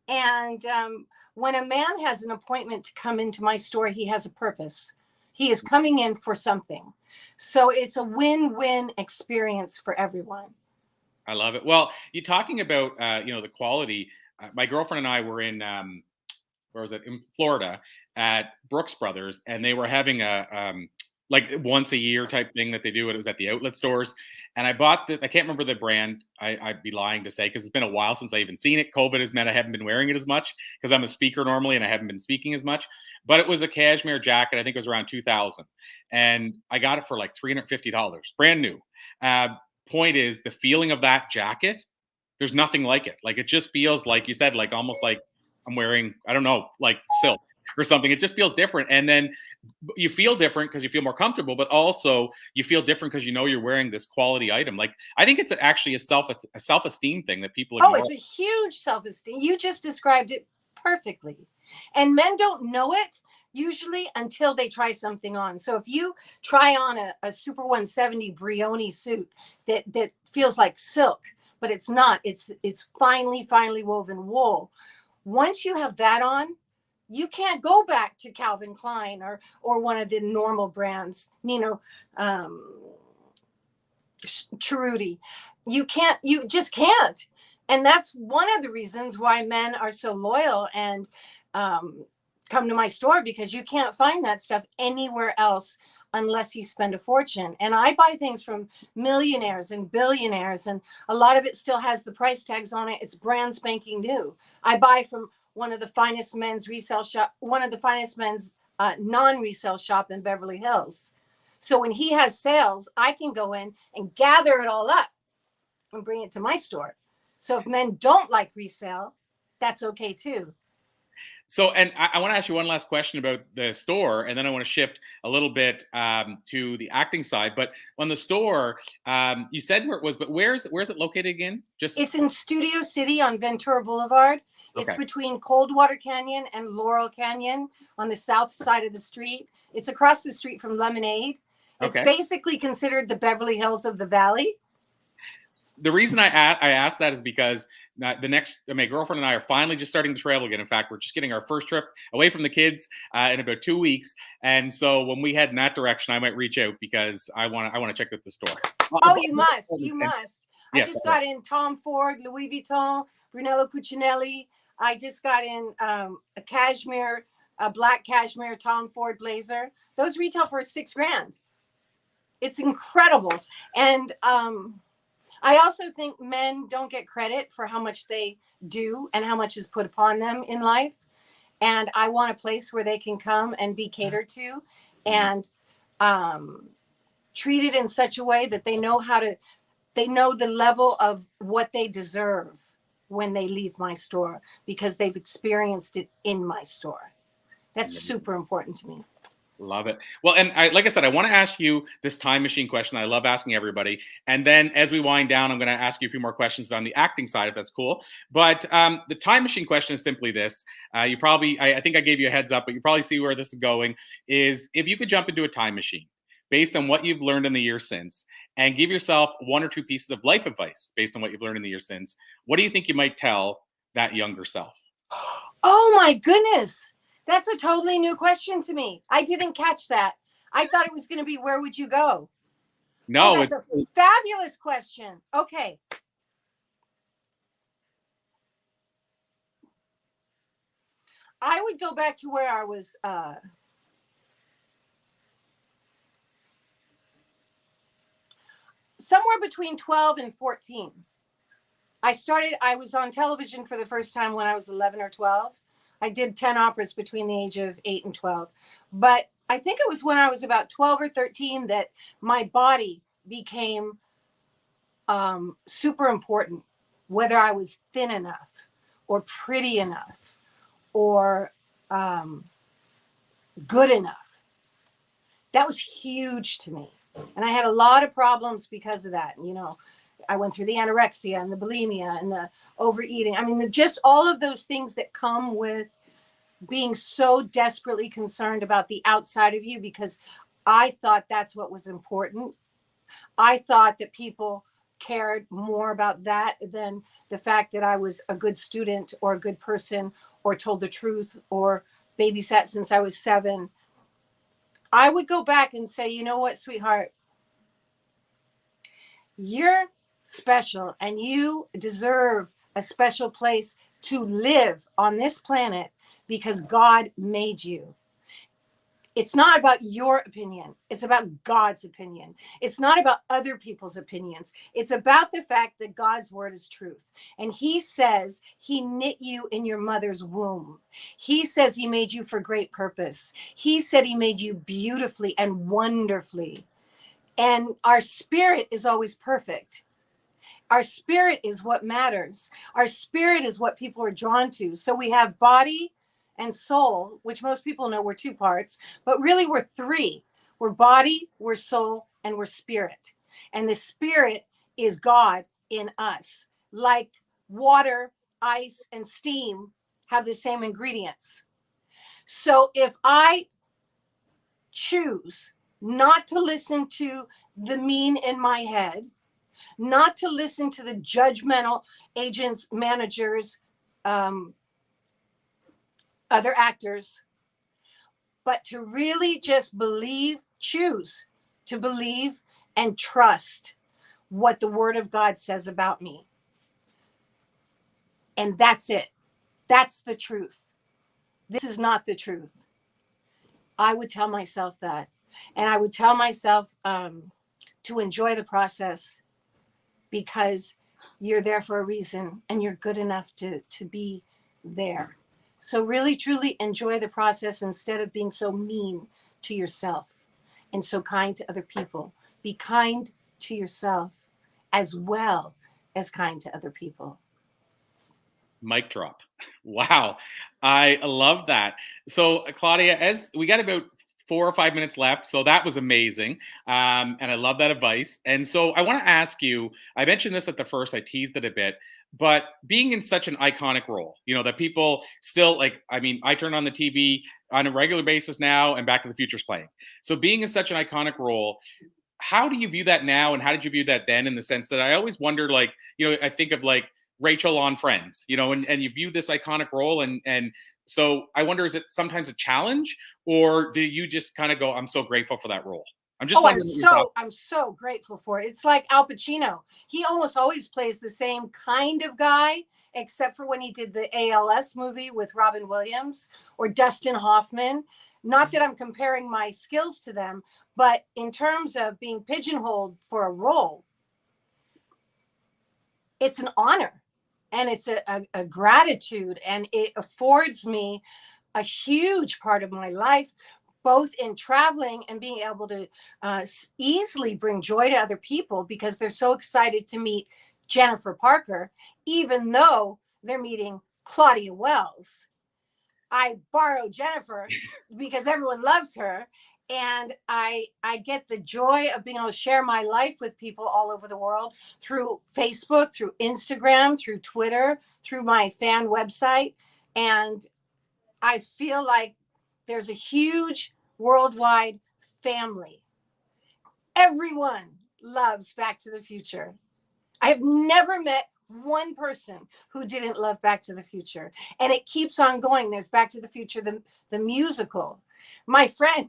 And when a man has an appointment to come into my store, he has a purpose. He is coming in for something. So it's a win-win experience for everyone. I love it. Well, you're talking about, the quality. My girlfriend and I were in, in Florida at Brooks Brothers, and they were having a like once a year type thing that they do. It was at the outlet stores. And I bought this. I can't remember the brand. I'd be lying to say because it's been a while since I even seen it. COVID has meant I haven't been wearing it as much because I'm a speaker normally and I haven't been speaking as much. But it was a cashmere jacket. I think it was around $2,000, and I got it for like $350, brand new. Point is, the feeling of that jacket, there's nothing like it. Like, it just feels like you said, like almost like I'm wearing, I don't know, like silk or something. It just feels different. And then you feel different because you feel more comfortable, but also you feel different because you know you're wearing this quality item. Like, I think it's actually a self-esteem thing that people ignore. Oh, it's a huge self-esteem. You just described it perfectly. And men don't know it usually until they try something on. So if you try on a Super 170 Brioni suit that feels like silk, but it's not, it's finely woven wool. Once you have that on, you can't go back to Calvin Klein or one of the normal brands, Cerruti. You just can't. And that's one of the reasons why men are so loyal and come to my store, because you can't find that stuff anywhere else unless you spend a fortune. And I buy things from millionaires and billionaires, and a lot of it still has the price tags on it. It's brand spanking new. I buy from one of the finest men's resale shop, one of the finest men's non-resale shop in Beverly Hills. So when he has sales, I can go in and gather it all up and bring it to my store. So if men don't like resale, that's okay too. So, and I want to ask you one last question about the store, and then I want to shift a little bit to the acting side. But on the store, you said where it was, but where's it located again? It's in Studio City on Ventura Boulevard. It's Okay. between Coldwater Canyon and Laurel Canyon on the south side of the street. It's across the street from Lemonade. It's Okay. basically considered the Beverly Hills of the Valley. The reason I asked that is because my girlfriend and I are finally just starting to travel again. In fact, we're just getting our first trip away from the kids in about 2 weeks. And so when we head in that direction, I might reach out because I want to check out the store. Oh, you must. You must. Yes, I just got in Tom Ford, Louis Vuitton, Brunello Cucinelli. I just got in a black cashmere Tom Ford blazer. Those retail for $6,000. It's incredible. And I also think men don't get credit for how much they do and how much is put upon them in life. And I want a place where they can come and be catered to and treated in such a way that they know the level of what they deserve when they leave my store, because they've experienced it in my store. That's super important to me. Love it. Well, and like I said, I want to ask you this time machine question. I love asking everybody. And then as we wind down, I'm going to ask you a few more questions on the acting side, if that's cool. But the time machine question is simply this. I think I gave you a heads up, but you probably see where this is going, is if you could jump into a time machine based on what you've learned in the year since and give yourself 1 or 2 pieces of life advice based on what you've learned in the year since, what do you think you might tell that younger self? Oh my goodness. That's a totally new question to me. I didn't catch that. I thought it was going to be, where would you go? No, that's a fabulous question. Okay. I would go back to where I was somewhere between 12 and 14. I was on television for the first time when I was 11 or 12. I did 10 operas between the age of 8 and 12. But I think it was when I was about 12 or 13 that my body became super important, whether I was thin enough or pretty enough or good enough. That was huge to me. And I had a lot of problems because of that. I went through the anorexia and the bulimia and the overeating. I mean, just all of those things that come with being so desperately concerned about the outside of you, because I thought that's what was important. I thought that people cared more about that than the fact that I was a good student or a good person or told the truth or babysat since I was 7. I would go back and say, you know what, sweetheart? You're special and you deserve a special place to live on this planet because God made you. It's not about your opinion. It's about God's opinion. It's not about other people's opinions. It's about the fact that God's word is truth. And he says he knit you in your mother's womb. He says he made you for great purpose. He said he made you beautifully and wonderfully. And our spirit is always perfect. Our spirit is what matters. Our spirit is what people are drawn to. So we have body and soul, which most people know we're two parts, but really we're three. We're body, we're soul, and we're spirit. And the spirit is God in us. Like water, ice, and steam have the same ingredients. So if I choose not to listen to the mean in my head, not to listen to the judgmental agents, managers, other actors, but to really just believe, choose to believe and trust what the word of God says about me. And that's it. That's the truth. This is not the truth. I would tell myself that. And I would tell myself to enjoy the process, because you're there for a reason and you're good enough to be there. So really, truly enjoy the process instead of being so mean to yourself and so kind to other people. Be kind to yourself as well as kind to other people. Mic drop. Wow. I love that. So Claudia, as we got about 4 or 5 minutes left, so that was amazing. And I love that advice. And so I want to ask you, I mentioned this at the first, I teased it a bit, but being in such an iconic role, you know, that people still like, I mean, I turn on the TV on a regular basis now and Back to the Future's playing. So being in such an iconic role, how do you view that now? And how did you view that then, in the sense that I always wonder, like, you know, I think of like Rachel on Friends, you know, and you view this iconic role. And so I wonder, is it sometimes a challenge, or do you just kind of go, I'm so grateful for that role? I'm just wondering what your thoughts. I'm so grateful for it. It's like Al Pacino. He almost always plays the same kind of guy, except for when he did the ALS movie with Robin Williams or Dustin Hoffman. Not that I'm comparing my skills to them, but in terms of being pigeonholed for a role, it's an honor and it's a gratitude, and it affords me a huge part of my life, both in traveling and being able to easily bring joy to other people because they're so excited to meet Jennifer Parker, even though they're meeting Claudia Wells. I borrow Jennifer because everyone loves her. And I get the joy of being able to share my life with people all over the world through Facebook, through Instagram, through Twitter, through my fan website. And I feel like there's a huge worldwide family. Everyone loves Back to the Future. I have never met one person who didn't love Back to the Future. And it keeps on going. There's Back to the Future, the musical. My friend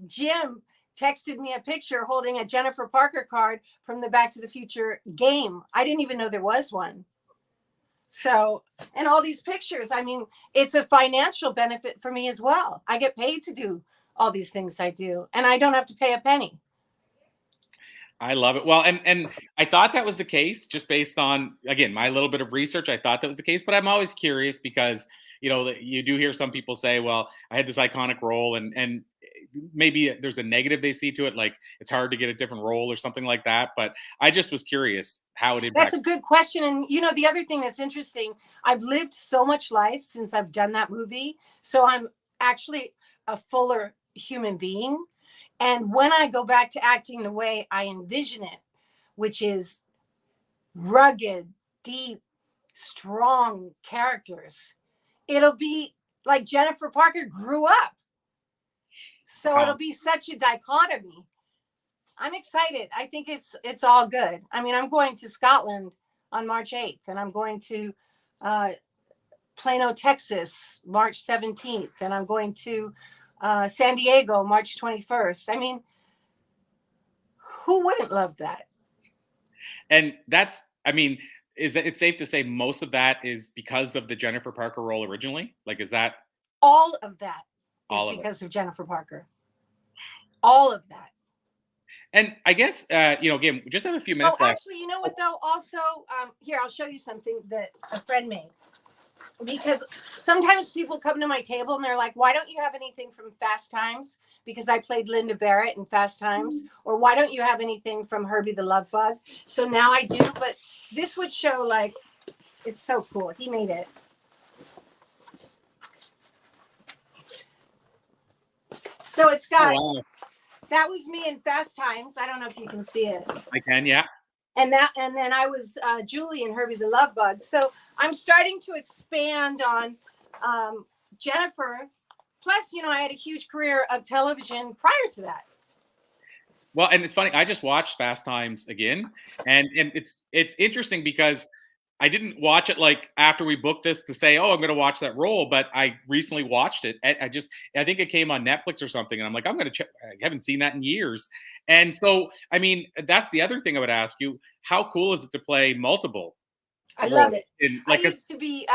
Jim texted me a picture holding a Jennifer Parker card from the Back to the Future game. I didn't even know there was one. So, and all these pictures, I mean, it's a financial benefit for me as well. I get paid to do all these things I do, and I don't have to pay a penny. I love it. Well, and I thought that was the case just based on, again, my little bit of research. I thought that was the case, but I'm always curious because, you know, you do hear some people say, well, I had this iconic role, and maybe there's a negative they see to it, like it's hard to get a different role or something like that. But I just was curious how it impacts. That's a good question. And, you know, the other thing that's interesting, I've lived so much life since I've done that movie. So I'm actually a fuller human being. And when I go back to acting the way I envision it, which is rugged, deep, strong characters, it'll be like Jennifer Parker grew up. So Wow. It'll be such a dichotomy. I'm excited. I think it's all good. I mean, I'm going to Scotland on March 8th, and I'm going to Plano, Texas, March 17th, and I'm going to San Diego, March 21st. I mean, who wouldn't love that? And that's, I mean, is it safe to say most of that is because of the Jennifer Parker role originally? Like, is that all of that? is All of it. because of Jennifer Parker. All of that. And I guess, again, we just have a few minutes Oh, left. actually, you know what though? Also, here, I'll show you something that a friend made. Because sometimes people come to my table and they're like, why don't you have anything from Fast Times? Because I played Linda Barrett in Fast Times. Or why don't you have anything from Herbie the Love Bug? So now I do, but this would show like, it's so cool. He made it. So it's got, wow. that was me in Fast Times. I don't know if you can see it. I can, yeah. And then I was Julie and Herbie the Love Bug. So I'm starting to expand on Jennifer. Plus, I had a huge career of television prior to that. Well, and it's funny. I just watched Fast Times again, and it's interesting because I didn't watch it like after we booked this to say, oh, I'm going to watch that role, but I recently watched it. I think it came on Netflix or something, and I'm like, I'm going to check. I haven't seen that in years. And so, I mean, that's the other thing I would ask you. How cool is it to play multiple? I love it. I Like used to be,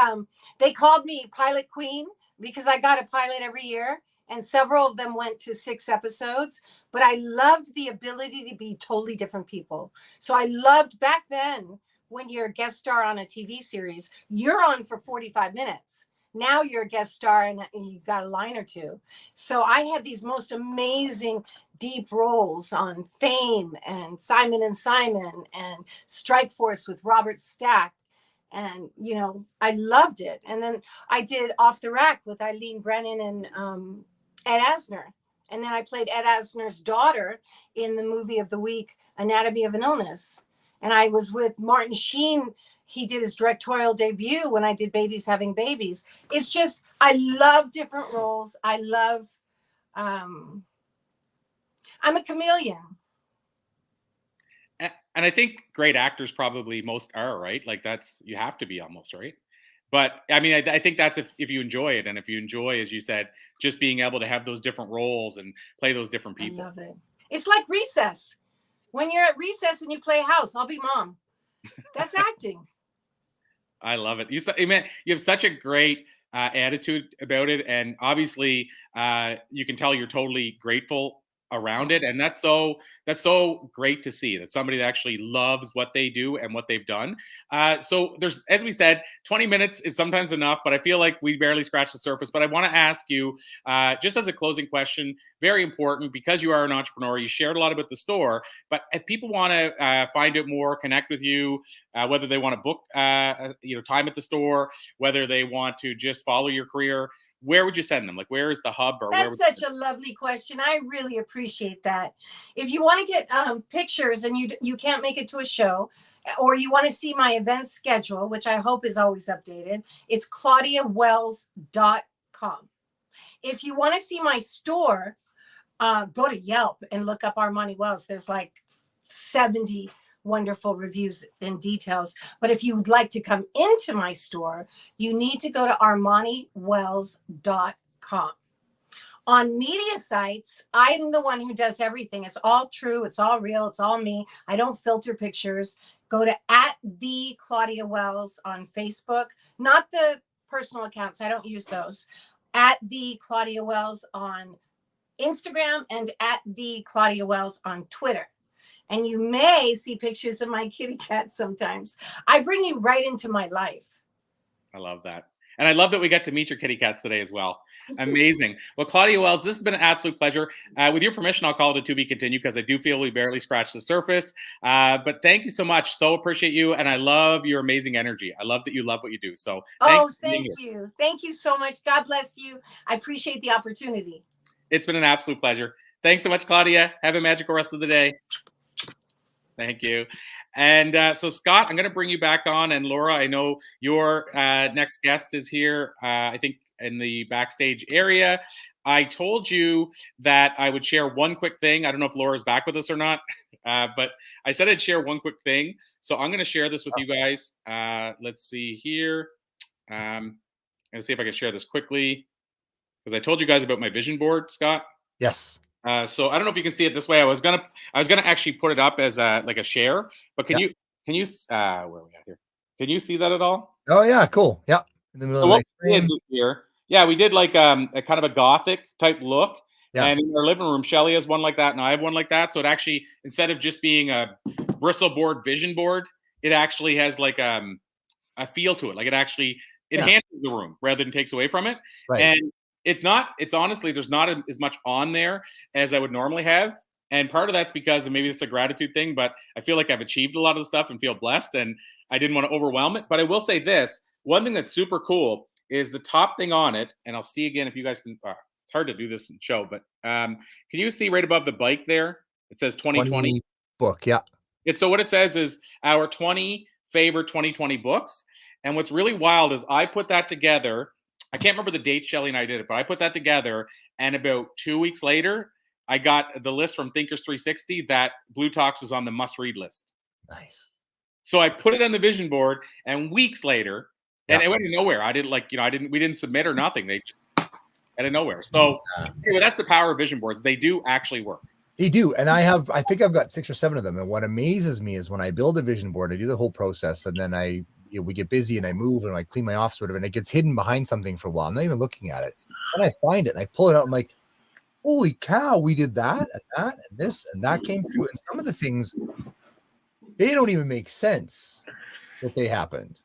they called me Pilot Queen because I got a pilot every year, and several of them went to 6 episodes, but I loved the ability to be totally different people. So I loved back then, when you're a guest star on a TV series, you're on for 45 minutes. Now you're a guest star and you got a line or two. So I had these most amazing deep roles on Fame and Simon and Simon and Strike Force with Robert Stack. And, I loved it. And then I did Off the Rack with Eileen Brennan and Ed Asner. And then I played Ed Asner's daughter in the movie of the week, Anatomy of an Illness. And I was with Martin Sheen. He did his directorial debut when I did Babies Having Babies. It's just, I love different roles. I love, I'm a chameleon. And I think great actors probably most are, right? Like you have to be almost, right? But I mean, I think that's if you enjoy it. And if you enjoy, as you said, just being able to have those different roles and play those different people. I love it. It's like recess. When you're at recess and you play house, I'll be mom. That's acting. I love it. You have such a great attitude about it, and obviously, you can tell you're totally grateful around it, and that's so great to see that somebody that actually loves what they do and what they've done. So there's, as we said, 20 minutes is sometimes enough, but I feel like we barely scratched the surface. But I want to ask you, just as a closing question, very important, because you are an entrepreneur, you shared a lot about the store, but if people want to find out more, connect with you, whether they want to book time at the store, whether they want to just follow your career, where would you send them? Like, where is the hub? Or that's such a lovely question. I really appreciate that. If you want to get pictures and you can't make it to a show, or you want to see my event schedule, which I hope is always updated, it's claudiawells.com. If you want to see my store, go to Yelp and look up Armani Wells. There's like 70 wonderful reviews and details. But if you would like to come into my store, you need to go to armaniwells.com. On media sites, I'm the one who does everything. It's all true. It's all real. It's all me. I don't filter pictures. Go to @the_Claudia_Wells on Facebook, not the personal accounts. I don't use those. @the_Claudia_Wells on Instagram and @the_Claudia_Wells on Twitter. And you may see pictures of my kitty cat sometimes. I bring you right into my life. I love that. And I love that we got to meet your kitty cats today as well. Amazing. Well, Claudia Wells, this has been an absolute pleasure. With your permission, I'll call it a to be continued because I do feel we barely scratched the surface. But thank you so much. So appreciate you. And I love your amazing energy. I love that you love what you do. So thank you. Thank you so much. God bless you. I appreciate the opportunity. It's been an absolute pleasure. Thanks so much, Claudia. Have a magical rest of the day. Thank you. And so, Scott, I'm going to bring you back on. And Laura, I know your next guest is here, I think, in the backstage area. I told you that I would share one quick thing. I don't know if Laura's back with us or not, but I said I'd share one quick thing. So I'm going to share this with you guys. Let's see here. I'm going to see if I can share this quickly because I told you guys about my vision board, Scott. Yes. So I don't know if you can see it this way. I was gonna actually put it up as like a share, but can you where are we at here? Can you see that at all? Oh yeah, cool. Yeah. In the middle So of what the we did screen. this year Yeah, we did like a kind of a gothic type look. Yeah. And in our living room, Shelly has one like that, and I have one like that. So it actually, instead of just being a bristle board vision board, it actually has like a feel to it. Like it enhances the room rather than takes away from it. Right. And it's honestly, there's not as much on there as I would normally have. And part of that's because, and maybe it's a gratitude thing, but I feel like I've achieved a lot of the stuff and feel blessed, and I didn't want to overwhelm it. But I will say this, one thing that's super cool is the top thing on it, and I'll see again if you guys can, it's hard to do this in show, but can you see right above the bike there? It says 2020 book. Yeah. So what it says is our 20 favorite 2020 books. And what's really wild is I put that together. I can't remember the date Shelly and I did it, but I put that together. And about 2 weeks later, I got the list from Thinkers 360 that bLU Talks was on the must-read list. Nice. So I put it on the vision board, and weeks later, and it went nowhere. I didn't we didn't submit or nothing. They just out of nowhere. So anyway, that's the power of vision boards. They do actually work. They do. And I think I've got 6 or 7 of them. And what amazes me is when I build a vision board, I do the whole process, and then we get busy and I move and I clean my office, and it gets hidden behind something for a while. I'm not even looking at it. And I find it and I pull it out. I'm like, holy cow, we did that and that and this and that came through. And some of the things, they don't even make sense that they happened,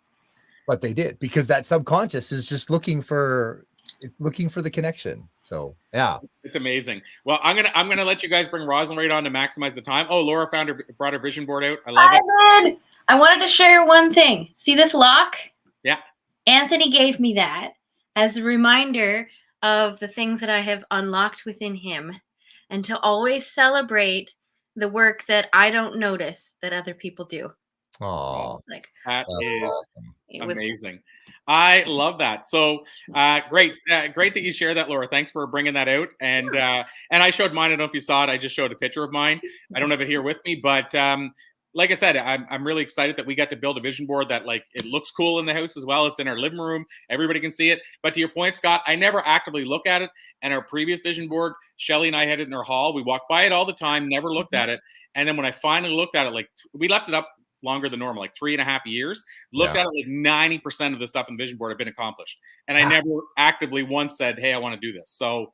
but they did, because that subconscious is just looking for the connection. So yeah, it's amazing. Well, I'm gonna let you guys bring Rosalyn right on to maximize the time. Oh, Laura brought her vision board out. I love it. I wanted to share one thing. See this lock? Yeah. Anthony gave me that as a reminder of the things that I have unlocked within him, and to always celebrate the work that I don't notice that other people do. Oh, that is awesome. Amazing. I love that. So great that you share that, Laura. Thanks for bringing that out. And I showed mine. I don't know if you saw it. I just showed a picture of mine. I don't have it here with me, but like I said, I'm really excited that we got to build a vision board that, like, it looks cool in the house as well. It's in our living room. Everybody can see it. But to your point, Scott, I never actively look at it. And our previous vision board, Shelly and I had it in our hall. We walked by it all the time, never looked at it. And then when I finally looked at it, like, we left it up longer than normal, like 3.5 years, looked at it, like 90% of the stuff in the vision board had been accomplished. And I never actively once said, hey, I want to do this. So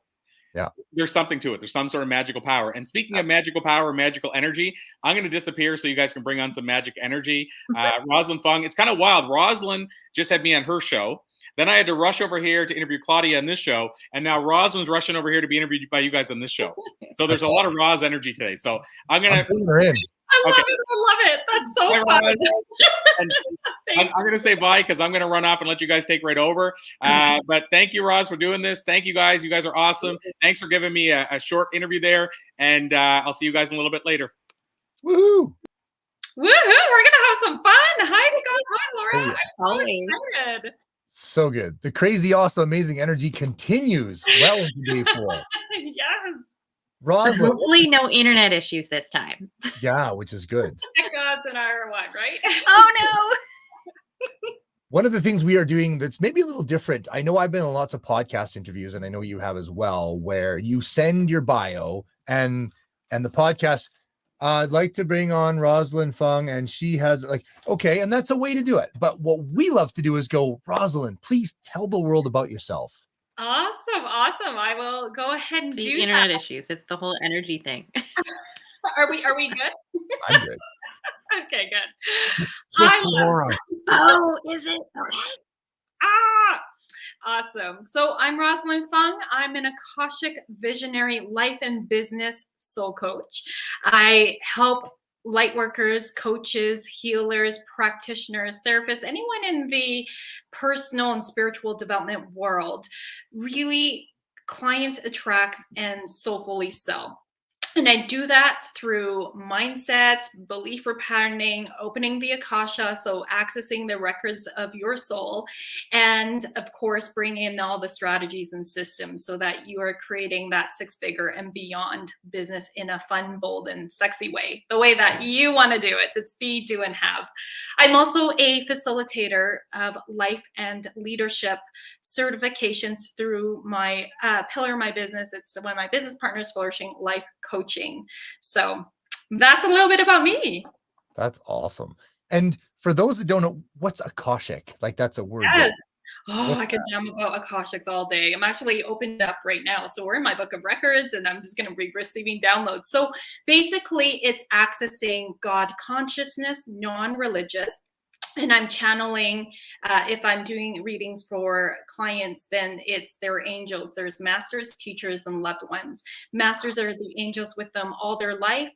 yeah, there's something to it. There's some sort of magical power. And speaking of magical power, magical energy, I'm going to disappear so you guys can bring on some magic energy. Rosalyn Fung, it's kind of wild. Rosalyn just had me on her show. Then I had to rush over here to interview Claudia on this show. And now Rosalyn's rushing over here to be interviewed by you guys on this show. So there's a lot of Roz energy today. So I'm going to... I love it. I love it. That's so fun. I'm going to say bye because I'm going to run off and let you guys take right over. But thank you, Roz, for doing this. Thank you, guys. You guys are awesome. Thanks for giving me a short interview there. And I'll see you guys in a little bit later. Woohoo! Woohoo! We're going to have some fun. Hi, Scott. Hi, Laura. I'm so excited. So good. The crazy, awesome, amazing energy continues well into day 4. Yes. Rosalyn. Hopefully no internet issues this time. Yeah, which is good. God's an hour one, right? Oh no. One of the things we are doing that's maybe a little different. I know I've been on lots of podcast interviews, and I know you have as well, where you send your bio and the podcast. I'd like to bring on Rosalyn Fung, and she has, like, okay, and that's a way to do it. But what we love to do is go, Rosalyn, please tell the world about yourself. Awesome. I will go ahead and do internet that. issues. It's the whole energy thing. Are we good? I'm good. Okay, good. Hi, Laura. Oh, is it? Okay. Awesome. So I'm Rosalyn Fung. I'm an Akashic visionary life and business soul coach. I help light workers, coaches, healers, practitioners, therapists, anyone in the personal and spiritual development world, really client attracts and soulfully sell. And I do that through mindset, belief repatterning, opening the Akasha, so accessing the records of your soul, and of course, bringing in all the strategies and systems so that you are creating that 6-figure and beyond business in a fun, bold, and sexy way, the way that you want to do it. It's be, do, and have. I'm also a facilitator of life and leadership certifications through my pillar of my business. It's one of my business partners, Flourishing Life Coaching. So that's a little bit about me. That's awesome. And for those that don't know, what's Akashic? Like, that's a word. Yes. Oh, What's I could jam about Akashics all day. I'm actually opened up right now. So we're in my book of records and I'm just going to be receiving downloads. So basically, it's accessing God consciousness, non-religious. And I'm channeling, if I'm doing readings for clients, then it's their angels. There's masters, teachers, and loved ones. Masters are the angels with them all their life.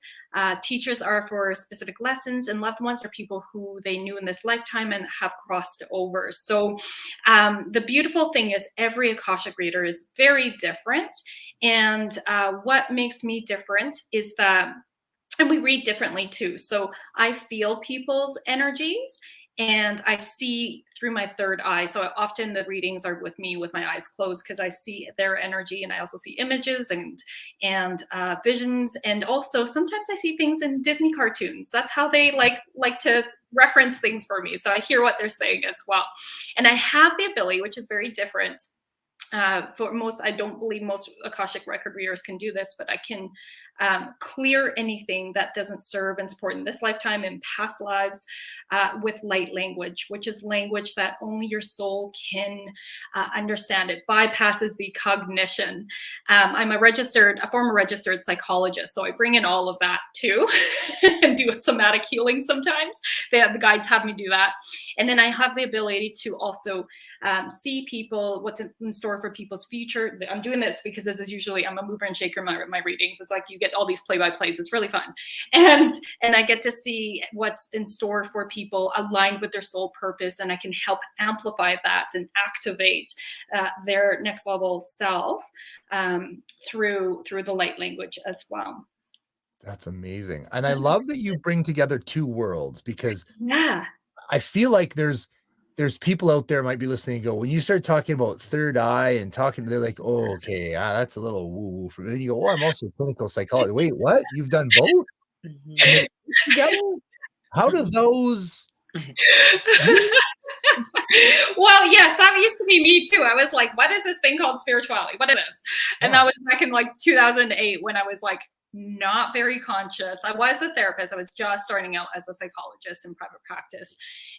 Teachers are for specific lessons, and loved ones are people who they knew in this lifetime and have crossed over. So the beautiful thing is every Akashic reader is very different. And what makes me different is that, and we read differently too. So I feel people's energies and I see through my third eye. So often the readings are with me with my eyes closed because I see their energy, and I also see images and visions, and also sometimes I see things in Disney cartoons. That's how they like to reference things for me. So I hear what they're saying as well, and I have the ability, which is very different. For most, I don't believe most Akashic record readers can do this, but I can clear anything that doesn't serve and support in this lifetime and past lives with light language, which is language that only your soul can understand. It bypasses the cognition. I'm a former registered psychologist, so I bring in all of that too and do a somatic healing sometimes. The guides have me do that. And then I have the ability to also see people, what's in store for people's future. I'm doing this because this is usually, I'm a mover and shaker in my readings. It's like you get all these play-by-plays. It's really fun. And I get to see what's in store for people aligned with their soul purpose. And I can help amplify that and activate their next level self through the light language as well. That's amazing. And I love that you bring together two worlds, because Yeah. I feel like there's people out there might be listening and go, when you start talking about third eye and talking, they're like, oh, okay, that's a little woo-woo for me. Then you go, oh, I'm also a clinical psychologist. Wait, what? You've done both? And they fit together? How do those? Well, yes, that used to be me too. I was like, what is this thing called spirituality? What is this? And that was back in like 2008 when I was like not very conscious. I was a therapist. I was just starting out as a psychologist in private practice.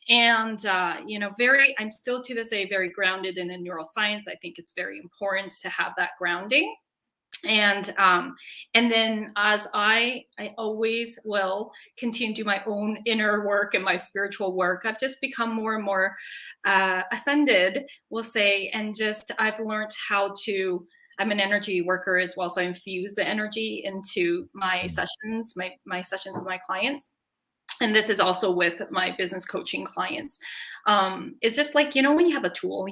And, I'm still to this day very grounded in neuroscience. I think it's very important to have that grounding. And then as I always will continue to do my own inner work and my spiritual work, I've just become more and more ascended, we'll say, and just I've learned how to, I'm an energy worker as well, so I infuse the energy into my sessions, my sessions with my clients. And this is also with my business coaching clients. It's just like, when you have a tool,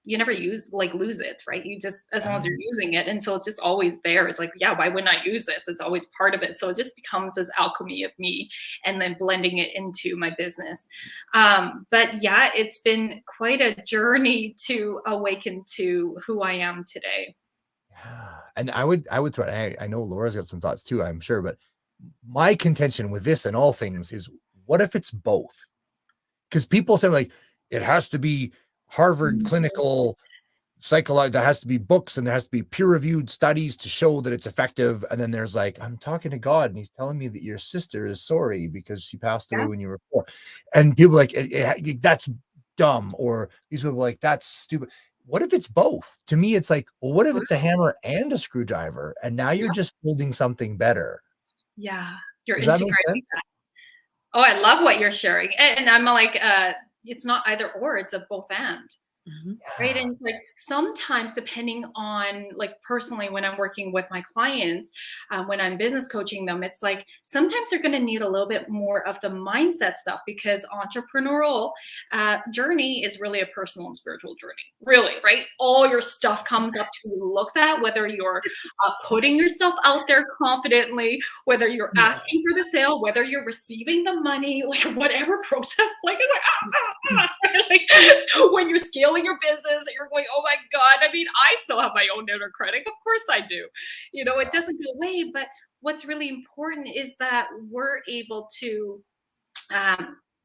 you never lose it, right? You just, as long as you're using it. And so it's just always there. It's like, yeah, why wouldn't I use this? It's always part of it. So it just becomes this alchemy of me and then blending it into my business. But yeah, it's been quite a journey to awaken to who I am today. Yeah. And I would throw, I know Laura's got some thoughts too, I'm sure, but my contention with this and all things is, what if it's both? Because people say like, it has to be Harvard clinical psychology, there has to be books and there has to be peer-reviewed studies to show that it's effective. And then there's like, I'm talking to God and he's telling me that your sister is sorry because she passed away when you were 4. And people are like, that's dumb. Or these people are like, that's stupid. What if it's both? To me, it's like, well, what if it's a hammer and a screwdriver? And now you're just building something better. Yeah. You're Does that integrating make sense? that. Oh, I love what you're sharing. And I'm like, it's not either or, it's a both and. Right. And it's like sometimes depending on, like, personally, when I'm working with my clients, when I'm business coaching them, it's like sometimes they're going to need a little bit more of the mindset stuff, because entrepreneurial journey is really a personal and spiritual journey, really, right? All your stuff comes up to looks at whether you're putting yourself out there confidently, whether you're asking for the sale, whether you're receiving the money, like whatever process, like it's like, like when you're scaling your business, you're going, oh my God. I mean, I still have my own inner critic. Of course I do. It doesn't go away. But what's really important is that we're able to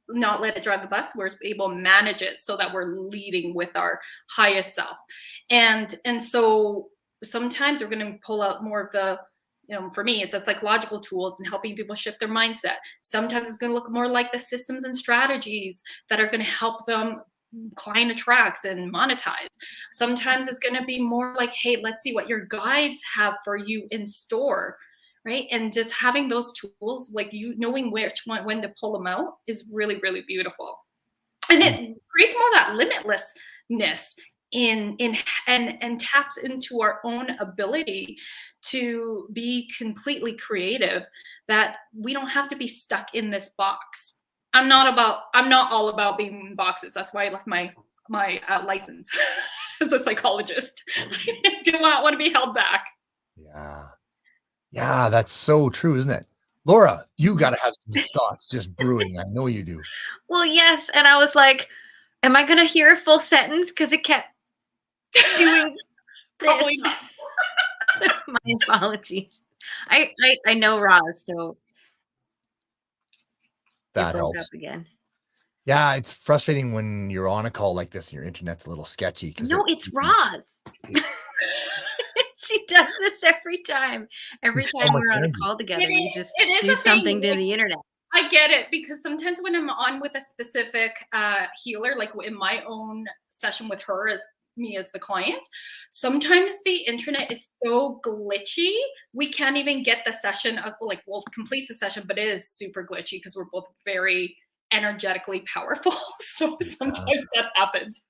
not let it drive the bus. We're able to manage it so that we're leading with our highest self. And so sometimes we're going to pull out more of the, for me, it's a psychological tools and helping people shift their mindset. Sometimes it's going to look more like the systems and strategies that are going to help them client attracts and monetize. Sometimes it's going to be more like, hey, let's see what your guides have for you in store, right? And just having those tools, like you knowing which one, when to pull them out, is really, really beautiful. And it creates more of that limitlessness and taps into our own ability to be completely creative, that we don't have to be stuck in this box. I'm not all about being in boxes. That's why I left my license as a psychologist. I do not want to be held back. Yeah, that's so true, isn't it? Laura, you got to have some thoughts just brewing. I know you do. Well, yes. And I was like, am I going to hear a full sentence? Because it kept doing Probably this. not. My apologies. I know Roz, so That it broke helps. up again. Yeah, it's frustrating when you're on a call like this and your internet's a little sketchy. No, it's Roz. She does this every time. Every There's so time much we're on a energy. call together, It you is- just it is do a thing, something to like- the internet. I get it, because sometimes when I'm on with a specific healer, like in my own session with her as me as the client, sometimes the internet is so glitchy we can't even get the session like we'll complete the session, but it is super glitchy because we're both very energetically powerful. So sometimes that happens.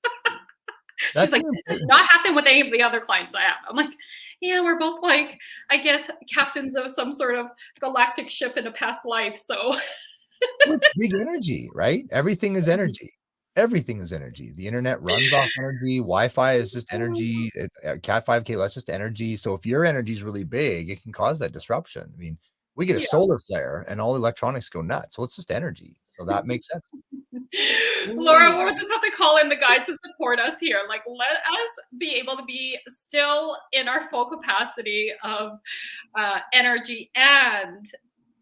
She's like, this does not happen with any of the other clients I have. I'm like, yeah, we're both like, I guess, captains of some sort of galactic ship in a past life. So Well, it's big energy, right? Everything is energy. Everything is energy. The internet runs off energy. Wi-Fi is just energy. Cat 5K, that's just energy. So if your energy is really big, it can cause that disruption. I mean, we get a solar flare and all electronics go nuts. So it's just energy. So that makes sense. Laura, we'll just have to call in the guides to support us here. Like, let us be able to be still in our full capacity of energy, and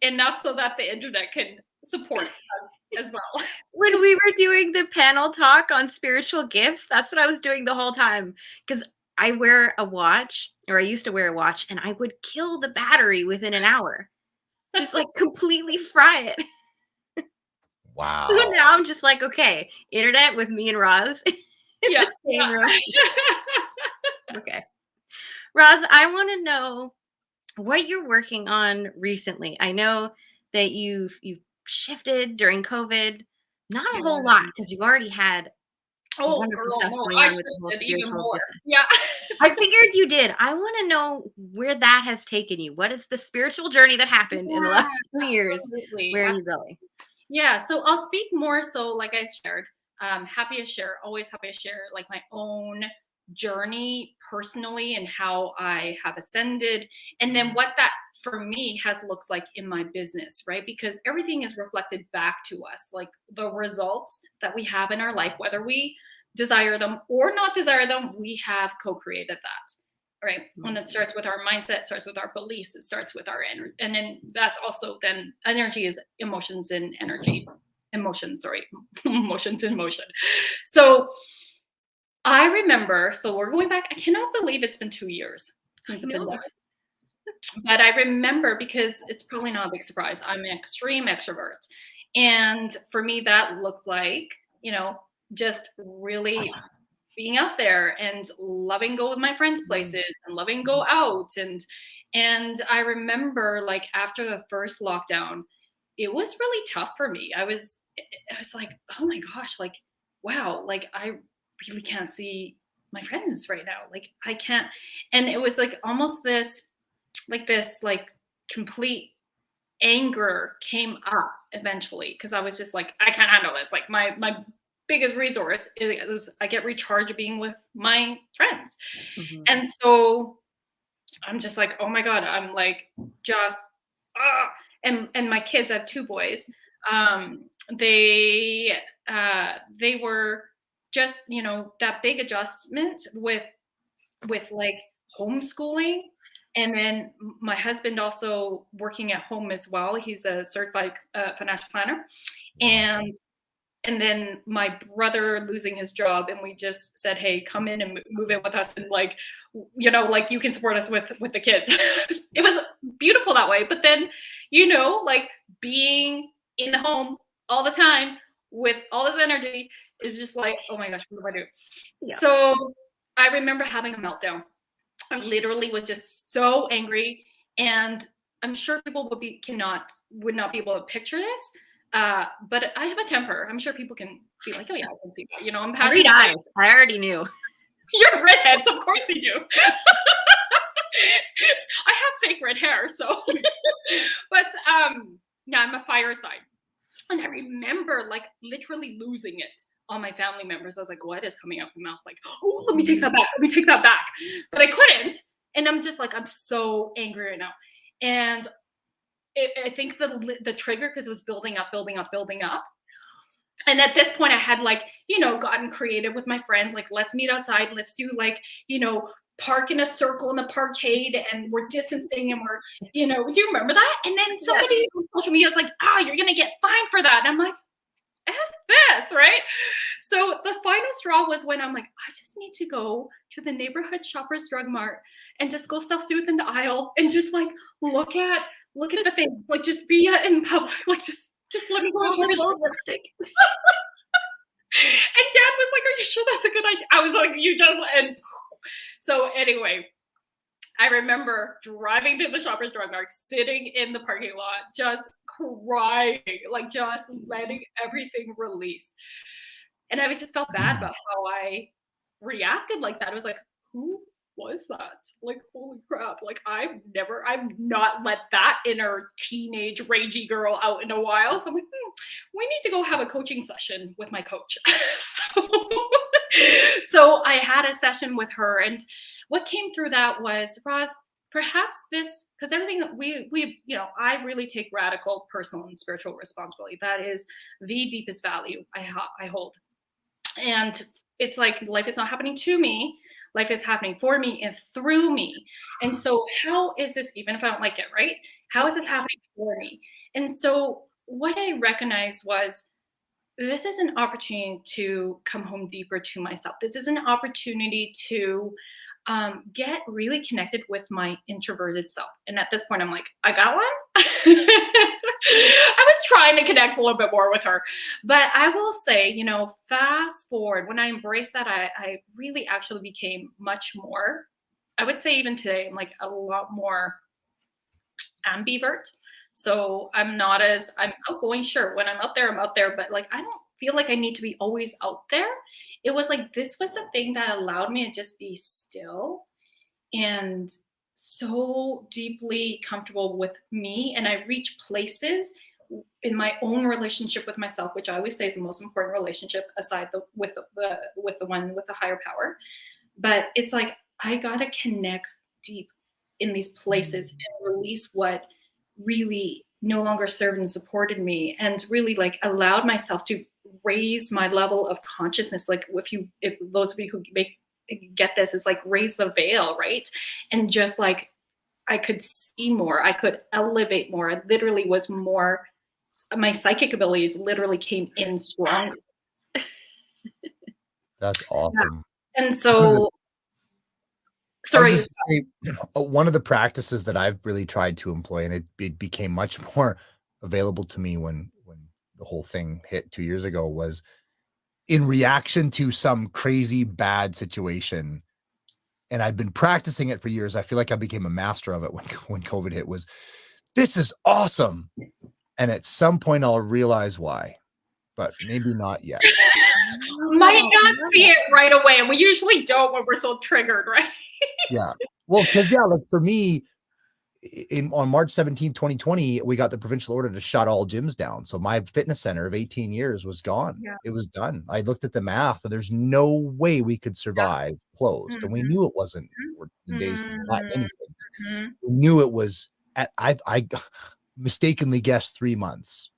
enough so that the internet can support us as well. When we were doing the panel talk on spiritual gifts, that's what I was doing the whole time. Because I wear a watch, or I used to wear a watch, and I would kill the battery within an hour. Just like completely fry it. Wow. So now I'm just like, okay, internet with me and Roz. Yeah. Same room. Okay. Roz, I want to know what you're working on recently. I know that you've shifted during COVID. Not a whole lot, because you already had wonderful stuff going on with the whole spiritual business. Yeah. I figured you did. I want to know where that has taken you. What is the spiritual journey that happened in the last 2 years? Absolutely. Where are you going? Yeah, so I'll speak more so, like I shared, happy to share, always happy to share, like my own journey personally and how I have ascended, and then what that for me has looked like in my business, right? Because everything is reflected back to us, like the results that we have in our life, whether we desire them or not desire them, we have co-created that. Right. And it starts with our mindset, it starts with our beliefs, it starts with our energy. And then that's also then energy is emotions and energy. Emotions in motion. So I remember, so we're going back, I cannot believe it's been 2 years since I've been there. But I remember, because it's probably not a big surprise, I'm an extreme extrovert. And for me, that looked like, just really being out there and loving go with my friends' places and loving go out. And I remember, like, after the first lockdown, it was really tough for me. I was like, oh my gosh, like, wow, like I really can't see my friends right now. Like I can't. And it was like almost this complete anger came up eventually, because I was just like, I can't handle this. Like my biggest resource is I get recharged being with my friends. Mm-hmm. And so I'm just like, oh my God, I'm like just and my kids, I have 2 boys. They were just, that big adjustment with like homeschooling. And then my husband also working at home as well. He's a certified financial planner. And then my brother losing his job, and we just said, hey, come in and move in with us. And like, you can support us with the kids. It was beautiful that way. But then, like being in the home all the time with all this energy, It's just like, oh my gosh, what do I do? Yeah. So I remember having a meltdown. I literally was just so angry, and I'm sure people would not be able to picture this. But I have a temper. I'm sure people can be like, oh yeah, I can see that. You know, I'm passionate. Green eyes. I already knew. You're redheads, of course you do. I have fake red hair, so. But yeah, I'm a fire sign, and I remember like literally losing it on my family members. I was like, what is coming out of my mouth? Like, oh, let me take that back. Let me take that back. But I couldn't, and I'm just like, I'm so angry right now, and I think the trigger, because it was building up. And at this point I had like, you know, gotten creative with my friends, like, let's meet outside, let's do like, you know, park in a circle in the parkade, and we're distancing, and we're, you know, do you remember that? And then somebody on social media was like, you're gonna get fined for that. And I'm like, F this, right? So the final straw was when I'm like, I just need to go to the neighborhood Shoppers Drug Mart and just go self-soothe in the aisle and just like look at the things, like just be in public, like just let me go. Lipstick. And Dad was like, are you sure that's a good idea? I was like, and so anyway, I remember driving to the Shoppers Drug Mart, sitting in the parking lot, just crying, like just letting everything release. And I just felt bad about how I reacted like that. I was like, who was that? Like, holy crap. Like, I've not let that inner teenage ragey girl out in a while. So I'm like, we need to go have a coaching session with my coach. So I had a session with her, and what came through that was, Roz, perhaps this, because everything we you know, I really take radical personal and spiritual responsibility. That is the deepest value I hold. And it's like, life is not happening to me. Life is happening for me and through me. And so how is this, even if I don't like it, right? How is this happening for me? And so what I recognized was, this is an opportunity to come home deeper to myself. This is an opportunity to get really connected with my introverted self. And at this point, I'm like, I got one. I was trying to connect a little bit more with her. But I will say, you know, fast forward, when I embraced that, I really actually became much more, I would say even today, I'm like a lot more ambivert. So I'm outgoing, sure. When I'm out there, but like, I don't feel like I need to be always out there. It was like, this was a thing that allowed me to just be still and so deeply comfortable with me. And I reach places in my own relationship with myself, which I always say is the most important relationship aside with the one with the higher power. But it's like, I got to connect deep in these places and release what really no longer served and supported me, and really like allowed myself to raise my level of consciousness. Like, if those of you who get this, is like, raise the veil, right? And just like, I could see more, I could elevate more. I literally was more, my psychic abilities literally came in stronger. That's awesome. Yeah. And so, sorry. One of the practices that I've really tried to employ, and it became much more available to me when the whole thing hit 2 years ago, was in reaction to some crazy bad situation. And I'd been practicing it for years. I feel like I became a master of it when COVID hit, was, this is awesome. And at some point I'll realize why, but maybe not yet. Might not see it right away. And we usually don't when we're so triggered, right? Yeah. Well, because like for me, on March 17, 2020, we got the provincial order to shut all gyms down. So my fitness center of 18 years was gone. Yeah. It was done. I looked at the math, and there's no way we could survive closed. And we knew it wasn't 14 days, not anything. We knew it was I mistakenly guessed 3 months.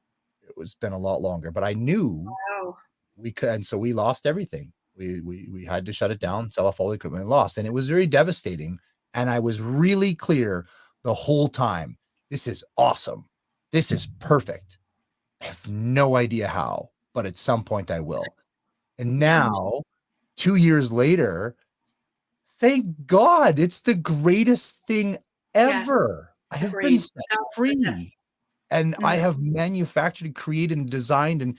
It was been a lot longer, but I knew we could. And so we lost everything. We had to shut it down, sell off all the equipment, and lost. And it was very devastating. And I was really clear the whole time, this is awesome. This is perfect. I have no idea how, but at some point I will. And now, 2 years later, thank God, it's the greatest thing ever. I have been set free. And I have manufactured and created and designed and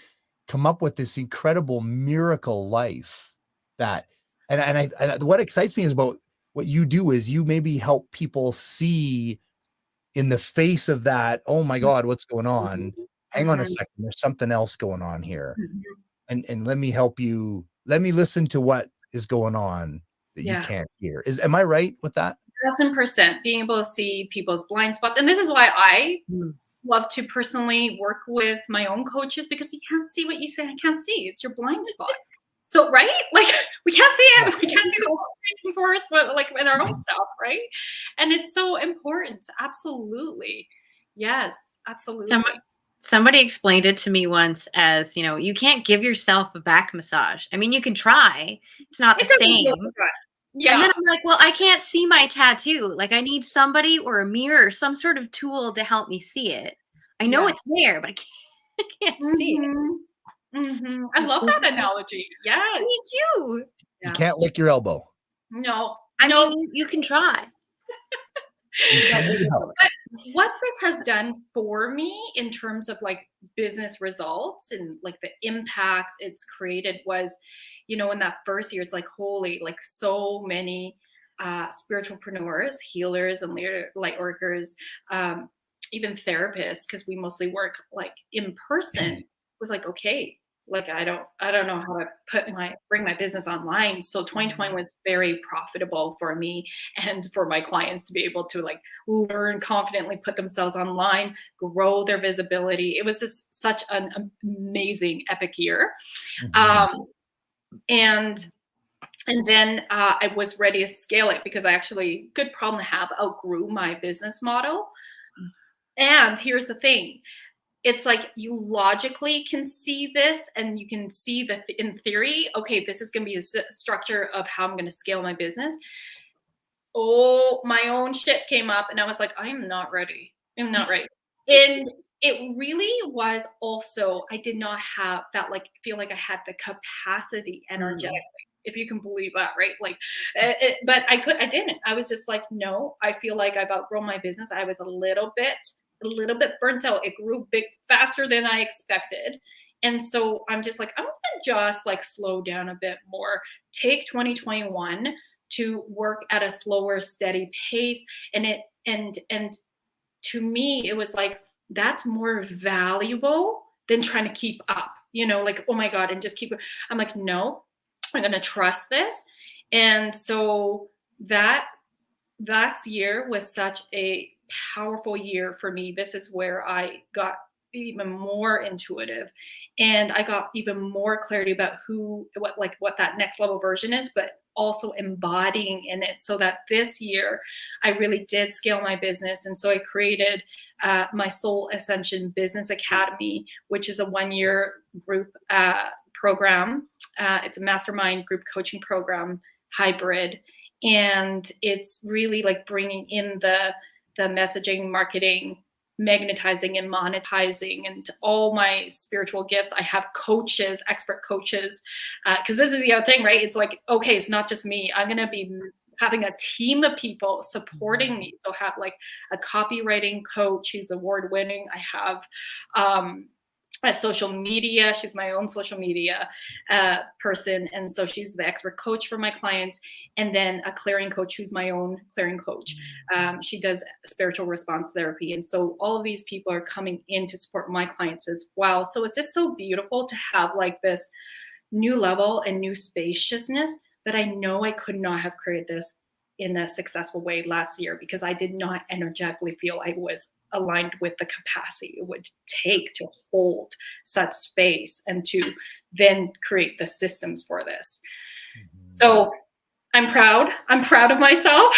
come up with this incredible miracle life that, and what excites me is about what you do is you maybe help people see in the face of that, oh my God, what's going on? Hang on a second, there's something else going on here. And let me help you. Let me listen to what is going on that you can't hear. Am I right with that? 1,000%, being able to see people's blind spots. And this is why I love to personally work with my own coaches, because you can't see what you say. I can't see. It's your blind spot. So, right? Like, we can't see it. We can't see the whole reason for us, but like in our own self, right? And it's so important. Absolutely. Yes, absolutely. Somebody explained it to me once as, you know, you can't give yourself a back massage. I mean, you can try. It's not the same. Yeah. And then I'm like, well, I can't see my tattoo. Like, I need somebody or a mirror or some sort of tool to help me see it. I know it's there, but I can't see it. I love that analogy. Yes. Me too. You can't lick your elbow. No. I mean, you can try. But what this has done for me in terms of like business results and like the impacts it's created was, you know, in that first year, it's like, holy, like so many spiritualpreneurs, healers, and light workers, even therapists, because we mostly work like in person, was like, okay, like I don't know how to bring my business online. So 2020 was very profitable for me and for my clients to be able to like learn confidently, put themselves online, grow their visibility. It was just such an amazing, epic year. And then I was ready to scale it because I actually, good problem to have, outgrew my business model. And here's the thing. It's like you logically can see this and you can see that in theory, okay, this is going to be a structure of how I'm going to scale my business. Oh, my own shit came up and I was like, I'm not ready. I'm not ready. And it really was also, I did not feel like I had the capacity energetically, if you can believe that, right? Like, but I didn't. I was just like, no, I feel like I've outgrown my business. I was a little bit burnt out. It grew big faster than I expected. And so I'm just like, I'm going to just like slow down a bit more, take 2021 to work at a slower, steady pace. And to me, it was like, that's more valuable than trying to keep up, you know, like, oh my God, and just keep, I'm like, no, I'm going to trust this. And so that last year was such a powerful year for me. This is where I got even more intuitive and I got even more clarity about what that next level version is, but also embodying in it, so that this year I really did scale my business. And so I created my Soul Ascension Business Academy, which is a 1-year group program. It's a mastermind group coaching program, hybrid. And it's really like bringing in the messaging, marketing, magnetizing and monetizing and all my spiritual gifts. I have coaches, expert coaches, because this is the other thing, right? It's like, okay, it's not just me. I'm going to be having a team of people supporting me. So have like a copywriting coach. She's award winning. I have a social media. She's my own social media person. And so she's the expert coach for my clients. And then a clearing coach who's my own clearing coach. She does spiritual response therapy. And so all of these people are coming in to support my clients as well. So it's just so beautiful to have like this new level and new spaciousness that I know I could not have created this in a successful way last year, because I did not energetically feel I was aligned with the capacity it would take to hold such space and to then create the systems for this. So I'm proud of myself.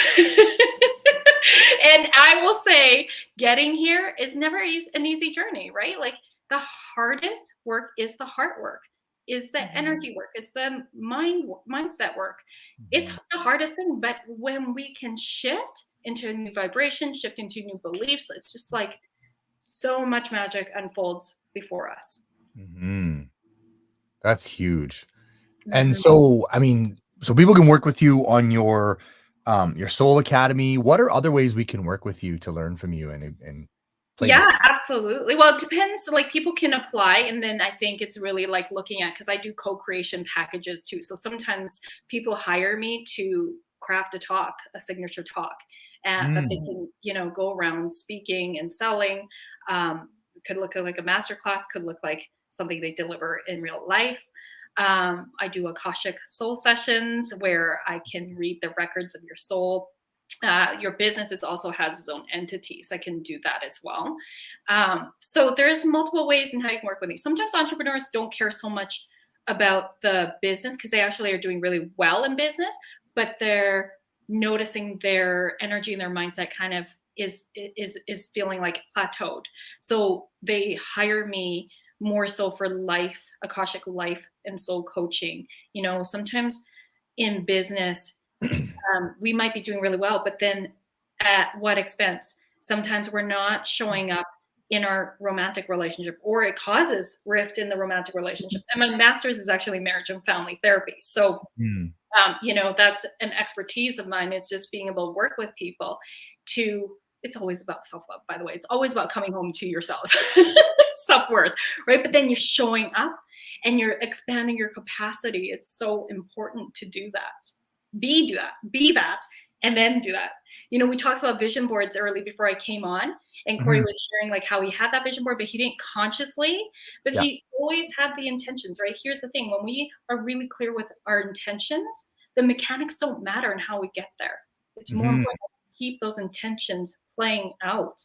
And I will say getting here is never an easy journey, right? Like the hardest work is the heart work, is the energy work, is the mindset work. It's the hardest thing, but when we can shift into a new vibration, shift into new beliefs, it's just like so much magic unfolds before us. That's huge. And so, I mean, so people can work with you on your Soul Academy. What are other ways we can work with you to learn from you and Yeah, absolutely. Well, it depends. Like people can apply, and then I think it's really like looking at, because I do co-creation packages too. So sometimes people hire me to craft a talk, a signature talk, that they can, you know, go around speaking and selling. Could look like a master class, could look like something they deliver in real life. I do Akashic soul sessions where I can read the records of your soul. Your business also has its own entities. I can do that as well. So there's multiple ways in how you can work with me. Sometimes entrepreneurs don't care so much about the business because they actually are doing really well in business, but they're noticing their energy and their mindset kind of is feeling like plateaued. So they hire me more so for life, Akashic life and soul coaching. You know, sometimes in business, we might be doing really well, but then at what expense? Sometimes we're not showing up in our romantic relationship, or it causes rift in the romantic relationship. And my master's is actually marriage and family therapy. So, you know, that's an expertise of mine, is just being able to work with people to, it's always about self-love, by the way. It's always about coming home to yourself, self-worth, right? But then you're showing up and you're expanding your capacity. It's so important to do that. Be that, and then do that. You know, we talked about vision boards early before I came on, and Corey was sharing like how he had that vision board, but he didn't consciously, but he always had the intentions, right? Here's the thing. When we are really clear with our intentions, the mechanics don't matter and how we get there. It's more important to keep those intentions playing out.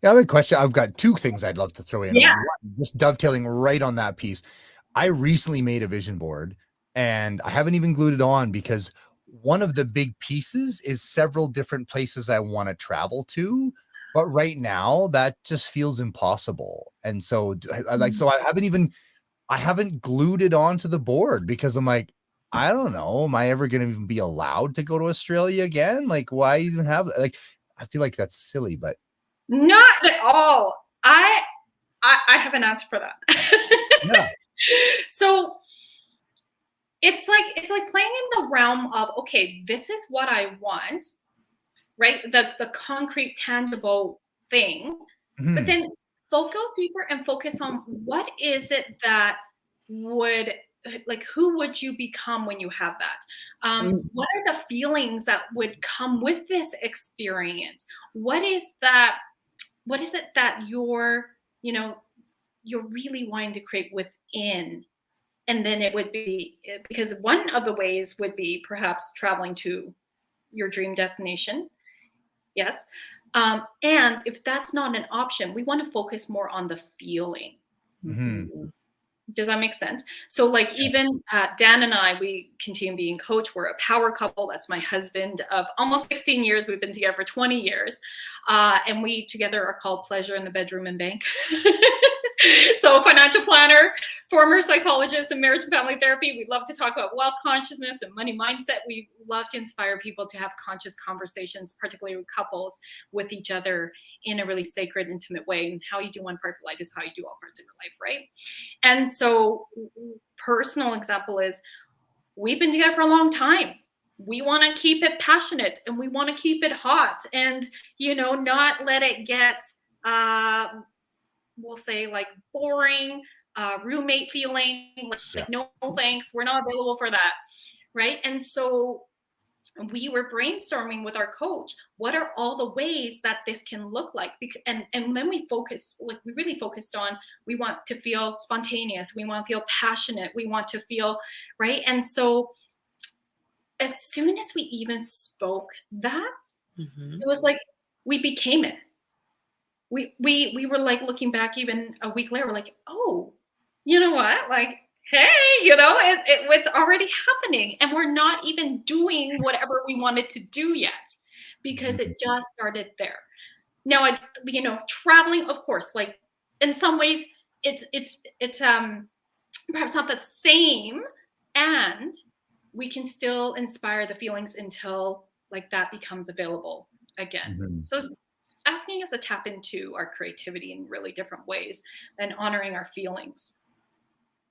Yeah, I have a question. I've got two things I'd love to throw in. Yeah. One, just dovetailing right on that piece. I recently made a vision board, and I haven't even glued it on because one of the big pieces is several different places I want to travel to. But right now that just feels impossible. And so I haven't glued it onto the board because I'm like, I don't know. Am I ever going to even be allowed to go to Australia again? Like, why even have, like, I feel like that's silly, but Not at all. I have an answer for that. yeah. So it's like playing in the realm of, okay, this is what I want, right? The concrete, tangible thing. But then go deeper and focus on what is it that would, like, who would you become when you have that? What are the feelings that would come with this experience? What is it that you're really wanting to create within? And then it would be, because one of the ways would be perhaps traveling to your dream destination. Yes. And if that's not an option, we want to focus more on the feeling. Does that make sense? So like even Dan and I, we continue being coach. We're a power couple. That's my husband of almost 16 years. We've been together for 20 years. And we together are called Pleasure in the Bedroom and Bank. So financial planner, former psychologist in marriage and family therapy. We love to talk about wealth consciousness and money mindset. We love to inspire people to have conscious conversations, particularly with couples, with each other in a really sacred, intimate way. And how you do one part of life is how you do all parts of your life, right? And so personal example is we've been together for a long time. We want to keep it passionate and we want to keep it hot and, not let it get, we'll say like boring, roommate feeling, like no thanks, we're not available for that, right? And so we were brainstorming with our coach, what are all the ways that this can look like? And then we really focused on, we want to feel spontaneous, we want to feel passionate, we want to feel, right? And so as soon as we even spoke that, it was like, we became it. We were like looking back even a week later, we're like, oh, you know what? Like, hey, it's already happening. And we're not even doing whatever we wanted to do yet because it just started there. Now, traveling, of course, like in some ways it's perhaps not the same, and we can still inspire the feelings until like that becomes available again. So it's asking us to tap into our creativity in really different ways and honoring our feelings.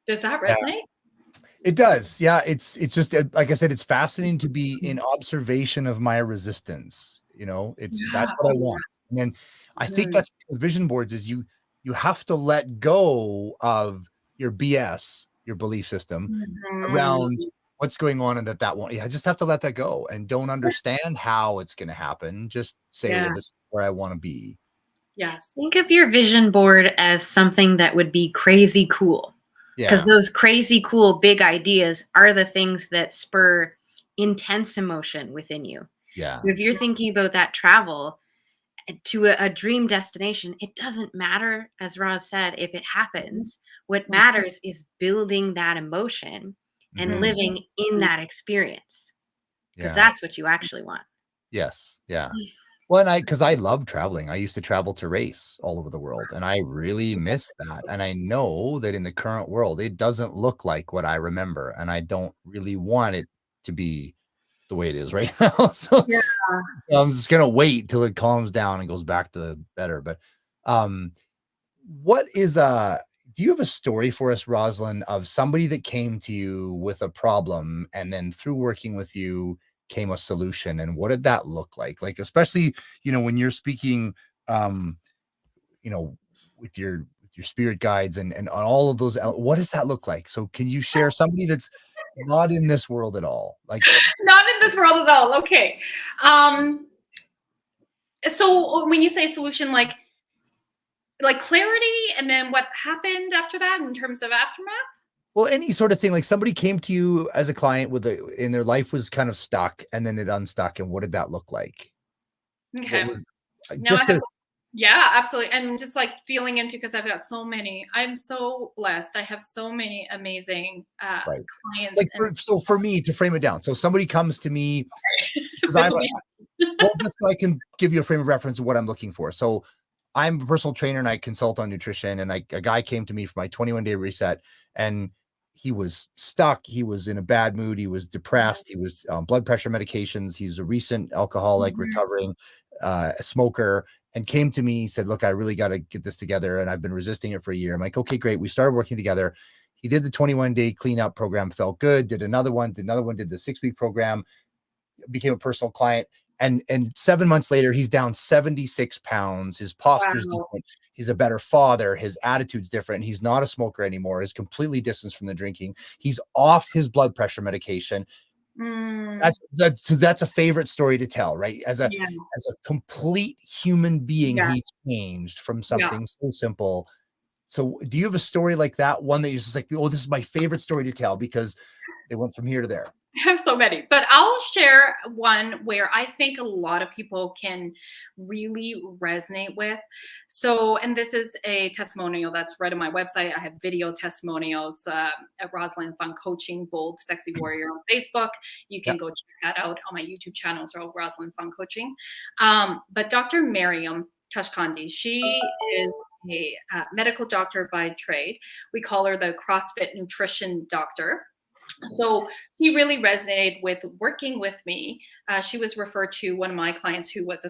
Does that resonate? It does. Yeah. It's just, like I said, it's fascinating to be in observation of my resistance. That's what I want. And then I think Mhm. that's with vision boards is you have to let go of your BS, your belief system around Mhm. what's going on, and that won't. Yeah, I just have to let that go and don't understand how it's going to happen. Just say, Yeah. well, this is where I want to be. Yes. Think of your vision board as something that would be crazy cool. Because Yeah, those crazy cool big ideas are the things that spur intense emotion within you. yeah, If you're thinking about that travel to a dream destination, it doesn't matter, as Roz said, if it happens. What matters is building that emotion and mhm, living in that experience, because yeah, that's what you actually want. yes, yeah. Well, and because I love traveling. I used to travel to race all over the world, and I really miss that. And I know that in the current world, it doesn't look like what I remember, and I don't really want it to be the way it is right now. So Yeah. I'm just gonna wait till it calms down and goes back to better. But um, what is do you have a story for us, Rosalyn, of somebody that came to you with a problem and then through working with you came a solution? And what did that look like? Like, especially, when you're speaking, um, with your spirit guides and all of those, what does that look like? So can you share somebody that's not in this world at all? Like, Not in this world at all. Okay. So when you say solution, like clarity, and then what happened after that in terms of aftermath? well, any sort of thing, like somebody came to you as a client in their life was kind of stuck and then it unstuck. And what did that look like? What Okay. was Now I just have, to, yeah, absolutely. And just like feeling into, because I've got so many, I'm so blessed. I have so many amazing right. clients Like and for me to frame it down. So somebody comes to me because this I'm will be well, just so I can give you a frame of reference of what I'm looking for. So I'm a personal trainer and I consult on nutrition. And a guy came to me for my 21-day reset, and he was stuck. He was in a bad mood. He was depressed. He was on blood pressure medications. He's a recent alcoholic, recovering, a smoker, and came to me. He said, "Look, I really got to get this together, and I've been resisting it for a year." I'm like, "Okay, great." We started working together. He did the 21-day cleanup program, felt good. Did another one, did the 6-week program, became a personal client. And 7 months later, he's down 76 pounds. His posture's wow. different. He's a better father. His attitude's different. He's not a smoker anymore. He's completely distanced from the drinking. He's off his blood pressure medication. Mm, That's a favorite story to tell, right? As a yeah. complete human being, Yeah. he changed from Yeah. something so simple. So do you have a story like that? One that you're just like, oh, this is my favorite story to tell because they went from here to there. I have so many, but I'll share one where I think a lot of people can really resonate with. So, and this is a testimonial that's right on my website. I have video testimonials at Rosalyn Fung Coaching, Bold Sexy Warrior on Facebook. You can Yeah. go check that out on my YouTube channel, so Rosalyn Fung Coaching. But Dr. Miriam Tashkandi, she is a medical doctor by trade. We call her the CrossFit nutrition doctor. So he really resonated with working with me. She was referred to one of my clients who is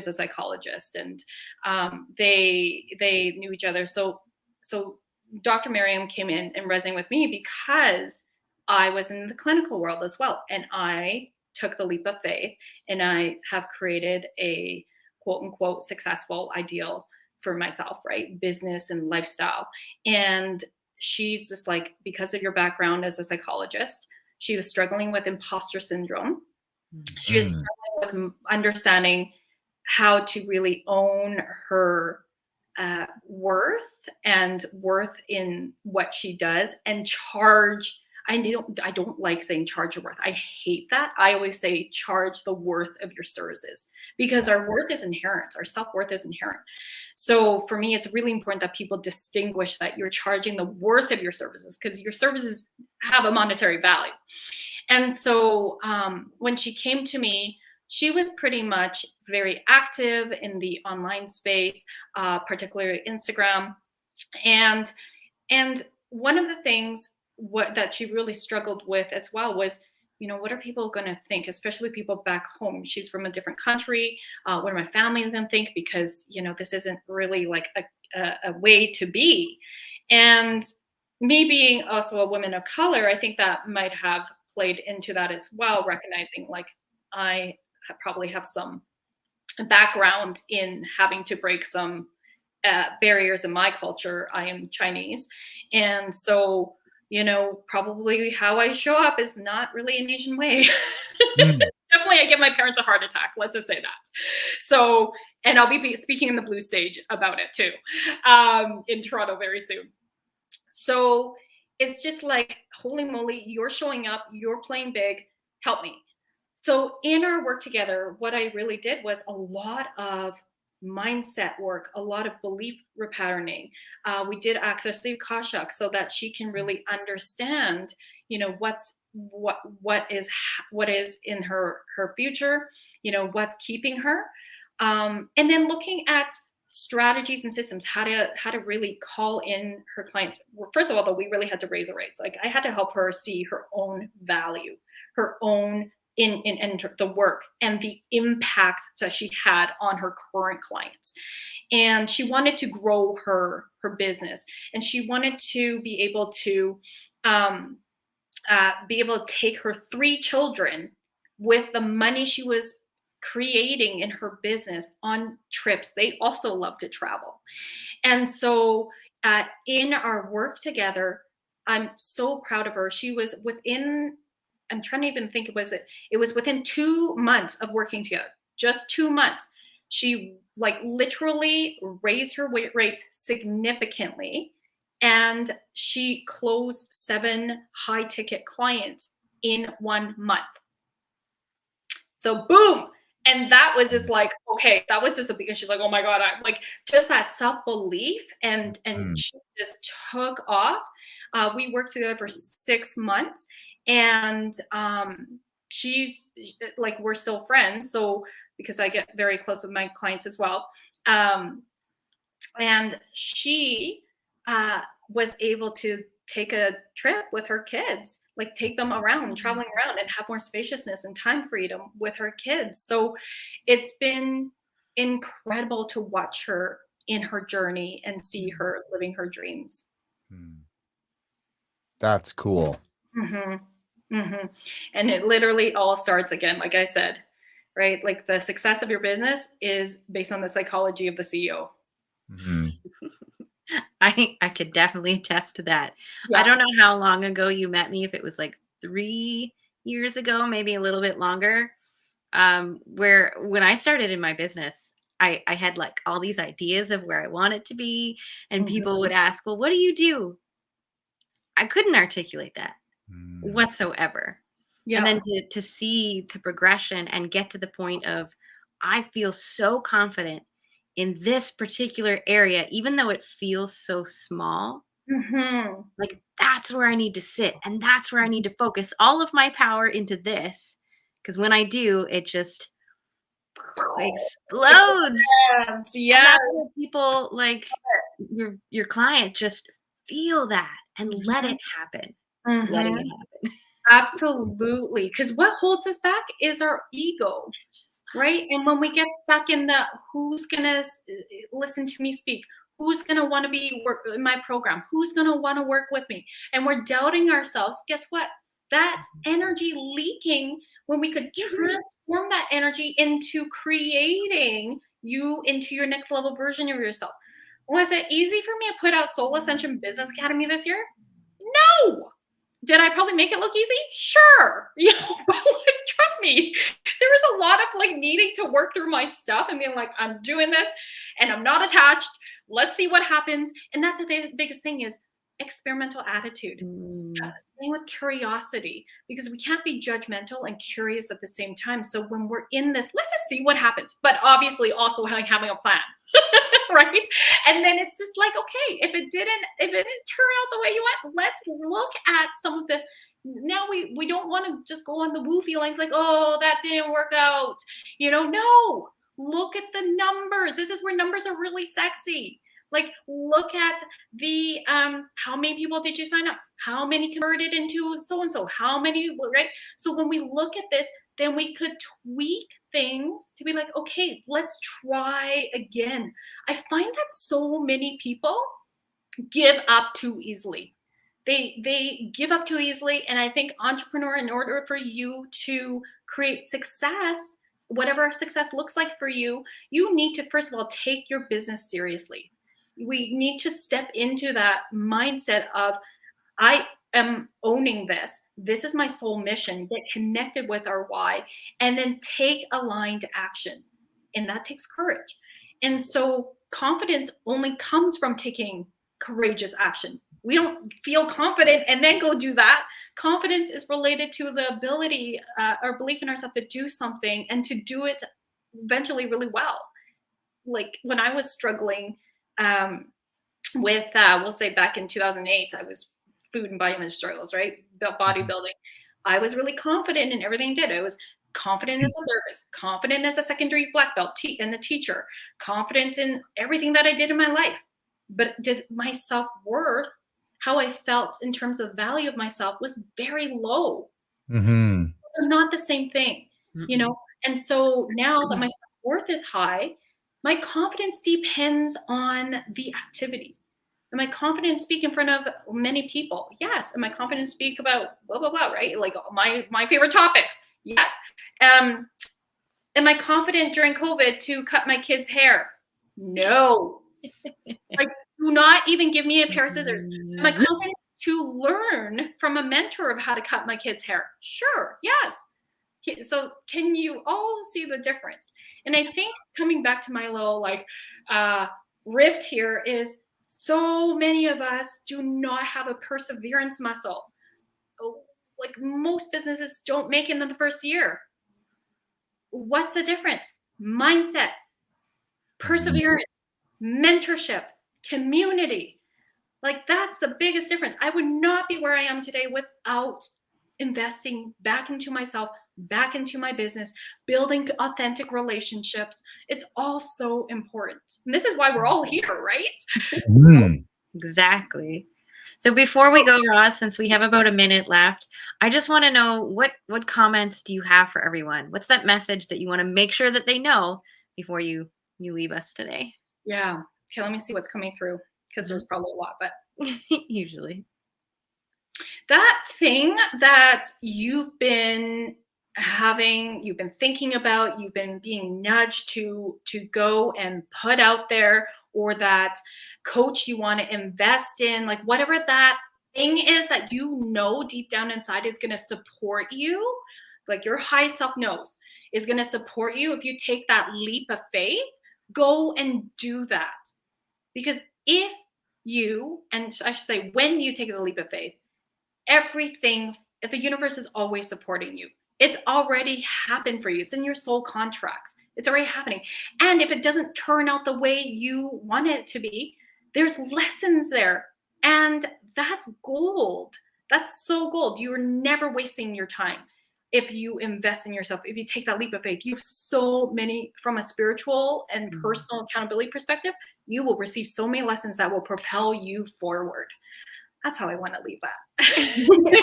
a psychologist, and they knew each other. So Dr. Miriam came in and resonated with me because I was in the clinical world as well, and I took the leap of faith, and I have created a quote unquote successful ideal for myself, right? Business and lifestyle. And she's just like, because of your background as a psychologist, she was struggling with imposter syndrome. She was struggling with understanding how to really own her worth and worth in what she does and charge. I don't like saying charge your worth. I hate that. I always say charge the worth of your services, because our worth is inherent. Our self-worth is inherent. So for me, it's really important that people distinguish that you're charging the worth of your services, because your services have a monetary value. And so when she came to me, she was pretty much very active in the online space, particularly Instagram. And one of the things that she really struggled with as well was, what are people going to think, especially people back home? She's from a different country. What are my family going to think? Because, this isn't really like a way to be. And me being also a woman of color, I think that might have played into that as well, recognizing like I probably have some background in having to break some barriers in my culture. I am Chinese. And so, you know, probably how I show up is not really an Asian way. Definitely, I give my parents a heart attack. Let's just say that. So, and I'll be speaking in the Blue Stage about it too, in Toronto very soon. So it's just like, holy moly, you're showing up, you're playing big, help me. So in our work together, what I really did was a lot of mindset work, a lot of belief repatterning. We did access the Akasha so that she can really understand, you know, what is in her future, you know, what's keeping her, and then looking at strategies and systems, how to really call in her clients. Well, first of all, though, we really had to raise the rates. Like, I had to help her see her own value, her own in the work and the impact that she had on her current clients. And she wanted to grow her business, and she wanted to be able to take her 3 children with the money she was creating in her business on trips. They also love to travel. And so in our work together, I'm so proud of her. She was within, I'm trying to even think, it was within 2 months of working together, just 2 months. She like literally raised her rates significantly. And she closed 7 high ticket clients in 1 month. So boom. And that was just like, okay, that was just a because she's like, oh my God, I'm like, just that self-belief and she just took off. We worked together for 6 months, and she's like, we're still friends. So because I get very close with my clients as well. And she was able to take a trip with her kids, like take them around, traveling around, and have more spaciousness and time freedom with her kids. So it's been incredible to watch her in her journey and see her living her dreams. That's cool. And it literally all starts again, like I said, right? Like, the success of your business is based on the psychology of the CEO. I could definitely attest to that. Yeah. I don't know how long ago you met me, if it was like 3 years ago, maybe a little bit longer, where when I started in my business, I had like all these ideas of where I want it to be, and people would ask, well, what do you do? I couldn't articulate that whatsoever. Yeah. And then to see the progression and get to the point of, I feel so confident in this particular area, even though it feels so small, like that's where I need to sit, and that's where I need to focus all of my power into this, because when I do, it just explodes. Yeah. And that's what people like your client just feel that and let it happen. Just letting it happen. Absolutely. Because what holds us back is our ego, right? And when we get stuck in the who's going to listen to me speak, who's going to want to be in my program, who's going to want to work with me, and we're doubting ourselves, guess what? That's energy leaking when we could transform that energy into creating you into your next level version of yourself. Was it easy for me to put out Soul Ascension Business Academy this year? No. Did I probably make it look easy? Sure. You know, but like, trust me, there was a lot of like needing to work through my stuff and being like, I'm doing this and I'm not attached. Let's see what happens. And that's the biggest thing is experimental attitude. Staying with curiosity, because we can't be judgmental and curious at the same time. So when we're in this, let's just see what happens. But obviously also having a plan. Right? And then it's just like, okay, if it didn't turn out the way you want, let's look at some of the, now we don't want to just go on the woo feelings like, oh, that didn't work out. You know, no, look at the numbers. This is where numbers are really sexy. Like, look at the, how many people did you sign up? How many converted into so-and-so? How many, right? So when we look at this, then we could tweak things to be like, okay, let's try again. I find that so many people give up too easily. They give up too easily. And I think entrepreneur, in order for you to create success, whatever success looks like for you, you need to, first of all, take your business seriously. We need to step into that mindset of, I am owning this. This is my soul mission. Get connected with our why, and then take aligned action. And that takes courage. And so confidence only comes from taking courageous action. We don't feel confident and then go do that. Confidence is related to the ability or belief in ourselves to do something and to do it eventually really well. Like when I was struggling with, we'll say back in 2008, I was food and body image struggles, right? Bodybuilding. I was really confident in everything I did. I was confident as a therapist, confident as a secondary black belt and the teacher, confident in everything that I did in my life. But did my self-worth, how I felt in terms of value of myself, was very low. Mm-hmm. They're not the same thing, you know? And so now that my self-worth is high, my confidence depends on the activity. Am I confident to speak in front of many people? Yes. Am I confident to speak about blah, blah, blah, right? Like my favorite topics? Yes. Am I confident during COVID to cut my kids' hair? No. Like, do not even give me a pair of scissors. Am I confident to learn from a mentor of how to cut my kids' hair? Sure. Yes. So can you all see the difference? And I think coming back to my little rift here is, so many of us do not have a perseverance muscle. Like most businesses don't make it in the first year. What's the difference? Mindset, perseverance, mentorship, community. Like that's the biggest difference. I would not be where I am today without investing back into myself, back into my business, building authentic relationships. It's all so important. And this is why we're all here, right? Mm. Exactly. So before we go, Roz, since we have about a minute left, I just want to know what comments do you have for everyone? What's that message that you want to make sure that they know before you leave us today? Yeah. Okay, let me see what's coming through, because there's probably a lot, but usually that thing that you've been thinking about, you've been being nudged to go and put out there, or that coach you want to invest in, like whatever that thing is that you know deep down inside is going to support you, like your high self knows is going to support you. If you take that leap of faith, go and do that. Because if you, and I should say when you take the leap of faith, everything, the universe is always supporting you. It's already happened for you. It's in your soul contracts. It's already happening. And if it doesn't turn out the way you want it to be, there's lessons there. And that's gold. That's so gold. You're never wasting your time if you invest in yourself. If you take that leap of faith, you have so many, from a spiritual and personal accountability perspective, you will receive so many lessons that will propel you forward. That's how I want to leave that.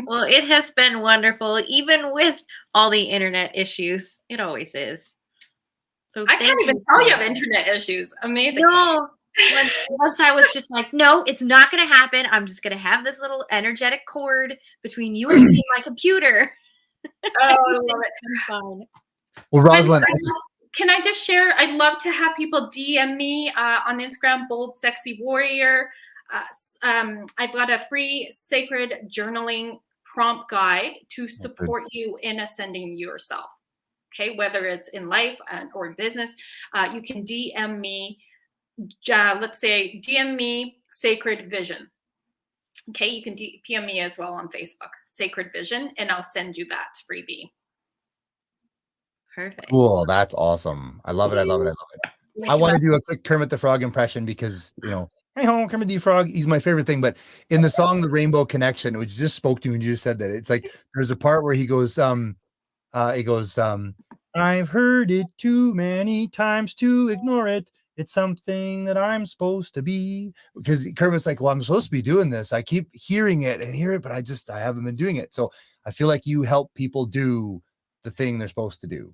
Well, it has been wonderful, even with all the internet issues. It always is. So I can't even tell you have internet issues. Amazing. No, once I was just like, no, it's not going to happen. I'm just going to have this little energetic cord between you and me and my computer. Oh, I love it. Fine. Well, Rosalyn, can I just share? I'd love to have people DM me on Instagram, Bold Sexy Warrior. I've got a free sacred journaling prompt guide to support you in ascending yourself. Okay, whether it's in life or in business, you can DM me. Let's say DM me Sacred Vision. Okay, you can PM me as well on Facebook, Sacred Vision, and I'll send you that freebie. Perfect. Cool. That's awesome. I love it. I love it. I love it. I want to do a quick Kermit the Frog impression because, you know, hey home, Kermit the Frog, he's my favorite thing. But in the song The Rainbow Connection, which just spoke to me when you just said that, it's like there's a part where he goes, I've heard it too many times to ignore it. It's something that I'm supposed to be. Because Kermit's like, well, I'm supposed to be doing this. I keep hearing it, but I haven't been doing it. So I feel like you help people do the thing they're supposed to do.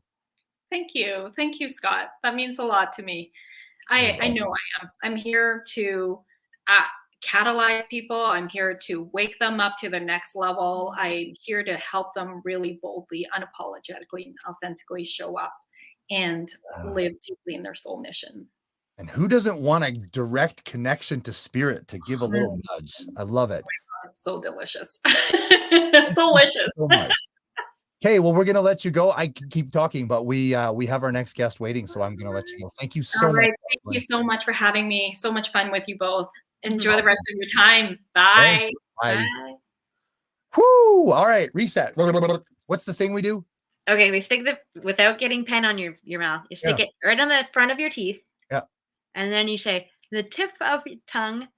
Thank you. Thank you, Scott. That means a lot to me. I know I am. I'm here to catalyze people. I'm here to wake them up to the next level. I'm here to help them really boldly, unapologetically, and authentically show up and live deeply in their soul mission. And who doesn't want a direct connection to spirit to give a little nudge? I love it. It's so delicious. It's delicious. So much. Okay, well, we're gonna let you go. I can keep talking, but we have our next guest waiting, so I'm gonna let you go. Thank you so much. Thank you so much for having me. So much fun with you both. Enjoy the rest of your time. Bye. Bye. Bye. Whoo! All right, reset. What's the thing we do? Okay, we stick without getting pen on your mouth. You stick it right on the front of your teeth. Yeah. And then you say the tip of your tongue,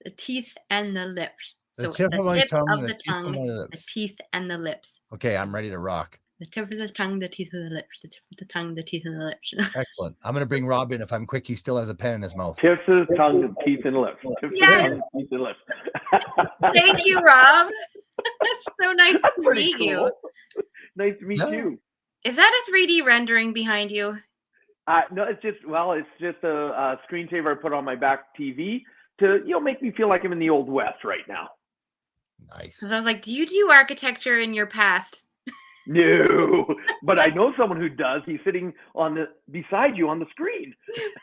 the teeth, and the lips. The tip of my tongue, the teeth, and the lips. Okay, I'm ready to rock. The tip of the tongue, the teeth of the lips. The tip of the tongue, the teeth of the lips. Excellent. I'm gonna bring Rob in. If I'm quick, he still has a pen in his mouth. Tips of the tongue, the teeth, and lips. Tips of the tongue, teeth, and lips. Thank you, Rob. It's so nice to meet you. Nice to meet you. Is that a 3D rendering behind you? No, it's just a screensaver I put on my back TV to make me feel like I'm in the old West right now. Nice. Because I was like, do you do architecture in your past? No, but I know someone who does. He's sitting beside you on the screen.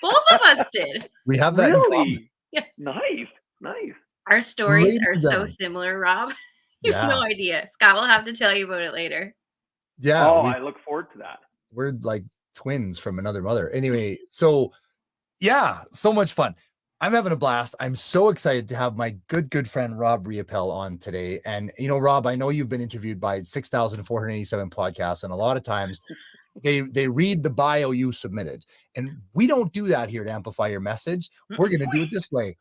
Both of us did. We have that. Really? Yes. Nice. Our stories are so similar, Rob. You have no idea. Scott will have to tell you about it later. Yeah. Oh, I look forward to that. We're like twins from another mother. Anyway, so yeah, so much fun. I'm having a blast. I'm so excited to have my good friend Rob Riopel on today. And Rob, I know you've been interviewed by 6,487 podcasts, and a lot of times they read the bio you submitted. And we don't do that here to amplify your message. We're going to do it this way.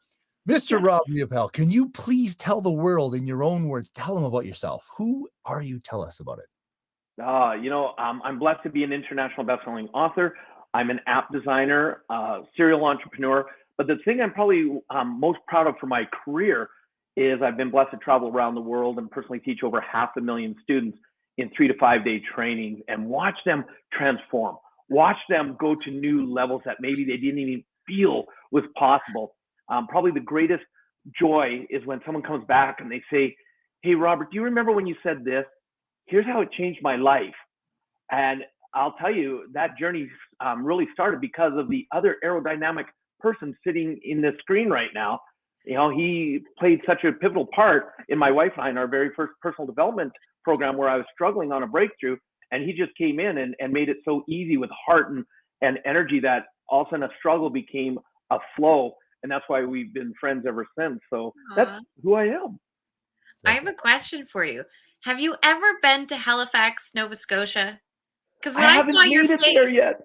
Mr. Rob Riopel, can you please tell the world in your own words, tell them about yourself. Who are you? Tell us about it. I'm blessed to be an international best-selling author. I'm an app designer, serial entrepreneur. But the thing I'm probably most proud of for my career is I've been blessed to travel around the world and personally teach over 500,000 students in 3 to 5 day trainings and watch them transform, watch them go to new levels that maybe they didn't even feel was possible. Probably the greatest joy is when someone comes back and they say, hey, Robert, do you remember when you said this? Here's how it changed my life. And I'll tell you, that journey really started because of the other aerodynamic person sitting in the screen right now. He played such a pivotal part in my wife and I, in our very first personal development program where I was struggling on a breakthrough. And he just came in and made it so easy with heart and energy that all of a sudden a struggle became a flow. And that's why we've been friends ever since. So that's who I am. I have a question for you. Have you ever been to Halifax, Nova Scotia? Because when I saw your face, there yet.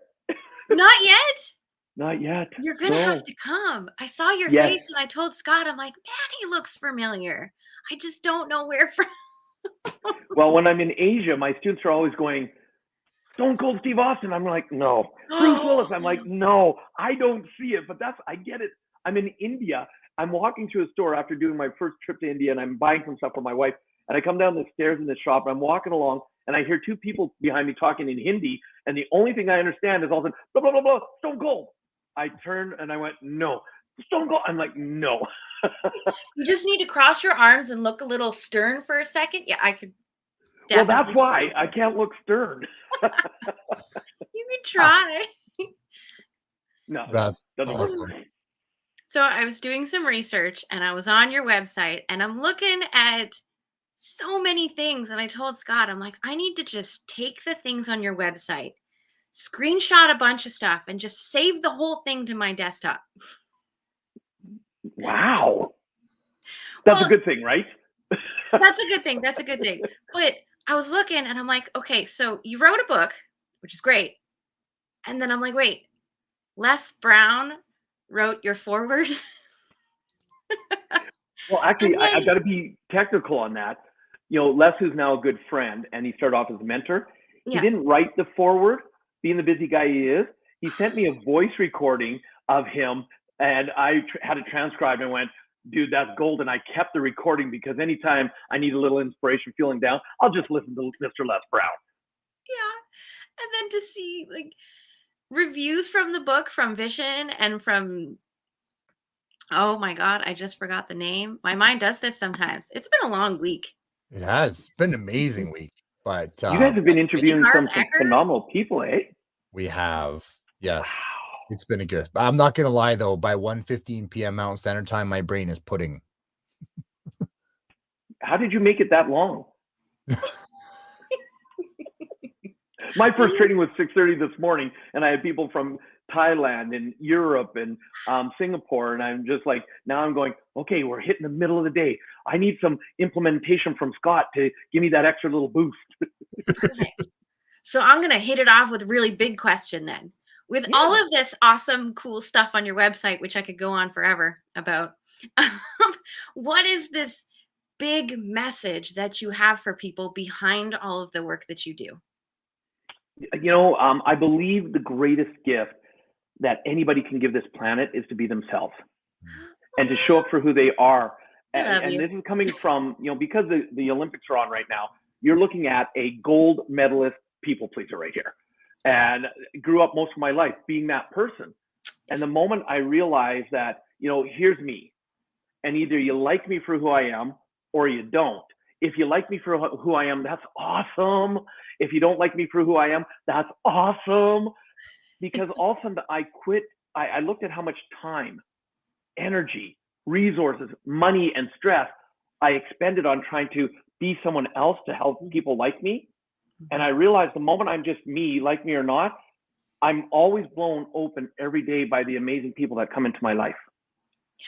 Not yet? Not yet. You're going to have to come. I saw your face and I told Scott, I'm like, man, he looks familiar. I just don't know where from. Well, when I'm in Asia, my students are always going, Stone Cold Steve Austin. I'm like, no. Bruce Willis. I'm like, no, I don't see it, but I get it. I'm in India. I'm walking through a store after doing my first trip to India and I'm buying some stuff for my wife. And I come down the stairs in the shop and I'm walking along and I hear two people behind me talking in Hindi. And the only thing I understand is all of a sudden, blah, blah, blah, blah, Stone Cold. I turned and I went, no, Stone Cold. I'm like, no. You just need to cross your arms and look a little stern for a second. Yeah, I could. Well, that's why I can't look stern. You could try. No, that's doesn't awesome. work. So I was doing some research and I was on your website and I'm looking at so many things. And I told Scott, I'm like, I need to just take the things on your website, screenshot a bunch of stuff and just save the whole thing to my desktop. Wow. That's a good thing, right? That's a good thing. That's a good thing. But I was looking and I'm like, okay, so you wrote a book, which is great. And then I'm like, wait, Les Brown wrote your foreword? Well, actually, I've got to be technical on that. Les is now a good friend and he started off as a mentor. He didn't write the foreword, being the busy guy he is. He sent me a voice recording of him and I had it transcribed and went, dude, that's gold. And I kept the recording because anytime I need a little inspiration feeling down, I'll just listen to Mr. Les Brown. Yeah. And then to see reviews from the book from Vision and from Oh my God, I just forgot the name. My mind does this sometimes. It's been a long week. It has been an amazing week, but You guys have been interviewing Hard some Ecker? phenomenal people, eh? we have, yes, Wow. it's been a good. I'm not gonna lie though. By 1:15 p.m. Mountain Standard Time, my brain is pudding. How did you make it that long? My first training was 6:30 this morning, and I had people from Thailand and Europe and Singapore, and I'm just like, now I'm going, okay, we're hitting the middle of the day. I need some implementation from Scott to give me that extra little boost. So I'm going to hit it off with a really big question then. With all of this awesome, cool stuff on your website, which I could go on forever about, what is this big message that you have for people behind all of the work that you do? You know, I believe the greatest gift that anybody can give this planet is to be themselves and to show up for who they are. And this is coming from, you know, because the Olympics are on right now, you're looking at a gold medalist people pleaser right here. And grew up most of my life being that person. And the moment I realized that, you know, here's me, and either you like me for who I am or you don't. If you like me for who I am, that's awesome. If you don't like me for who I am, that's awesome. Because all of a sudden I quit. I looked at how much time, energy, resources, money, and stress I expended on trying to be someone else to help people like me. And I realized the moment I'm just me, like me or not, I'm always blown open every day by the amazing people that come into my life.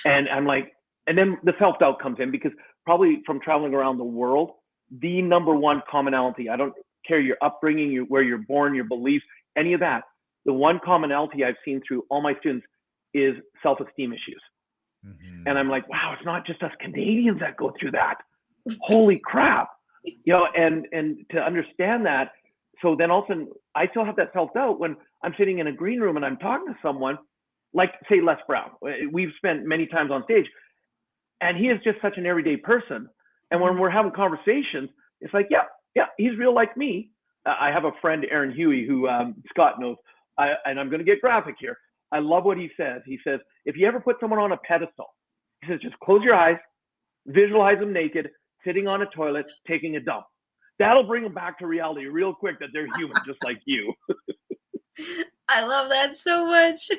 And I'm like, and then the self-doubt comes in, because probably from traveling around the world, the number one commonality, I don't care your upbringing, where you're born, your beliefs, any of that, the one commonality I've seen through all my students is self-esteem issues. Mm-hmm. And I'm like, wow, it's not just us Canadians that go through that. Holy crap. You know, and to understand that, so then all of a sudden I still have that self-doubt when I'm sitting in a green room and I'm talking to someone like, say, Les Brown. We've spent many times on stage, and he is just such an everyday person. And when we're having conversations, it's like, yeah, he's real like me. I have a friend, Aaron Huey, who Scott knows, and I'm going to get graphic here. I love what he says. He says, if you ever put someone on a pedestal, he says, just close your eyes, visualize them naked, sitting on a toilet, taking a dump. That'll bring them back to reality real quick, that they're human, just like you. I love that so much.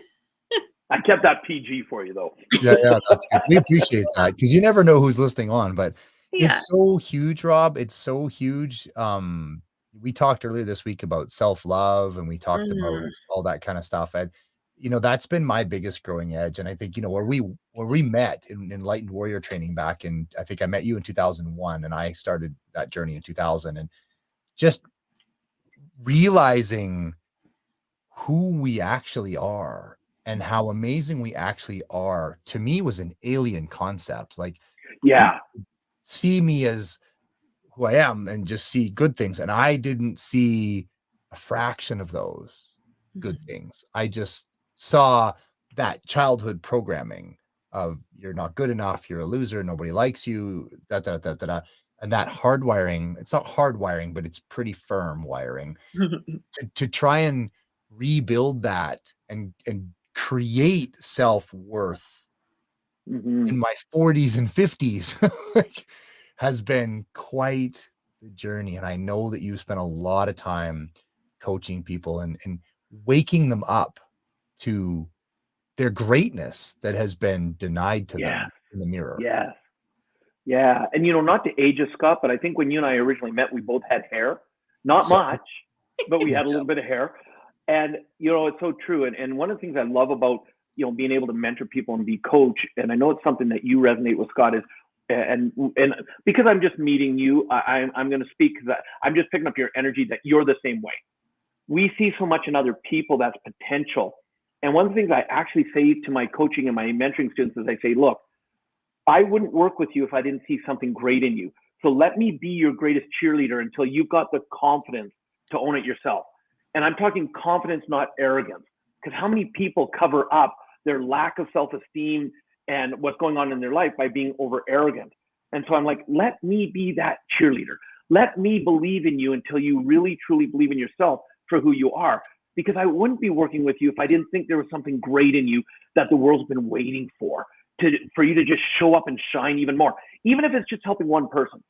I kept that PG for you, though. Yeah, that's good. We appreciate that, because you never know who's listening on, but it's so huge, Rob. It's so huge. We talked earlier this week about self-love, and we talked about all that kind of stuff. And, you know, that's been my biggest growing edge. And I think, you know, where we met in Enlightened Warrior training back in, I think I met you in 2001, and I started that journey in 2000, and just realizing who we actually are and how amazing we actually are, to me, was an alien concept. Like, see me as who I am and just see good things. And I didn't see a fraction of those good things. I just saw that childhood programming of, you're not good enough, you're a loser, nobody likes you, and that hardwiring, it's not hardwiring, but it's pretty firm wiring to try and rebuild that and create self-worth in my 40s and 50s has been quite the journey. And I know that you've spent a lot of time coaching people and waking them up to their greatness that has been denied to them in the mirror. Yeah. And, you know, not to age us, Scott, but I think when you and I originally met, we both had hair. Not much, but we had a little bit of hair. And, you know, it's so true. And one of the things I love about, you know, being able to mentor people and be coach, and I know it's something that you resonate with, Scott, is, and because I'm just meeting you, I'm going to speak, because I'm just picking up your energy, that you're the same way. We see so much in other people that's potential. And one of the things I actually say to my coaching and my mentoring students is I say, look, I wouldn't work with you if I didn't see something great in you. So let me be your greatest cheerleader until you've got the confidence to own it yourself. And I'm talking confidence, not arrogance. Because how many people cover up their lack of self-esteem and what's going on in their life by being over arrogant? And so I'm like, let me be that cheerleader. Let me believe in you until you really, truly believe in yourself for who you are. Because I wouldn't be working with you if I didn't think there was something great in you that the world's been waiting for. for you to just show up and shine even more, even if it's just helping one person.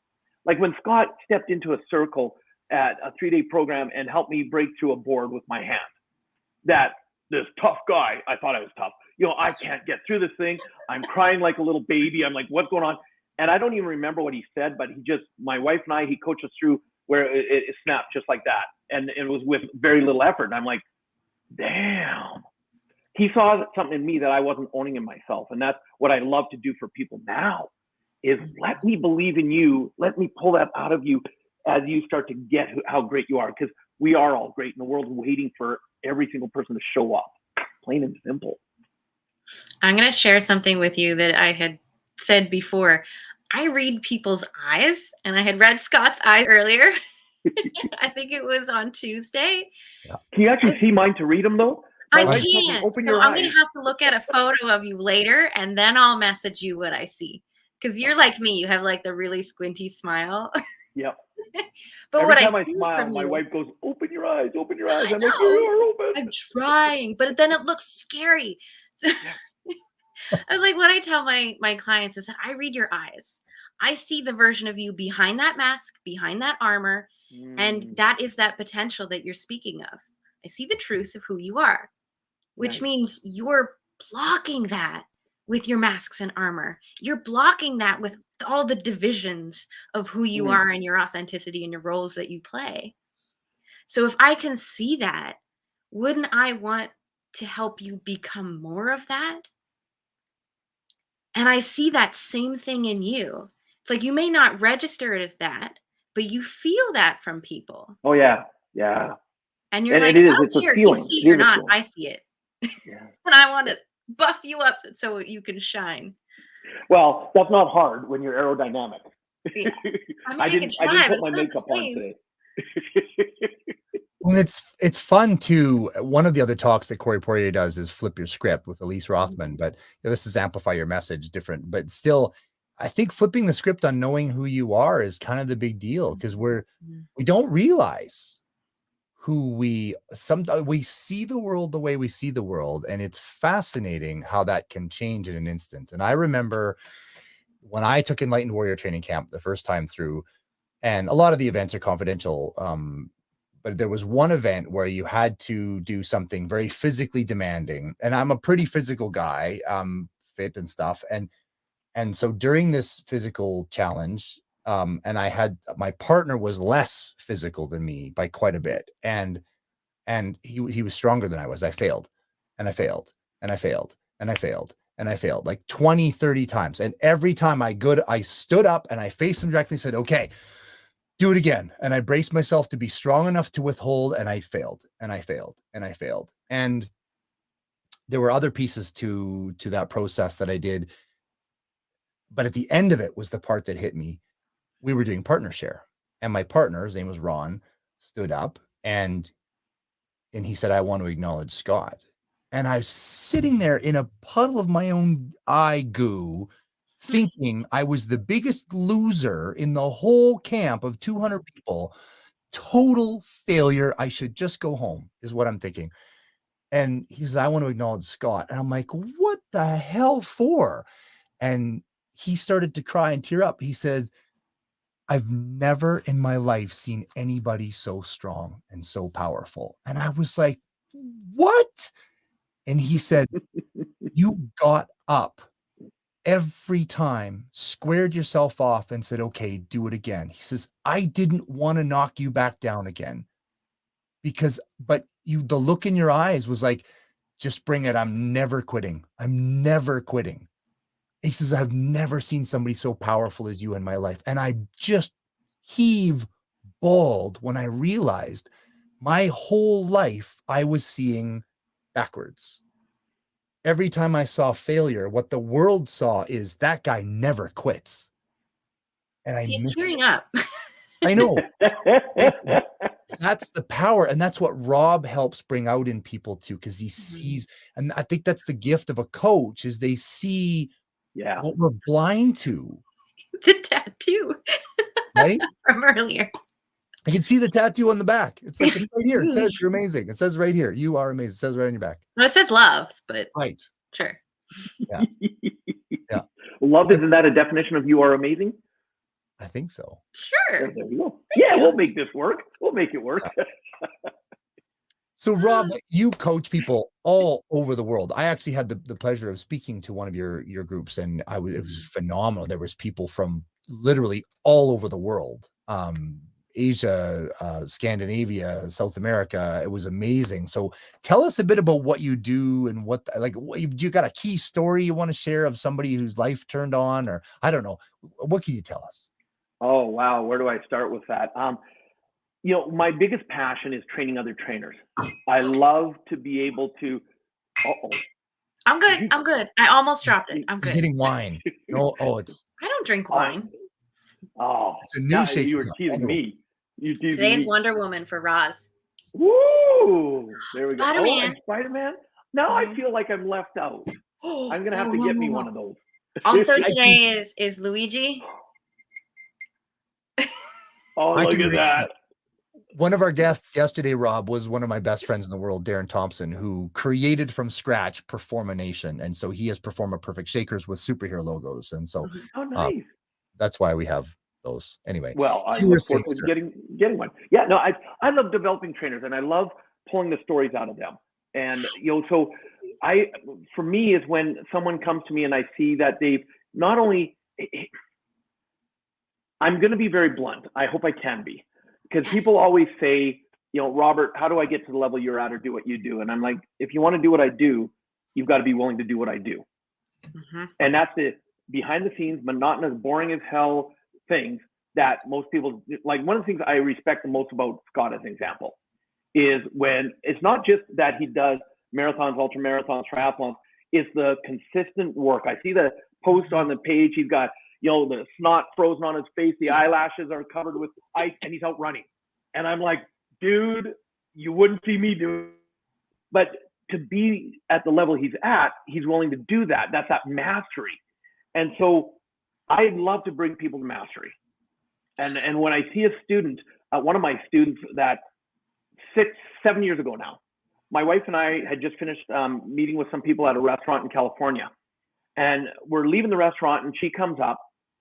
Like when Scott stepped into a circle at a 3-day program and helped me break through a board with my hand. That this tough guy, I thought I was tough. I can't get through this thing. I'm crying like a little baby. I'm like, what's going on? And I don't even remember what he said, but my wife and I, he coached us through where it snapped just like that. And it was with very little effort. And I'm like, damn. He saw something in me that I wasn't owning in myself. And that's what I love to do for people now is let me believe in you. Let me pull that out of you as you start to get how great you are. Because we are all great in the world, waiting for every single person to show up. Plain and simple. I'm going to share something with you that I had said before. I read people's eyes, and I had read Scott's eyes earlier. I think it was on Tuesday. Yeah. Can you actually see mine to read them, though? I can't. Open So your I'm eyes. going to have to look at a photo of you later, and then I'll message you what I see. Because you're like me. You have like the really squinty smile. Yep. But Every what time I I see smile, from my you, wife goes, open your eyes, open your eyes. I'm I like, know. you are open. I'm trying, but then it looks scary. So I was like, what I tell my clients is that I read your eyes. I see the version of you behind that mask, behind that armor, and that is that potential that you're speaking of. I see the truth of who you are, which means you're blocking that with your masks and armor. You're blocking that with all the divisions of who you are and your authenticity and your roles that you play. So if I can see that, wouldn't I want to help you become more of that? And I see that same thing in you. It's like you may not register it as that, but you feel that from people. Oh, yeah. Yeah. And you're And like, it is. oh, It's a here, feeling. you see It it or is a not, feeling. I see it. Yeah. And I want to buff you up so you can shine. Well, that's not hard when you're aerodynamic. Yeah. I can didn't try, put but my it's not makeup the on same. today. Well, it's fun too. One of the other talks that Corey Poirier does is Flip Your Script with Elise Rothman, but this is Amplify Your Message, different. But still, I think flipping the script on knowing who you are is kind of the big deal because we don't realize who we see the world the way we see the world, and it's fascinating how that can change in an instant. And I remember when I took Enlightened Warrior Training Camp the first time through, and a lot of the events are confidential. But there was one event where you had to do something very physically demanding. And I'm a pretty physical guy, fit and stuff. And so during this physical challenge, and my partner was less physical than me by quite a bit. And he was stronger than I was. I failed and I failed and I failed and I failed and I failed like 20, 30 times. And every time I stood up and I faced him directly and said, okay, do it again. And I braced myself to be strong enough to withhold, and I failed, and I failed, and I failed. And there were other pieces to that process that I did. But at the end of it was the part that hit me. We were doing partner share, and my partner, his name was Ron, stood up and he said, I want to acknowledge Scott. And I was sitting there in a puddle of my own eye goo, thinking I was the biggest loser in the whole camp of 200 people. Total failure. I should just go home is what I'm thinking. And he says, I want to acknowledge Scott. And I'm like, what the hell for? And he started to cry and tear up. He says, I've never in my life seen anybody so strong and so powerful. And I was like, what? And he said, you got up every time, squared yourself off and said, okay, do it again. He says, I didn't want to knock you back down again but the look in your eyes was like, just bring it. I'm never quitting. I'm never quitting. He says, I've never seen somebody so powerful as you in my life. And I just bawled when I realized my whole life I was seeing backwards. Every time I saw failure, what the world saw is that guy never quits. And I'm tearing up. I know. That's the power. And that's what Rob helps bring out in people too, because he sees, and I think that's the gift of a coach, is they see what we're blind to. The tattoo. Right? From earlier. I can see the tattoo on the back. It's like, it's right here. It says you're amazing. It says right here, you are amazing. It says right on your back. Well, it says love, but right. Sure. Yeah. Love, isn't that a definition of you are amazing? I think so. Sure. There you go. Thank Yeah, you. we'll make this work. We'll make it work. So Rob, you coach people all over the world. I actually had the pleasure of speaking to one of your groups, and it was phenomenal. There was people from literally all over the world. Asia, Scandinavia, South America. It was amazing. So tell us a bit about what you do and what you got a key story you want to share of somebody whose life turned on, or I don't know. What can you tell us? Oh, wow. Where do I start with that? You know, my biggest passion is training other trainers. I love to be able to. Uh-oh. I'm good. I'm good. I almost dropped it. I'm He's good. getting wine. No, it's I don't drink wine. Oh, it's a new shake. you were teasing me. You teasing Today's me. Wonder Woman for Roz. Woo! There we go. Oh, Spider-Man. and Spider-Man. Now I Mhm. feel like I'm left out. I'm gonna have to get me one of those. Also today is Luigi. Oh, I look can at reach that. One of our guests yesterday, Rob, was one of my best friends in the world, Darren Thompson, who created from scratch Performa Nation. And so he has Performa Perfect Shakers with superhero logos. And so Oh, nice. that's why we have those. Anyway. Well, I You were look forward saying, to sir. getting one. Yeah, no, I love developing trainers, and I love pulling the stories out of them. And you know, so for me is when someone comes to me and I see that they've not only. I'm going to be very blunt. I hope I can be, because people always say, you know, Robert, how do I get to the level you're at or do what you do? And I'm like, if you want to do what I do, you've got to be willing to do what I do. Mm-hmm. And that's the behind the scenes, monotonous, boring as hell things that most people like. One of the things I respect the most about Scott, as an example, is when it's not just that he does marathons, ultra marathons, triathlons, it's the consistent work. I see the post on the page. He's got, you know, the snot frozen on his face, the eyelashes are covered with ice, and he's out running. And I'm like, dude, you wouldn't see me do it. But to be at the level he's at, he's willing to do that. That's that mastery. And so I love to bring people to mastery. And when I see a student, one of my students that 7 years ago now, my wife and I had just finished meeting with some people at a restaurant in California. And we're leaving the restaurant, and she comes up,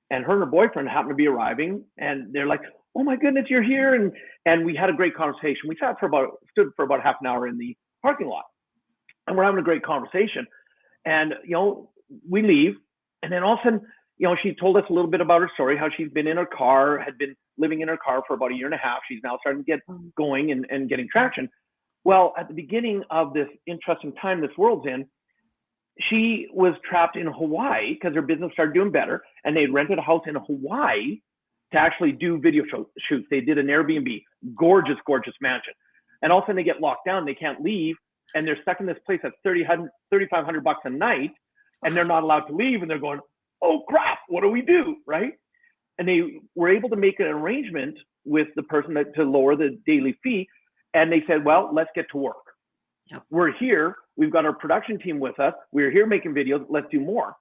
and her boyfriend happened to be arriving, and they're like, "Oh my goodness, you're here!" And we had a great conversation. We stood for about half an hour in the parking lot, and we're having a great conversation. And you know, we leave, and then all of a sudden, you know, she told us a little bit about her story, how she's been in her car, had been living in her car for about 1.5 years. She's now starting to get going and getting traction. Well, at the beginning of this interesting time this world's in, she was trapped in Hawaii because her business started doing better, and they rented a house in Hawaii to actually do video shoots. They did an Airbnb, gorgeous, gorgeous mansion. And all of a sudden they get locked down, they can't leave, and they're stuck in this place that's $3,500 a night, and they're not allowed to leave, and they're going, oh crap, what do we do, right? And they were able to make an arrangement with the person to lower the daily fee, and they said, well, let's get to work. Yep. We're here, we've got our production team with us, we're here making videos, let's do more.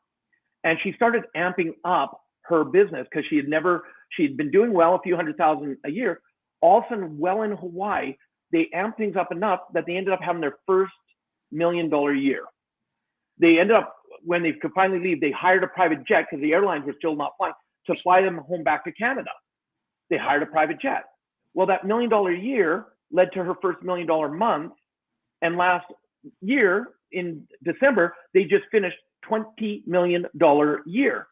And she started amping up her business because she'd been doing well, a few $100,000 a year. All of a sudden, well in Hawaii, they amped things up enough that they ended up having their first $1 million year. They ended up, when they could finally leave, they hired a private jet because the airlines were still not flying to fly them home back to Canada. They hired a private jet. Well, that $1 million year led to her first $1 million month. And last year in December, they just finished $20 million year.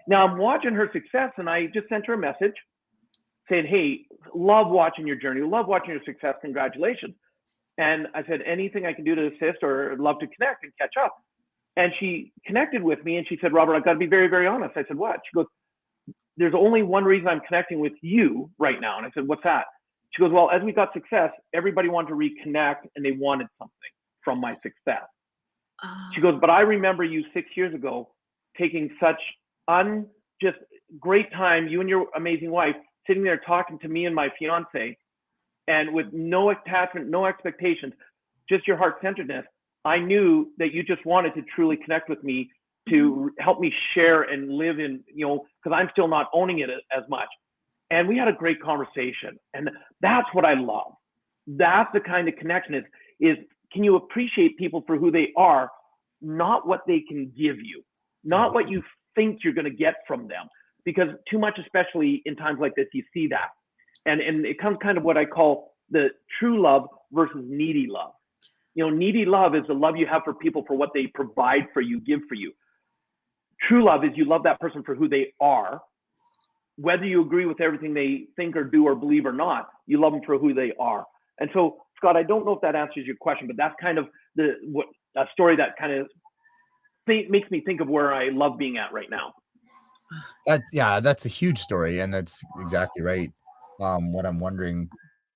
Now I'm watching her success, and I just sent her a message saying, hey, love watching your journey, love watching your success, congratulations. And I said, anything I can do to assist or love to connect and catch up. And she connected with me, and she said, Robert, I've got to be very, very honest. I said, what? She goes, there's only one reason I'm connecting with you right now. And I said, what's that? She goes, well, as we got success, everybody wanted to reconnect, and they wanted something from my success. She goes, but I remember you 6 years ago taking such just great time, you and your amazing wife, sitting there talking to me and my fiance, and with no attachment, no expectations, just your heart-centeredness. I knew that you just wanted to truly connect with me to help me share and live in, you know, because I'm still not owning it as much. And we had a great conversation, and that's what I love. That's the kind of connection is can you appreciate people for who they are, not what they can give you, not what you think you're going to get from them, because too much, especially in times like this, you see that. And it comes kind of what I call the true love versus needy love. You know, needy love is the love you have for people for what they provide for you, give for you. True love is you love that person for who they are. Whether you agree with everything they think or do or believe or not, you love them for who they are. And so, Scott, I don't know if that answers your question, but that's kind of a story that kind of makes me think of where I love being at right now. That's a huge story, and that's exactly right. What I'm wondering,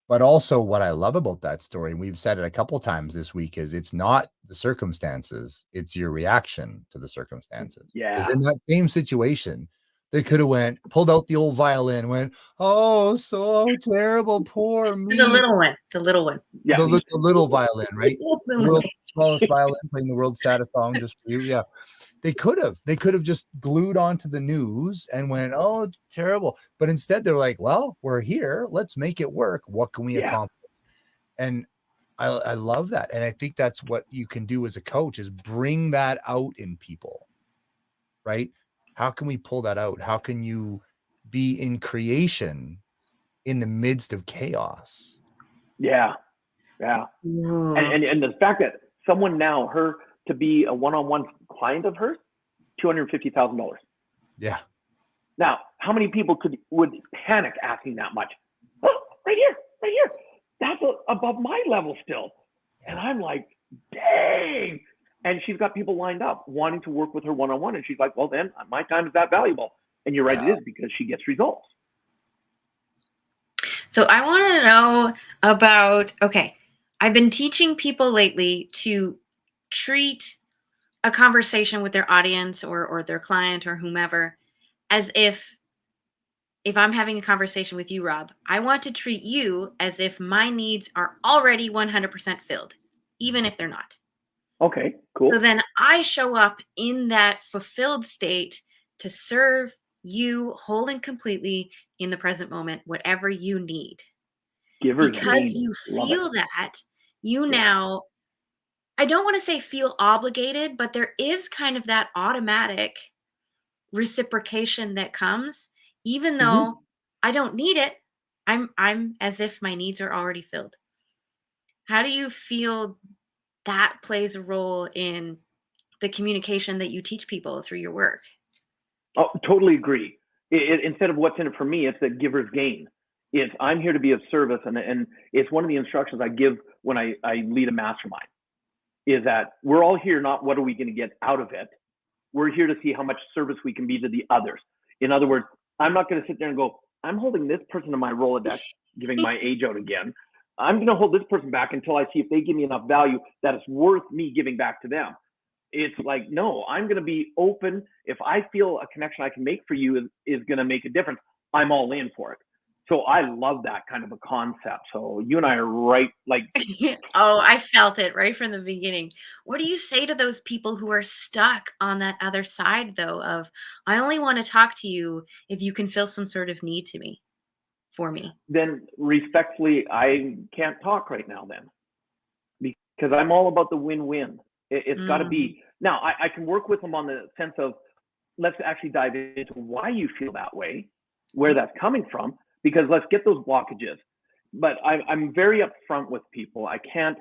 but also what I love about that story, and we've said it a couple times this week, is it's not the circumstances, it's your reaction to the circumstances. Because in that same situation, they could have pulled out the old violin, went, "Oh, so terrible, poor me." The little one. It's a little one. Yeah, the little violin, right? The world's smallest violin playing the world's saddest song just for you. Yeah. They could have just glued onto the news and went, "Oh, it's terrible." But instead they're like, "Well, we're here. Let's make it work. What can we accomplish?" And I love that. And I think that's what you can do as a coach, is bring that out in people, right? How can we pull that out? How can you be in creation in the midst of chaos? Yeah. And the fact that someone now, her to be a one-on-one client of hers, $250,000. Yeah. Now, how many people would panic asking that much? Oh, right here. That's above my level still. And I'm like, dang. And she's got people lined up wanting to work with her one-on-one. And she's like, well, then my time is that valuable. And you're right, it is, because she gets results. So I want to know about, I've been teaching people lately to treat a conversation with their audience or their client or whomever as if I'm having a conversation with you, Rob, I want to treat you as if my needs are already 100% filled, even if they're not. Okay, cool. So then I show up in that fulfilled state to serve you whole and completely in the present moment, whatever you need. Because you feel that, you now, I don't want to say feel obligated, but there is kind of that automatic reciprocation that comes, even though I don't need it. I'm as if my needs are already filled. How do you feel that plays a role in the communication that you teach people through your work? Oh, totally agree. Instead of what's in it for me, it's the giver's gain. It's I'm here to be of service, and it's one of the instructions I give when I lead a mastermind, is that we're all here, not what are we going to get out of it. We're here to see how much service we can be to the others. In other words, I'm not going to sit there and go, I'm holding this person in my Rolodex, giving my age out again. I'm going to hold this person back until I see if they give me enough value that it's worth me giving back to them. It's like, no, I'm going to be open. If I feel a connection I can make for you is going to make a difference, I'm all in for it. So I love that kind of a concept. So you and I are right. Like, oh, I felt it right from the beginning. What do you say to those people who are stuck on that other side, though, of I only want to talk to you if you can fill some sort of need for me? Then respectfully, I can't talk right now then, because I'm all about the win-win. It's got to be. Now, I can work with them on the sense of, let's actually dive into why you feel that way, where that's coming from, because let's get those blockages. But I'm very upfront with people. I can't,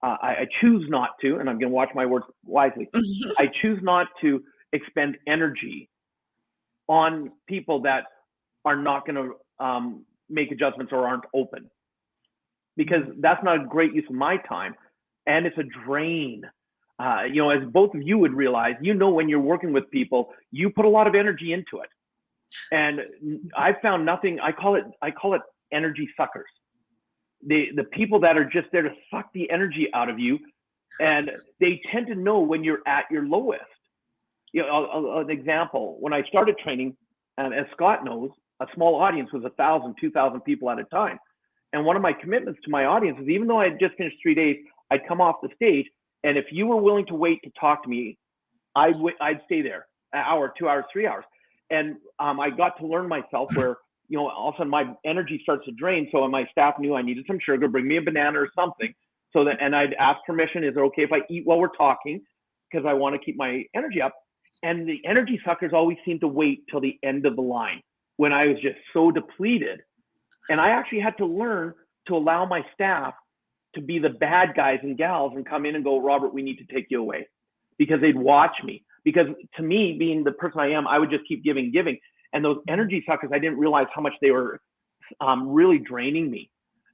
I choose not to, and I'm going to watch my words wisely. I choose not to expend energy on people that are not going to make adjustments or aren't open, because that's not a great use of my time, and it's a drain. As both of you would realize, when you're working with people, you put a lot of energy into it. And I found nothing, I call it energy suckers. The people that are just there to suck the energy out of you, and they tend to know when you're at your lowest. An example, when I started training, as Scott knows, a small audience was 1,000, 2,000 people at a time. And one of my commitments to my audience is, even though I had just finished 3 days, I'd come off the stage, and if you were willing to wait to talk to me, I'd stay there an hour, 2 hours, 3 hours. And I got to learn myself where, all of a sudden my energy starts to drain. So my staff knew I needed some sugar, bring me a banana or something. And I'd ask permission, is it okay if I eat while we're talking? Because I want to keep my energy up. And the energy suckers always seem to wait till the end of the line when I was just so depleted. And I actually had to learn to allow my staff to be the bad guys and gals and come in and go, Robert, we need to take you away, because they'd watch me. Because to me, being the person I am, I would just keep giving. And those energy suckers, I didn't realize how much they were really draining me.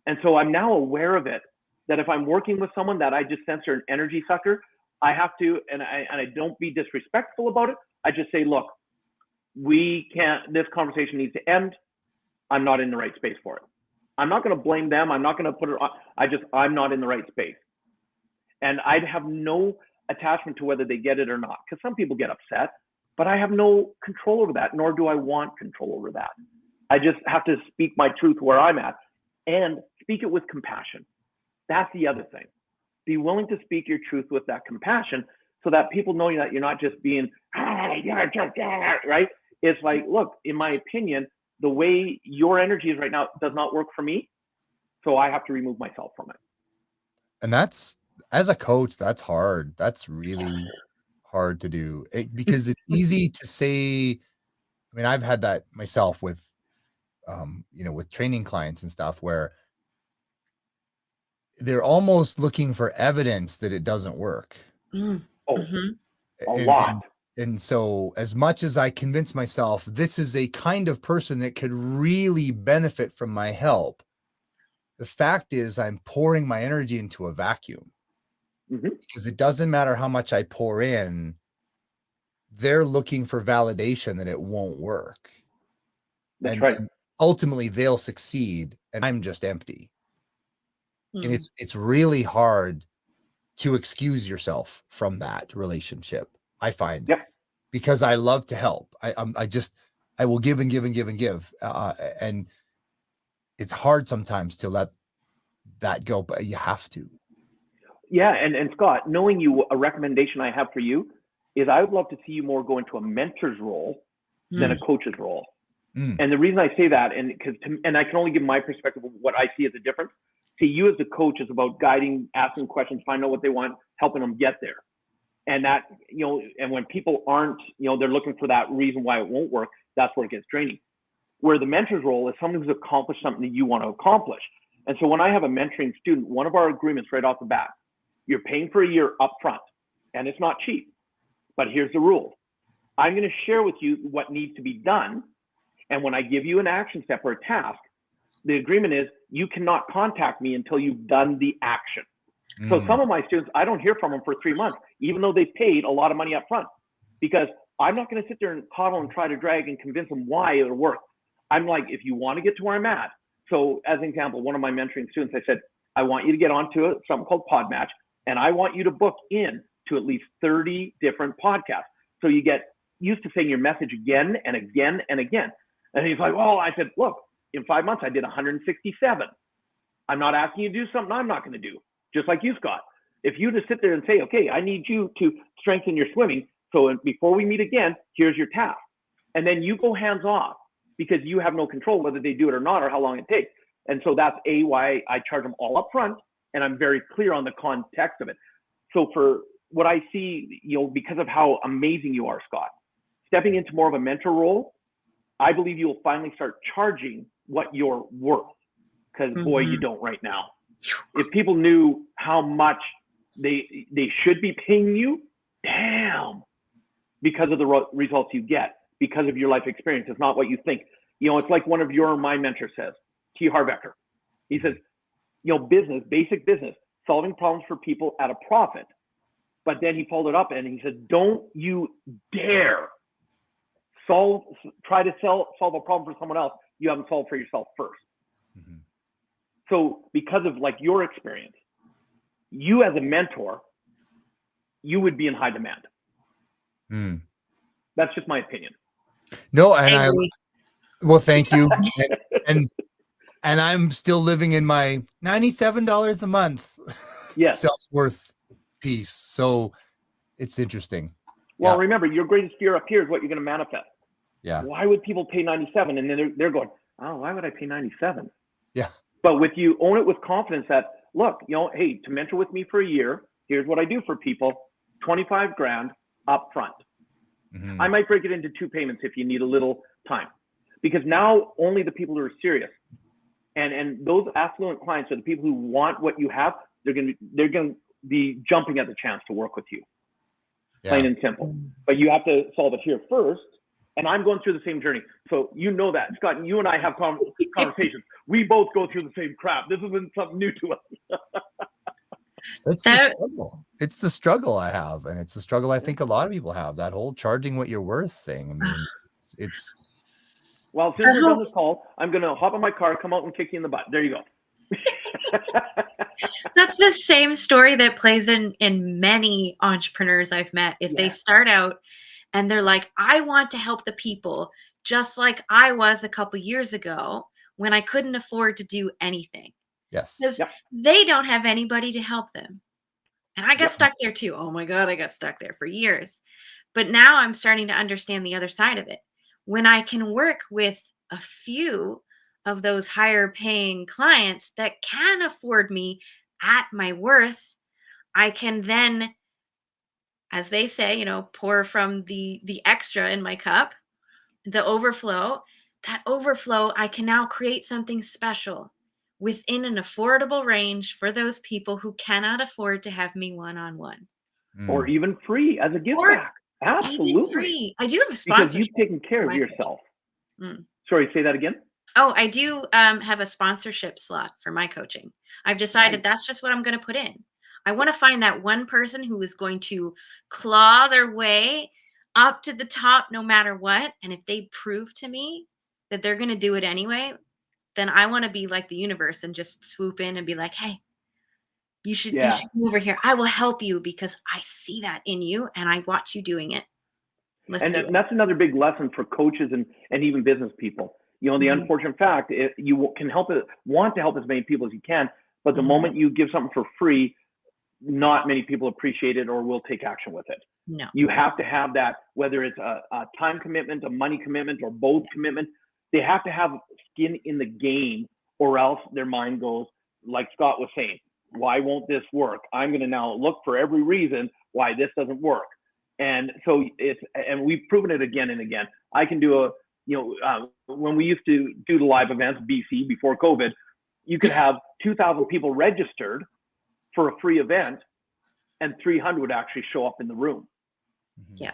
And so I'm now aware of it, that if I'm working with someone that I just sense are an energy sucker, I have to, and I don't be disrespectful about it. I just say, look, this conversation needs to end. I'm not in the right space for it. I'm not going to blame them. I'm not going to put it on. I'm not in the right space. And I'd have no attachment to whether they get it or not, because some people get upset, but I have no control over that, nor do I want control over that. I just have to speak my truth where I'm at and speak it with compassion. That's the other thing. Be willing to speak your truth with that compassion, so that people know that you're not just being, right? It's like, look, in my opinion, the way your energy is right now does not work for me. So I have to remove myself from it. And that's, as a coach, that's hard. That's really hard to do, because it's easy to say. I mean, I've had that myself with, with training clients and stuff, where they're almost looking for evidence that it doesn't work. A lot. And so as much as I convince myself this is a kind of person that could really benefit from my help, the fact is I'm pouring my energy into a vacuum, because it doesn't matter how much I pour in, they're looking for validation that it won't work. That's right. And ultimately they'll succeed and I'm just empty. And it's really hard to excuse yourself from that relationship, I find. Yep. Because I love to help. I will give and give and give and give. And it's hard sometimes to let that go, but you have to. Yeah. And Scott, knowing you, a recommendation I have for you is I would love to see you more go into a mentor's role than a coach's role. And the reason I say that, and I can only give my perspective of what I see as a difference. See, you as a coach is about guiding, asking questions, find out what they want, helping them get there. And that, and when people aren't, they're looking for that reason why it won't work, that's where it gets draining. Where the mentor's role is someone who's accomplished something that you want to accomplish. And so when I have a mentoring student, one of our agreements right off the bat, you're paying for a year up front, and it's not cheap, but here's the rule. I'm going to share with you what needs to be done. And when I give you an action step or a task, the agreement is you cannot contact me until you've done the action. So some of my students, I don't hear from them for 3 months, even though they paid a lot of money up front, because I'm not going to sit there and coddle and try to drag and convince them why it'll work. I'm like, if you want to get to where I'm at. So as an example, one of my mentoring students, I said, I want you to get onto something called Podmatch, and I want you to book in to at least 30 different podcasts. So you get used to saying your message again and again and again. And he's like, well, I said, look, in 5 months, I did 167. I'm not asking you to do something I'm not going to do. Just like you, Scott. If you just sit there and say, okay, I need you to strengthen your swimming. So before we meet again, here's your task. And then you go hands off, because you have no control whether they do it or not, or how long it takes. And so that's why I charge them all up front. And I'm very clear on the context of it. So for what I see, because of how amazing you are, Scott, stepping into more of a mentor role, I believe you'll finally start charging what you're worth. Because boy, you don't right now. If people knew how much they should be paying you, damn, because of the results you get, because of your life experience. It's not what you think. It's like one of my mentors says, T. Harbecker. He says, business, basic business, solving problems for people at a profit. But then he followed it up and he said, don't you dare try to solve a problem for someone else you haven't solved for yourself first. So because of your experience, you as a mentor, you would be in high demand. That's just my opinion. No, and well, thank you. and I'm still living in my $97 a month self-worth piece. So it's interesting. Well, remember, your greatest fear up here is what you're going to manifest. Yeah. Why would people pay 97? And then they're going, oh, why would I pay 97? Yeah. But with you, own it with confidence that, look, hey, to mentor with me for a year, here's what I do for people, 25 grand up front. Mhm. I might break it into 2 payments if you need a little time, because now only the people who are serious and those affluent clients are the people who want what you have. They're going to be jumping at the chance to work with you, plain and simple. But you have to solve it here first. And I'm going through the same journey. So you know that, Scott, you and I have conversations. We both go through the same crap. This isn't something new to us. It's the struggle. It's the struggle I have. And it's the struggle I think a lot of people have, that whole charging what you're worth thing. I mean, it's. Well, as soon as we're done this call, I'm going to hop in my car, come out and kick you in the butt. There you go. That's the same story that plays in many entrepreneurs I've met is they start out and they're like, I want to help the people just like I was a couple years ago when I couldn't afford to do anything. Yes. They don't have anybody to help them. And I got stuck there too. Oh my God, I got stuck there for years. But now I'm starting to understand the other side of it. When I can work with a few of those higher paying clients that can afford me at my worth, I can then, as they say, pour from the extra in my cup, the overflow. That overflow, I can now create something special within an affordable range for those people who cannot afford to have me one-on-one. Or even free as a give back. Absolutely. Even free. I do have a Because sponsorship. you've taken care of yourself. Sorry, say that again. Oh, I do have a sponsorship slot for my coaching. I've decided that's just what I'm going to put in. I want to find that one person who is going to claw their way up to the top no matter what. And if they prove to me that they're going to do it anyway, then I want to be like the universe and just swoop in and be like, hey, you should come over here. I will help you because I see that in you and I watch you doing it. And that's another big lesson for coaches and even business people. The unfortunate fact, you want to help as many people as you can, but the moment you give something for free, not many people appreciate it or will take action with it. No. You have to have that, whether it's a time commitment, a money commitment, or both commitment. They have to have skin in the game, or else their mind goes, like Scott was saying, why won't this work? I'm going to now look for every reason why this doesn't work. And so and we've proven it again and again. I can do when we used to do the live events, BC, before COVID, you could have 2,000 people registered for a free event and 300 would actually show up in the room. Yeah.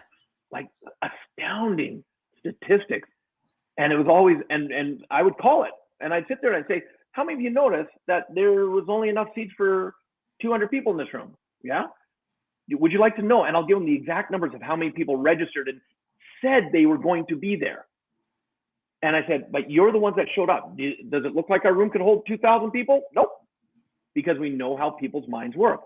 Like astounding statistics. And it was always, and I would call it, and I'd sit there and I'd say, how many of you noticed that there was only enough seats for 200 people in this room? Yeah. Would you like to know? And I'll give them the exact numbers of how many people registered and said they were going to be there. And I said, but you're the ones that showed up. Does it look like our room could hold 2,000 people? Nope. Because we know how people's minds work.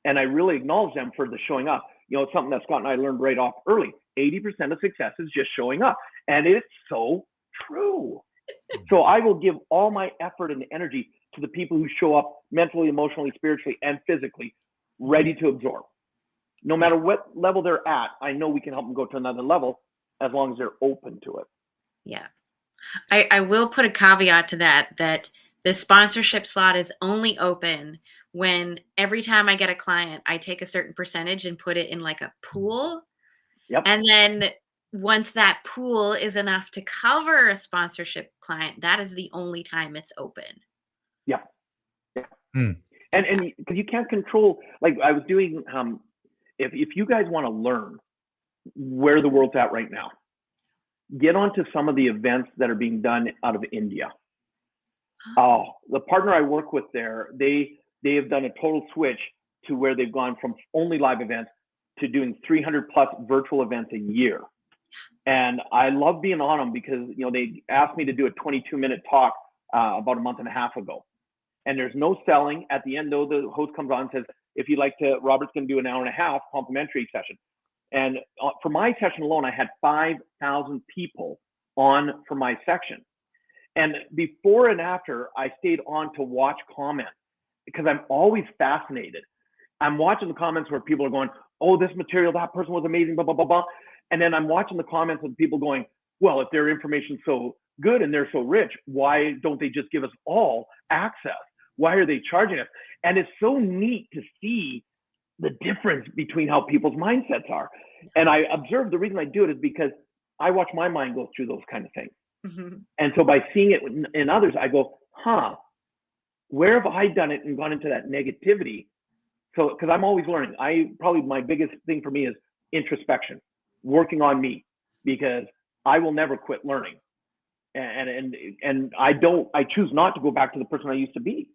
And I really acknowledge them for the showing up. It's something that Scott and I learned right off early. 80% of success is just showing up. And it's so true. So I will give all my effort and energy to the people who show up mentally, emotionally, spiritually, and physically ready to absorb. No matter what level they're at, I know we can help them go to another level as long as they're open to it. Yeah. I will put a caveat to that the sponsorship slot is only open when every time I get a client, I take a certain percentage and put it in like a pool. Yep. And then once that pool is enough to cover a sponsorship client, that is the only time it's open. Yeah. And because you can't control, like I was doing, if you guys want to learn where the world's at right now, get onto some of the events that are being done out of India. The partner I work with there, they have done a total switch to where they've gone from only live events to doing 300 plus virtual events a year. And I love being on them because, they asked me to do a 22-minute talk about a month and a half ago. And there's no selling. At the end, though, the host comes on and says, if you'd like to, Robert's going to do an hour and a half complimentary session. And for my session alone, I had 5,000 people on for my section. And before and after, I stayed on to watch comments because I'm always fascinated. I'm watching the comments where people are going, oh, this material, that person was amazing, blah, blah, blah, blah. And then I'm watching the comments of people going, well, if their information's so good and they're so rich, why don't they just give us all access? Why are they charging us? And it's so neat to see the difference between how people's mindsets are. And I observed the reason I do it is because I watch my mind go through those kind of things. Mm-hmm. And so by seeing it in others, I go, where have I done it and gone into that negativity? So, because I'm always learning. Probably my biggest thing for me is introspection, working on me, because I will never quit learning. And I choose not to go back to the person I used to be,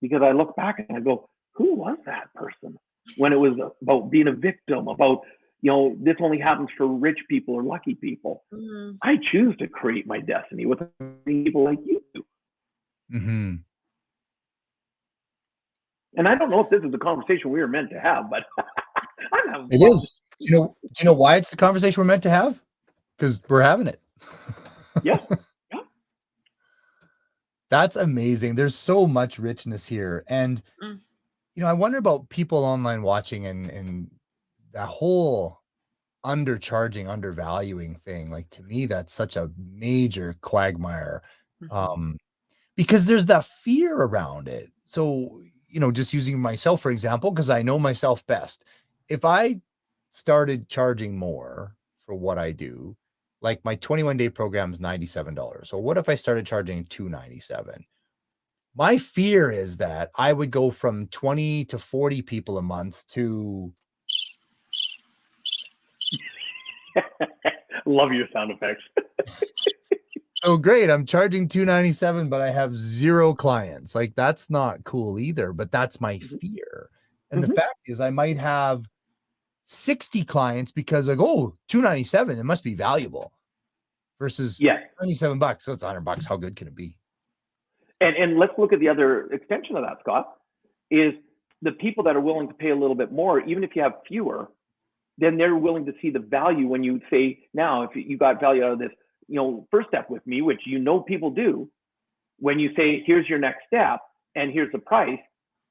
because I look back and I go, who was that person? When it was about being a victim, about, this only happens for rich people or lucky people. Mm-hmm. I choose to create my destiny with people like you do. Mm-hmm. And I don't know if this is the conversation we were meant to have, but I'm having It fun. is. Do you know why it's the conversation we're meant to have? Because we're having it. Yeah. That's amazing. There's so much richness here. And, I wonder about people online watching and that whole undercharging, undervaluing thing. Like, to me, that's such a major quagmire, because there's that fear around it. So, just using myself, for example, because I know myself best. If I started charging more for what I do, like my 21-day program is $97. So what if I started charging $297? My fear is that I would go from 20 to 40 people a month to... Love your sound effects. So great, I'm charging $297, but I have 0 clients. Like, that's not cool either, but that's my fear. And the fact is, I might have 60 clients because like, $297, it must be valuable, versus $97. So it's $100. How good can it be? And let's look at the other extension of that, Scott, is the people that are willing to pay a little bit more, even if you have fewer, then they're willing to see the value when you say, now, if you got value out of this, first step with me, which people do, when you say, here's your next step and here's the price,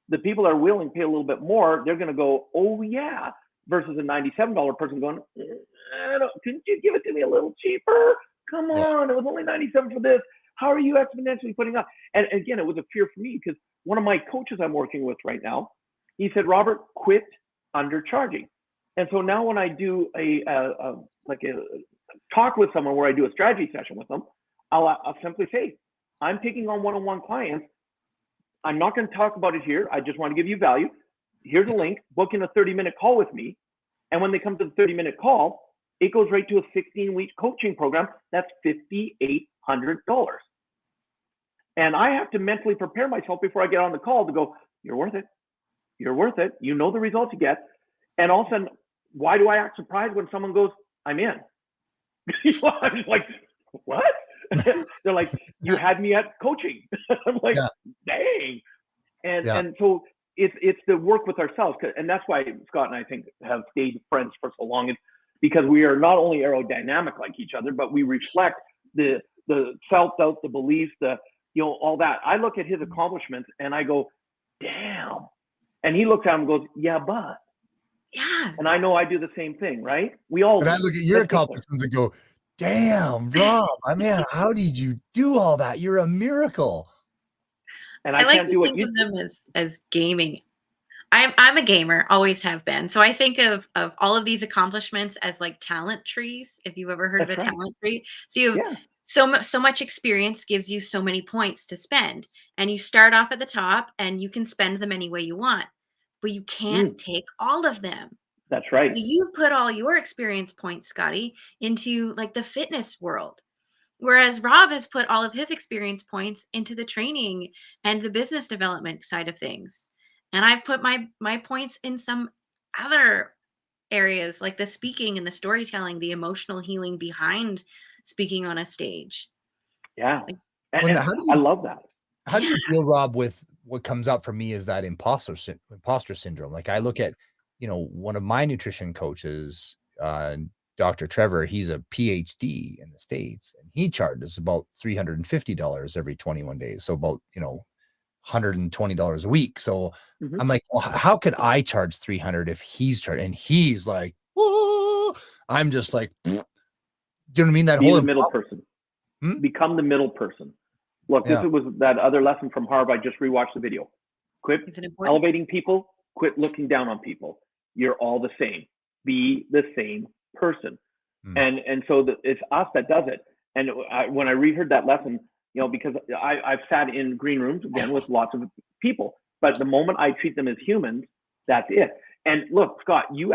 the people that are willing to pay a little bit more, they're going to go, oh yeah, versus a $97 person going, couldn't you give it to me a little cheaper? Come on, it was only $97 for this. How are you exponentially putting up? And again, it was a fear for me, because one of my coaches I'm working with right now, he said, Robert, quit undercharging. And so now when I do a talk with someone where I do a strategy session with them, I'll simply say, I'm taking on one-on-one clients. I'm not going to talk about it here. I just want to give you value. Here's a link. Book in a 30-minute call with me. And when they come to the 30-minute call, it goes right to a 16-week coaching program. That's $5,800. And I have to mentally prepare myself before I get on the call to go, you're worth it. You're worth it. You know the results you get. And all of a sudden, why do I act surprised when someone goes, I'm in? I'm just like, what? They're like, you had me at coaching. I'm like, dang. And so it's the work with ourselves. And that's why Scott and I think have stayed friends for so long, is because we are not only aerodynamic like each other, but we reflect the self-doubt, the beliefs, all that. I look at his accomplishments and I go, damn. And he looks at him and goes, yeah, but. Yeah. And I know I do the same thing, right? We all. But I look at your accomplishments and go, damn, Rob, how did you do all that? You're a miracle. And I like can't to do think of them as gaming. I'm a gamer, always have been. So I think of all of these accomplishments as like talent trees. If you've ever heard of a talent tree, so you have so much experience gives you so many points to spend, and you start off at the top, and you can spend them any way you want, but you can't take all of them. That's right. So you've put all your experience points, Scotty, into like the fitness world. Whereas Rob has put all of his experience points into the training and the business development side of things. And I've put my points in some other areas, like the speaking and the storytelling, the emotional healing behind speaking on a stage. Yeah. Like, I love that. How do you feel, Rob, with what comes up for me is that imposter syndrome? Like, I look at, one of my nutrition coaches, Dr. Trevor, he's a PhD in the States, and he charges about $350 every 21 days. So about, $120 a week. So I'm like, well, how could I charge $300 if he's charging? And he's like, whoa. I'm just like, do you know what I mean? That Be whole the middle person. Become the middle person. Look, this was that other lesson from Harvard. I just rewatched the video. Quit elevating people. Quit looking down on people. You're all the same. be the same person. Mm. And so it's us that does it. And when I reheard that lesson, you know, because I've sat in green rooms again with lots of people, but the moment I treat them as humans, that's it. And look, Scott, you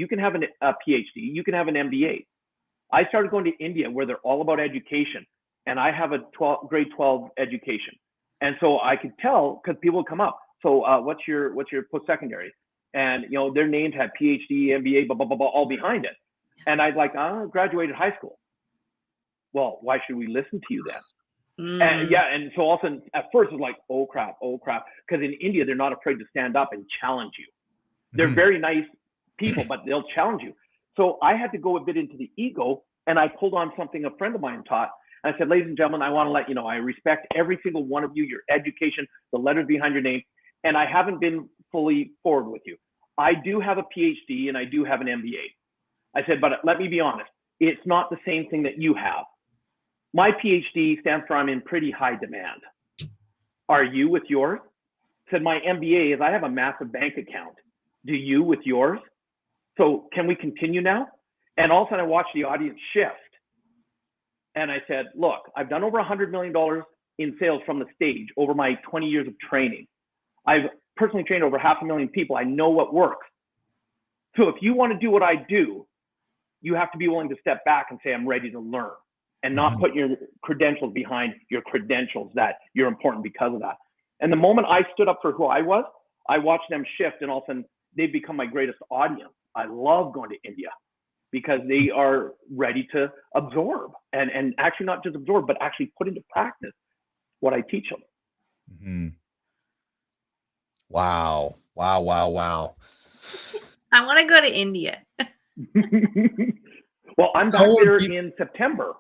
can have a PhD, you can have an MBA. I started going to India where they're all about education, and I have a grade 12 education. And so I could tell, because people would come up, so what's your post-secondary? And you know, their names had PhD, MBA, blah, blah, blah, blah, all behind it. And I'd like, graduated high school. Well, why should we listen to you then? And yeah, and so all of a sudden, at first it's like, oh crap. Because in India, they're not afraid to stand up and challenge you. They're very nice people, but they'll challenge you. So I had to go a bit into the ego, and I pulled on something a friend of mine taught. And I said, ladies and gentlemen, I want to let you know, I respect every single one of you, your education, the letters behind your name, and I haven't been fully forward with you. I do have a PhD and I do have an MBA. I said, but let me be honest, it's not the same thing that you have. My PhD stands for I'm in pretty high demand. Are you with yours? Said my MBA is I have a massive bank account. Do you with yours? So can we continue now? And all of a sudden I watched the audience shift. And I said, look, I've done over $100 million in sales from the stage over my 20 years of training. I've personally trained over 500,000 people. I know what works. So if you want to do what I do, you have to be willing to step back and say, I'm ready to learn, and not put your credentials behind your credentials that you're important because of that. And the moment I stood up for who I was, I watched them shift, and all of a sudden they've become my greatest audience. I love going to India because they are ready to absorb and actually not just absorb, but actually put into practice what I teach them. Mm-hmm. Wow. I want to go to India. Well, I'm back there in September.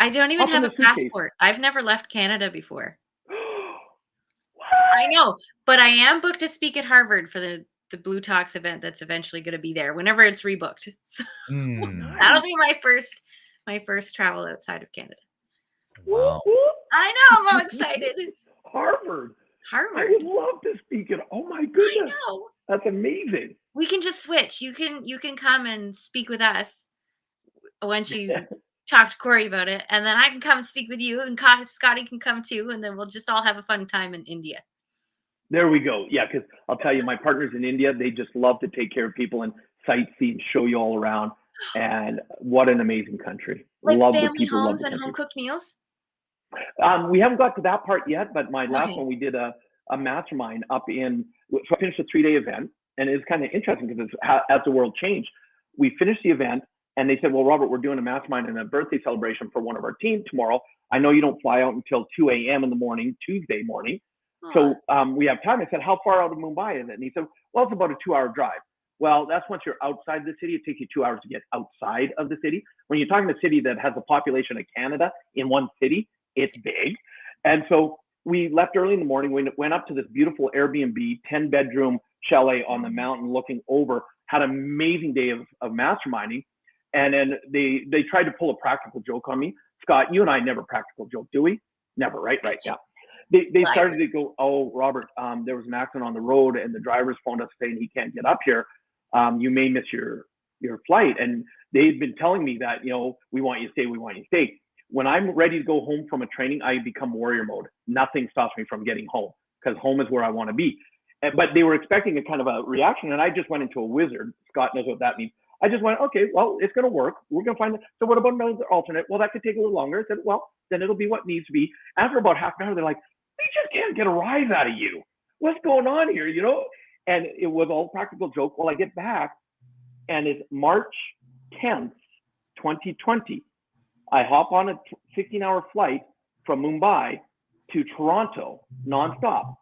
I don't even have a passport. I've never left Canada before. I know, but I am booked to speak at Harvard for the Blue Talks event that's eventually going to be there whenever it's rebooked. So that'll be my first travel outside of Canada. Wow. I know, I'm all excited. Harvard. I would love to speak at. Oh my goodness. I know. That's amazing. We can just switch. You can come and speak with us once you talk to Corey about it, and then I can come and speak with you, and Scotty can come too, and then we'll just all have a fun time in India. There we go. Yeah, because I'll tell you, my partners in India, they just love to take care of people and sightsee and show you all around. And what an amazing country. Like love family the people, homes love the and home-cooked meals? We haven't got to that part yet, but my last one, we did a mastermind up in, so I finished a 3-day event, and it's kind of interesting because as the world changed, we finished the event, and they said, well, Robert, we're doing a mastermind and a birthday celebration for one of our team tomorrow. I know you don't fly out until 2 a.m. in the morning, Tuesday morning. So we have time. I said, how far out of Mumbai is it? And he said, well, it's about a 2-hour drive. Well, that's once you're outside the city. It takes you 2 hours to get outside of the city. When you're talking a city that has the population of Canada in one city, it's big. And so we left early in the morning. We went up to this beautiful Airbnb, 10-bedroom chalet on the mountain looking over, had an amazing day of masterminding. And then they tried to pull a practical joke on me. Scott, you and I never practical joke, do we? Never, right? Right, yeah. They started to go, oh, Robert, there was an accident on the road and the driver's phoned us saying he can't get up here. You may miss your flight. And they've been telling me that, we want you to stay. When I'm ready to go home from a training, I become warrior mode. Nothing stops me from getting home because home is where I want to be. But they were expecting a kind of a reaction, and I just went into a wizard. Scott knows what that means. I just went, okay, well, it's going to work. We're going to find it. So what about another alternate? Well, that could take a little longer. I said, well, then it'll be what needs to be. After about half an hour, they're like, we just can't get a rise out of you. What's going on here, And it was all practical joke. Well, I get back, and it's March 10th, 2020. I hop on a 16-hour flight from Mumbai to Toronto nonstop.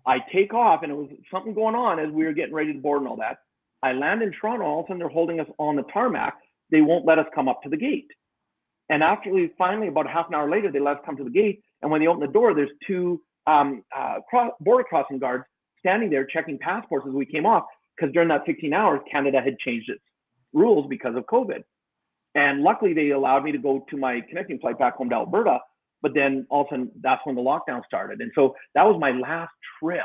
I take off, and it was something going on as we were getting ready to board and all that. I land in Toronto, all of a sudden they're holding us on the tarmac. They won't let us come up to the gate. And actually, finally, about half an hour later, they let us come to the gate. And when they open the door, there's 2 border crossing guards standing there checking passports as we came off, because during that 16 hours, Canada had changed its rules because of COVID. And luckily, they allowed me to go to my connecting flight back home to Alberta. But then all of a sudden, that's when the lockdown started. And so that was my last trip.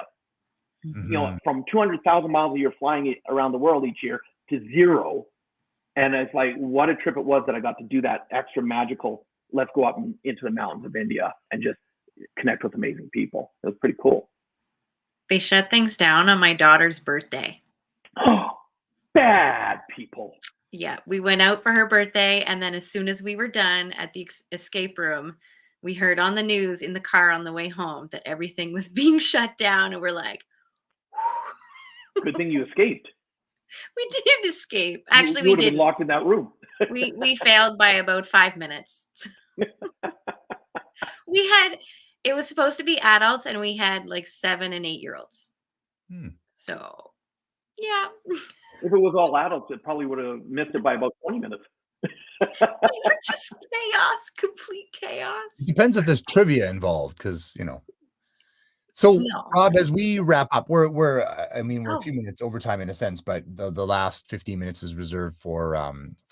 From 200,000 miles a year flying around the world each year to 0. And it's like, what a trip it was that I got to do that extra magical, let's go up into the mountains of India and just connect with amazing people. It was pretty cool. They shut things down on my daughter's birthday. Oh, bad people. Yeah, we went out for her birthday, and then as soon as we were done at the escape room, we heard on the news in the car on the way home that everything was being shut down, and we're like, good thing you escaped. We did escape. Actually, you we would have did. been locked in that room. we failed by about 5 minutes. It was supposed to be adults, and we had like 7 and 8-year-olds. So, yeah. If it was all adults, it probably would have missed it by about 20 minutes. Just chaos, complete chaos. It depends if there's trivia involved, because So, No. Rob, as we wrap up, we're a few minutes overtime in a sense, but the last 15 minutes is reserved for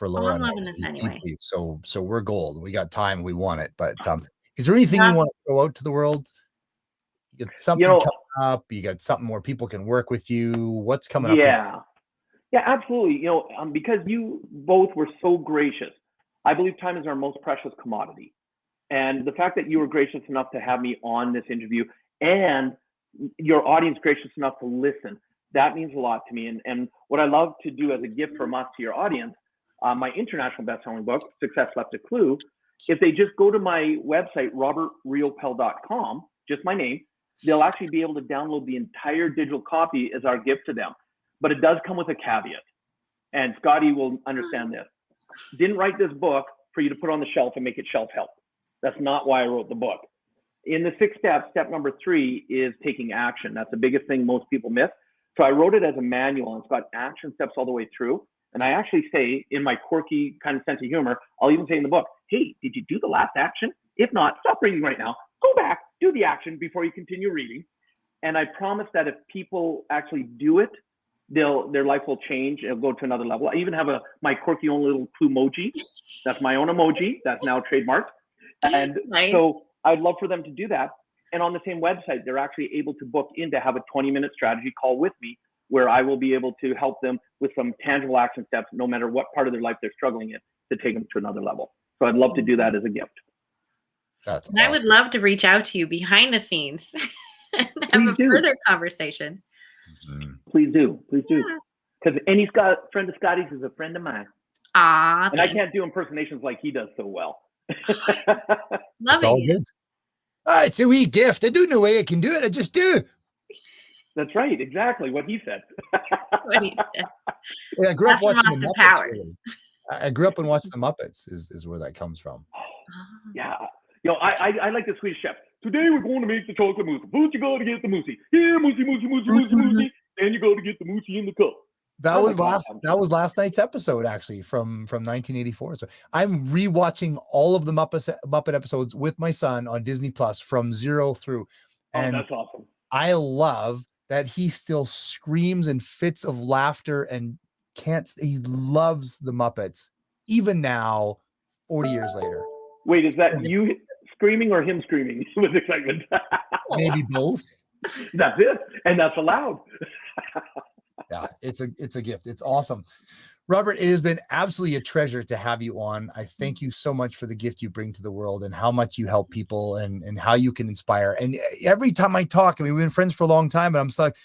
Laura. I'm loving this anyway. So we're gold. We got time. We want it. But is there anything you want to throw out to the world? You got something coming up. You got something more people can work with you. What's coming up? Yeah, absolutely. Because you both were so gracious, I believe time is our most precious commodity. And the fact that you were gracious enough to have me on this interview and your audience gracious enough to listen, that means a lot to me. And what I love to do as a gift from us to your audience, my international best-selling book, Success Left a Clue, if they just go to my website, robertriopel.com, just my name, they'll actually be able to download the entire digital copy as our gift to them. But it does come with a caveat. And Scotty will understand this. Didn't write this book for you to put on the shelf and make it shelf help. That's not why I wrote the book. In the 6 steps, step number 3 is taking action. That's the biggest thing most people miss. So I wrote it as a manual, and it's got action steps all the way through. And I actually say, in my quirky kind of sense of humor, I'll even say in the book, hey, did you do the last action? If not, stop reading right now. Go back, do the action before you continue reading. And I promise that if people actually do it, their life will change. It'll go to another level. I even have my quirky own little clue emoji. That's my own emoji. That's now trademarked. And nice. So I'd love for them to do that. And on the same website, they're actually able to book in to have a 20-minute strategy call with me, where I will be able to help them with some tangible action steps, no matter what part of their life they're struggling in, to take them to another level. So I'd love to do that as a gift. That's and awesome. I would love to reach out to you behind the scenes and have further conversation. Please do. Because any friend of Scotty's is a friend of mine. And I can't do impersonations like he does so well. Loving all good. It's a wee gift. I don't know why I can do it. I just do. That's right. Exactly what he said. Yeah, I grew up watching the Muppets. Really. I grew up and watched the Muppets. Is where that comes from. Yeah. I like the Swedish Chef. Today we're going to make the chocolate mousse. First you got to get the mousse. Here, mousse. Then you got to get the mousse in the cup. That was last night's episode, actually, from 1984. So I'm rewatching all of the Muppet episodes with my son on Disney Plus from 0 through. And that's awesome. I love that he still screams in fits of laughter and he loves the Muppets, even now, 40 years later. Wait, is that you screaming or him screaming with excitement? Maybe both. That's it. And that's allowed. Yeah, it's a gift. It's awesome. Robert, it has been absolutely a treasure to have you on. I thank you so much for the gift you bring to the world and how much you help people and how you can inspire. And every time I talk, we've been friends for a long time, and I'm still like,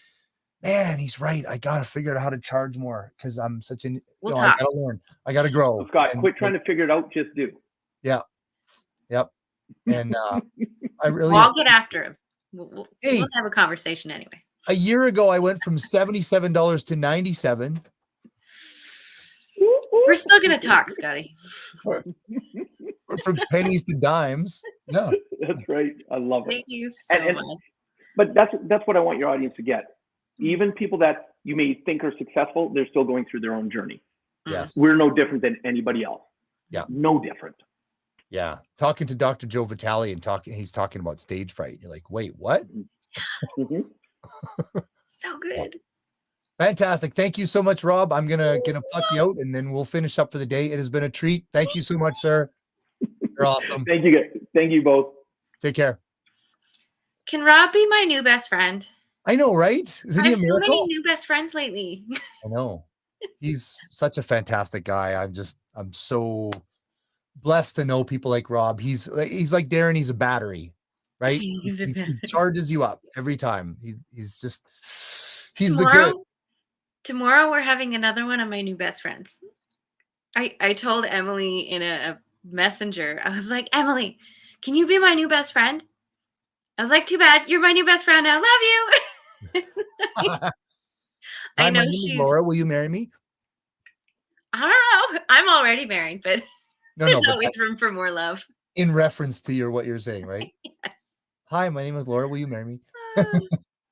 man, he's right. I got to figure out how to charge more because I'm such I got to learn. I got to grow. So Scott, quit trying to figure it out. Just do. Yeah. Yep. And I'll get after him. We'll have a conversation anyway. A year ago, I went from $77 to $97. We're still gonna talk, Scotty. From pennies to dimes. Yeah, that's right. I love it. Thank you so much. But that's what I want your audience to get. Even people that you may think are successful, they're still going through their own journey. Yes, we're no different than anybody else. Yeah, no different. Yeah, talking to Dr. Joe Vitale and he's talking about stage fright. You're like, wait, what? Mm-hmm. So good. Fantastic. Thank you so much, Rob. I'm gonna pluck you out and then we'll finish up for the day. It has been a treat. Thank you so much, sir. You're awesome. Thank you guys. Thank you both. Take care. Can Rob be my new best friend? I know, right? Isn't he a miracle? So many new best friends lately. I know. He's such a fantastic guy. I'm so blessed to know people like Rob. He's like Darren. He's a battery, right? He's a He charges you up every time. He's the good. Tomorrow we're having another one of my new best friends. I told Emily in a messenger, I was like, Emily, can you be my new best friend? I was like, too bad. You're my new best friend now. Love you. Hi, I know my name is Laura. Will you marry me? I don't know. I'm already married, but No, there's but always room for more love. in reference to what you're saying, right? Yes. Hi, my name is Laura. Will you marry me?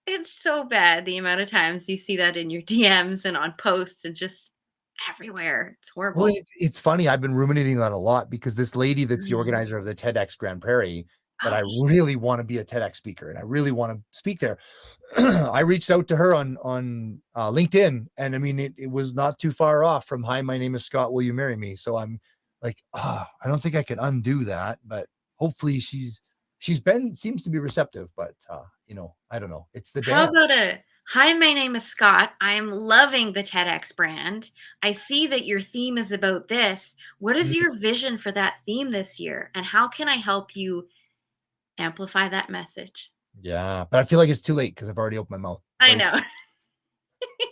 It's so bad the amount of times you see that in your DMs and on posts and just everywhere. It's horrible. Well, it's funny. I've been ruminating on a lot because this lady that's the organizer of the TEDx Grand Prairie, that I really want to be a TEDx speaker and I really want to speak there. I reached out to her on LinkedIn, and I mean, it was not too far off from, hi, my name is Scott. Will you marry me? So I'm like, I don't think I can undo that, but hopefully seems to be receptive, but I don't know. It's the How dance. about hi, my name is Scott. I am loving the TEDx brand. I see that your theme is about this. What is your vision for that theme this year? And how can I help you amplify that message? Yeah, but I feel like it's too late because I've already opened my mouth. I know.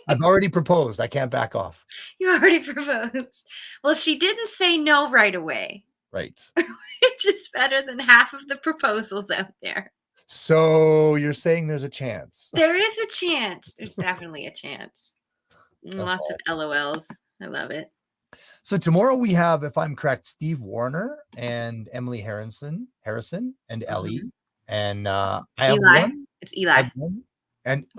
I've already proposed. I can't back off. You already proposed. Well, she didn't say no right away. Right. Which is better than half of the proposals out there. So you're saying there's a chance? There is a chance. There's definitely a chance. Lots awesome. of LOLs. I love it. So tomorrow we have, if I'm correct, Steve Warner and Emily Harrison and Ellie. And I have Eli. It's Eli.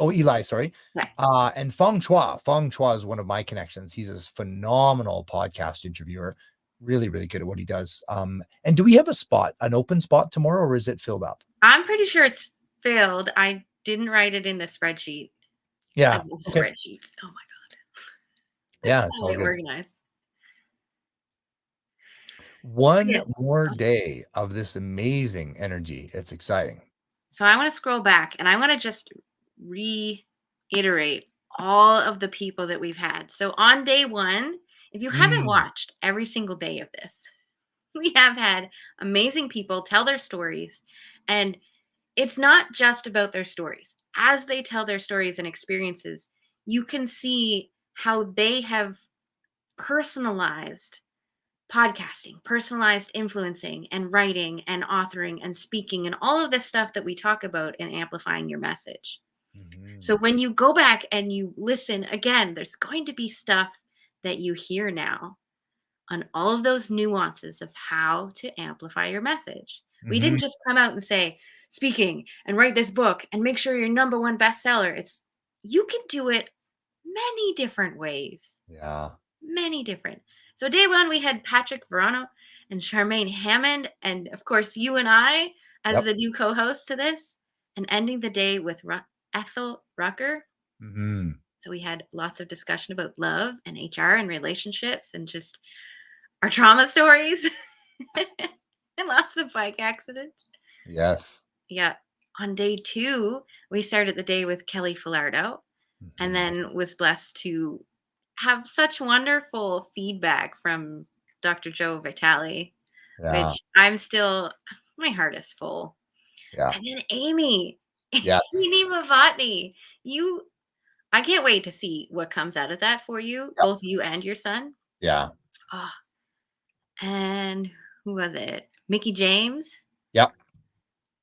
Eli, sorry. Yeah. And Fung Chua. Fung Chua is one of my connections. He's a phenomenal podcast interviewer. Really, really good at what he does. And do we have an open spot tomorrow, or is it filled up? I'm pretty sure it's filled. I didn't write it in the spreadsheet. Yeah. Spreadsheets. Oh my God. Yeah, it's all good. Organized. One more day of this amazing energy. It's exciting. So I want to scroll back and I want to just reiterate all of the people that we've had. So on day one, if you haven't watched every single day of this, we have had amazing people tell their stories. And it's not just about their stories. As they tell their stories and experiences, you can see how they have personalized podcasting, personalized influencing and writing and authoring and speaking and all of this stuff that we talk about in amplifying your message. So when you go back and you listen again, there's going to be stuff that you hear now on all of those nuances of how to amplify your message. We didn't just come out and say, speaking and write this book and make sure you're #1 bestseller. You can do it many different ways. Yeah. Many different. So day one, we had Patrick Verano and Charmaine Hammond, and of course, you and I as the new co-host to this, and ending the day with Ethel Rucker. So we had lots of discussion about love and HR and relationships and just our trauma stories and lots of bike accidents. Yes. Yeah. On day two, we started the day with Kelly Filardo and then was blessed to have such wonderful feedback from Dr. Joe Vitale, which my heart is full. Yeah. And then Amy, yes. Amy Novotny, I can't wait to see what comes out of that for you, both you and your son. Yeah. Oh, and who was it? Mickey James. Yep.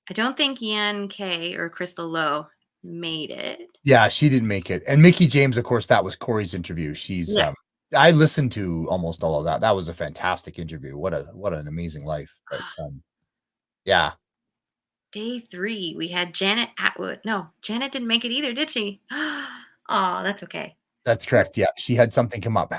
I don't think Yan Kay or Crystal Lowe made it. Yeah, she didn't make it. And Mickey James, of course, that was Corey's interview. She's I listened to almost all of that. That was a fantastic interview. What an amazing life. But yeah. Day 3, we had Janet Atwood. No, Janet didn't make it either, did she? Oh, that's okay. That's correct. Yeah, she had something come up,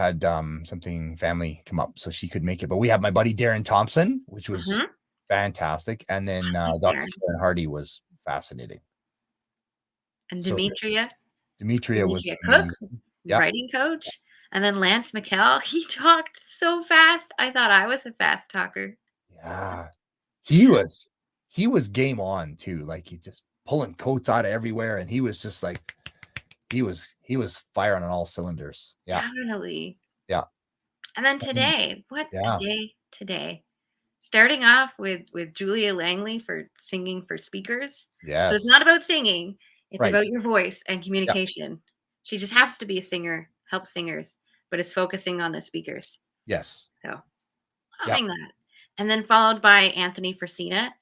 something family come up, so she could make it. But we have my buddy Darren Thompson, which was fantastic, and then Dr. Karen Hardy was fascinating. And Demetria was Cook, writing coach, and then Lance McKell. He talked so fast. I thought I was a fast talker. Yeah, he was game on too. Like he just pulling quotes out of everywhere, and he was just like he was he was firing on all cylinders. Yeah. Definitely. Yeah. And then today, what Yeah. a day today. Starting off with Julia Langley for singing for speakers. Yes. So it's not about singing, it's Right. about your voice and communication. She just happens to be a singer, helps singers, but is focusing on the speakers. Yes. So loving that. And then followed by Anthony Fresina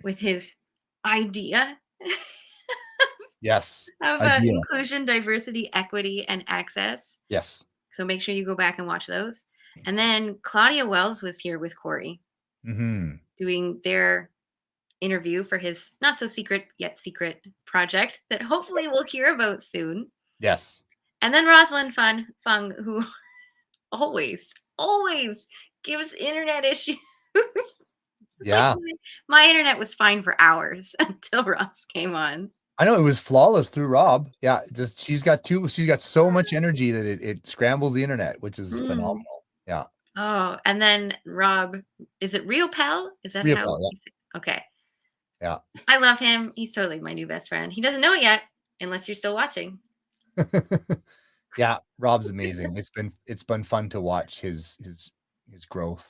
with his idea Yes. of Idea. inclusion, diversity, equity, and access. Yes. So make sure you go back and watch those. And then Claudia Wells was here with Corey doing their interview for his not so secret yet secret project that hopefully we'll hear about soon. Yes. And then Rosalyn Fung, who always gives internet issues. Yeah. Like, my internet was fine for hours until Ross came on. I know it was flawless through Rob. Yeah, just she's got so much energy that it scrambles the internet, which is phenomenal. Yeah. Oh, and then Rob, is it Real Pal? Is that Real how? Pal, Okay. Yeah. I love him. He's totally my new best friend. He doesn't know it yet, unless you're still watching. Yeah, Rob's amazing. It's been fun to watch his growth.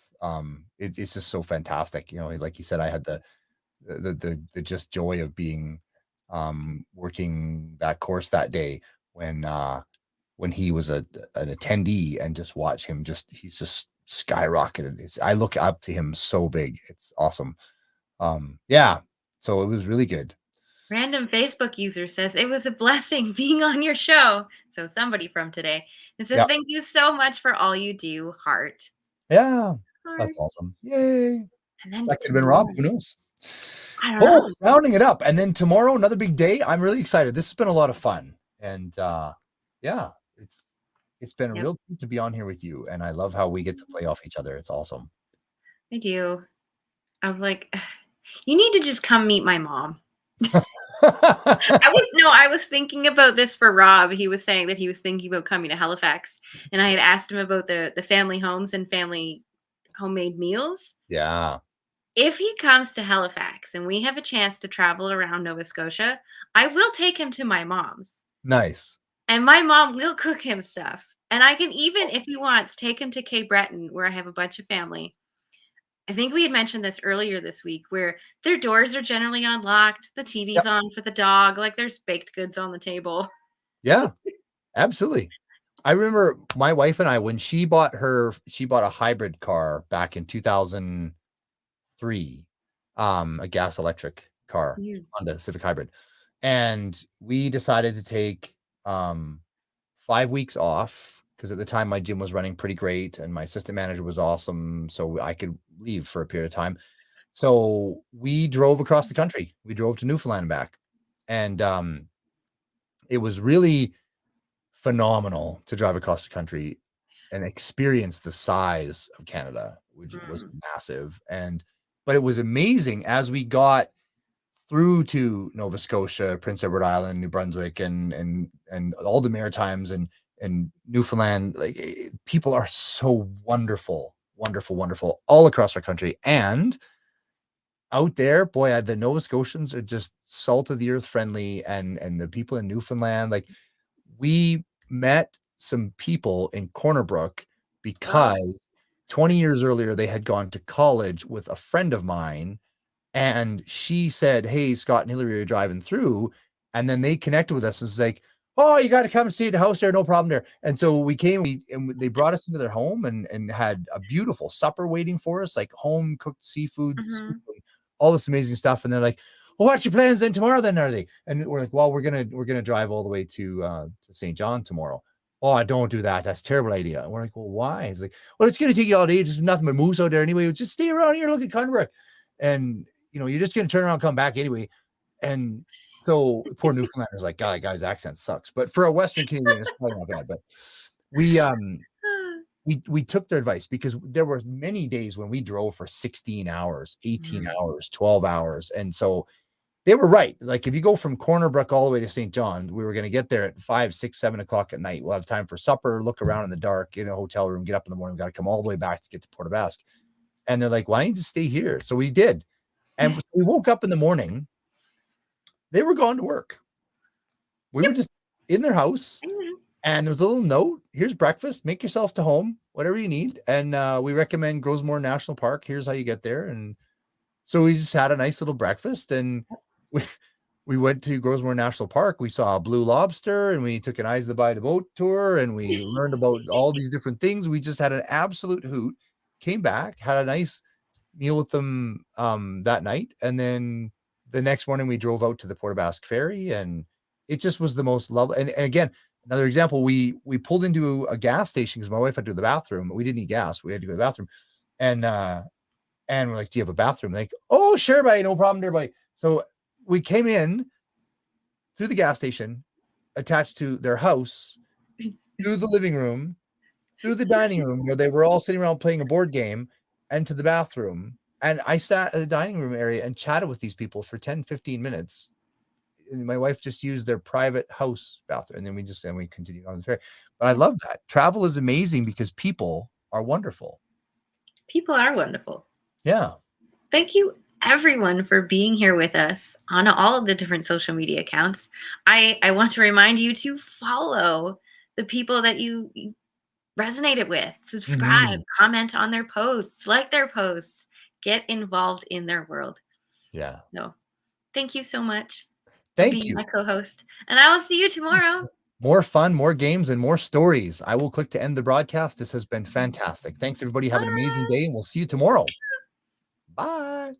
It's just so fantastic. You know, like you said, I had the just joy of being working that course that day when he was an attendee, and just watch him he's just skyrocketed. I look up to him so big. It's awesome. Yeah. So it was really good. Random Facebook user says it was a blessing being on your show. So somebody from today. It says, thank you so much for all you do, heart. Yeah. Heart. That's awesome. Yay. And then that could have been Rob. Who knows? I don't know. Rounding it up. And then tomorrow, another big day. I'm really excited. This has been a lot of fun. And yeah, it's been a real treat to be on here with you. And I love how we get to play off each other. It's awesome. I do. I was like, you need to just come meet my mom. I was thinking about this for Rob. He was saying that he was thinking about coming to Halifax, and I had asked him about the family homes and family homemade meals. Yeah. If he comes to Halifax and we have a chance to travel around Nova Scotia, I will take him to my mom's. Nice. And my mom will cook him stuff. And I can even, if he wants, take him to Cape Breton, where I have a bunch of family. I think we had mentioned this earlier this week, where their doors are generally unlocked. The TV's on for the dog. Like, there's baked goods on the table. Yeah, absolutely. I remember my wife and I, when she bought a hybrid car back in 2003, a gas electric car, Honda Civic Hybrid. And we decided to take 5 weeks off, because at the time my gym was running pretty great and my assistant manager was awesome, so I could leave for a period of time. So we drove across the country. We drove to Newfoundland and back. And it was really phenomenal to drive across the country and experience the size of Canada, which was massive. But it was amazing as we got through to Nova Scotia, Prince Edward Island, New Brunswick, and all the Maritimes and Newfoundland. Like, people are so wonderful all across our country. And out there, boy, the Nova Scotians are just salt of the earth friendly, and the people in Newfoundland, like, we met some people in Corner Brook because 20 years earlier they had gone to college with a friend of mine, and she said, "Hey, Scott and Hillary are driving through," and then they connected with us. It's like, "Oh, you got to come and see the house there, no problem there." And so we came, and they brought us into their home and had a beautiful supper waiting for us, like home cooked seafood, soup, and all this amazing stuff. And they're like, "Well, what's your plans then tomorrow? Then are they?" And we're like, "Well, we're gonna drive all the way to St. John tomorrow." "Oh, I don't do that. That's a terrible idea." And we're like, "Well, why?" He's like, "Well, it's gonna take you all day. There's nothing but moose out there anyway. Just stay around here, look at Conbrook, and you're just gonna turn around and come back anyway." And so poor Newfoundlander's like, "God, that guy's accent sucks." But for a Western Canadian, it's probably not bad. But we took their advice, because there were many days when we drove for 16 hours, 18 hours, 12 hours. And so they were right. Like, if you go from Corner Brook all the way to St. John, we were going to get there at 5, 6, 7 o'clock at night. We'll have time for supper, look around in the dark, in a hotel room, get up in the morning. We got to come all the way back to get to Port aux Basques. And they're like, "Why don't you just stay here?" So we did. And we woke up in the morning. They were gone to work. We were just in their house, And there was a little note. Here's breakfast. Make yourself to home, whatever you need. And we recommend Grosmore National Park. Here's how you get there. And so we just had a nice little breakfast, and we went to Grosmore National Park. We saw a blue lobster, and we took an Eyes to Buy the Boat tour, and we learned about all these different things. We just had an absolute hoot. Came back, had a nice meal with them that night, and then the next morning we drove out to the Port Basque Ferry, and it just was the most lovely. And again, another example, we pulled into a gas station because my wife had to go to the bathroom. We didn't need gas. We had to go to the bathroom. And we're like, do you have a bathroom? Like, oh, sure, buddy. No problem there, buddy. So we came in through the gas station, attached to their house, through the living room, through the dining room where they were all sitting around playing a board game, and to the bathroom. And I sat at the dining room area and chatted with these people for 10, 15 minutes. And my wife just used their private house bathroom, and then we continued on the ferry. But I love that. Travel is amazing because people are wonderful. People are wonderful. Yeah. Thank you, everyone, for being here with us on all of the different social media accounts. I want to remind you to follow the people that you resonated with, subscribe, comment on their posts, like their posts, get involved in their world. Yeah. So thank you so much. Thank being you. my co-host. And I will see you tomorrow. More fun, more games, and more stories. I will click to end the broadcast. This has been fantastic. Thanks, everybody. Have an amazing day, and we'll see you tomorrow. Bye.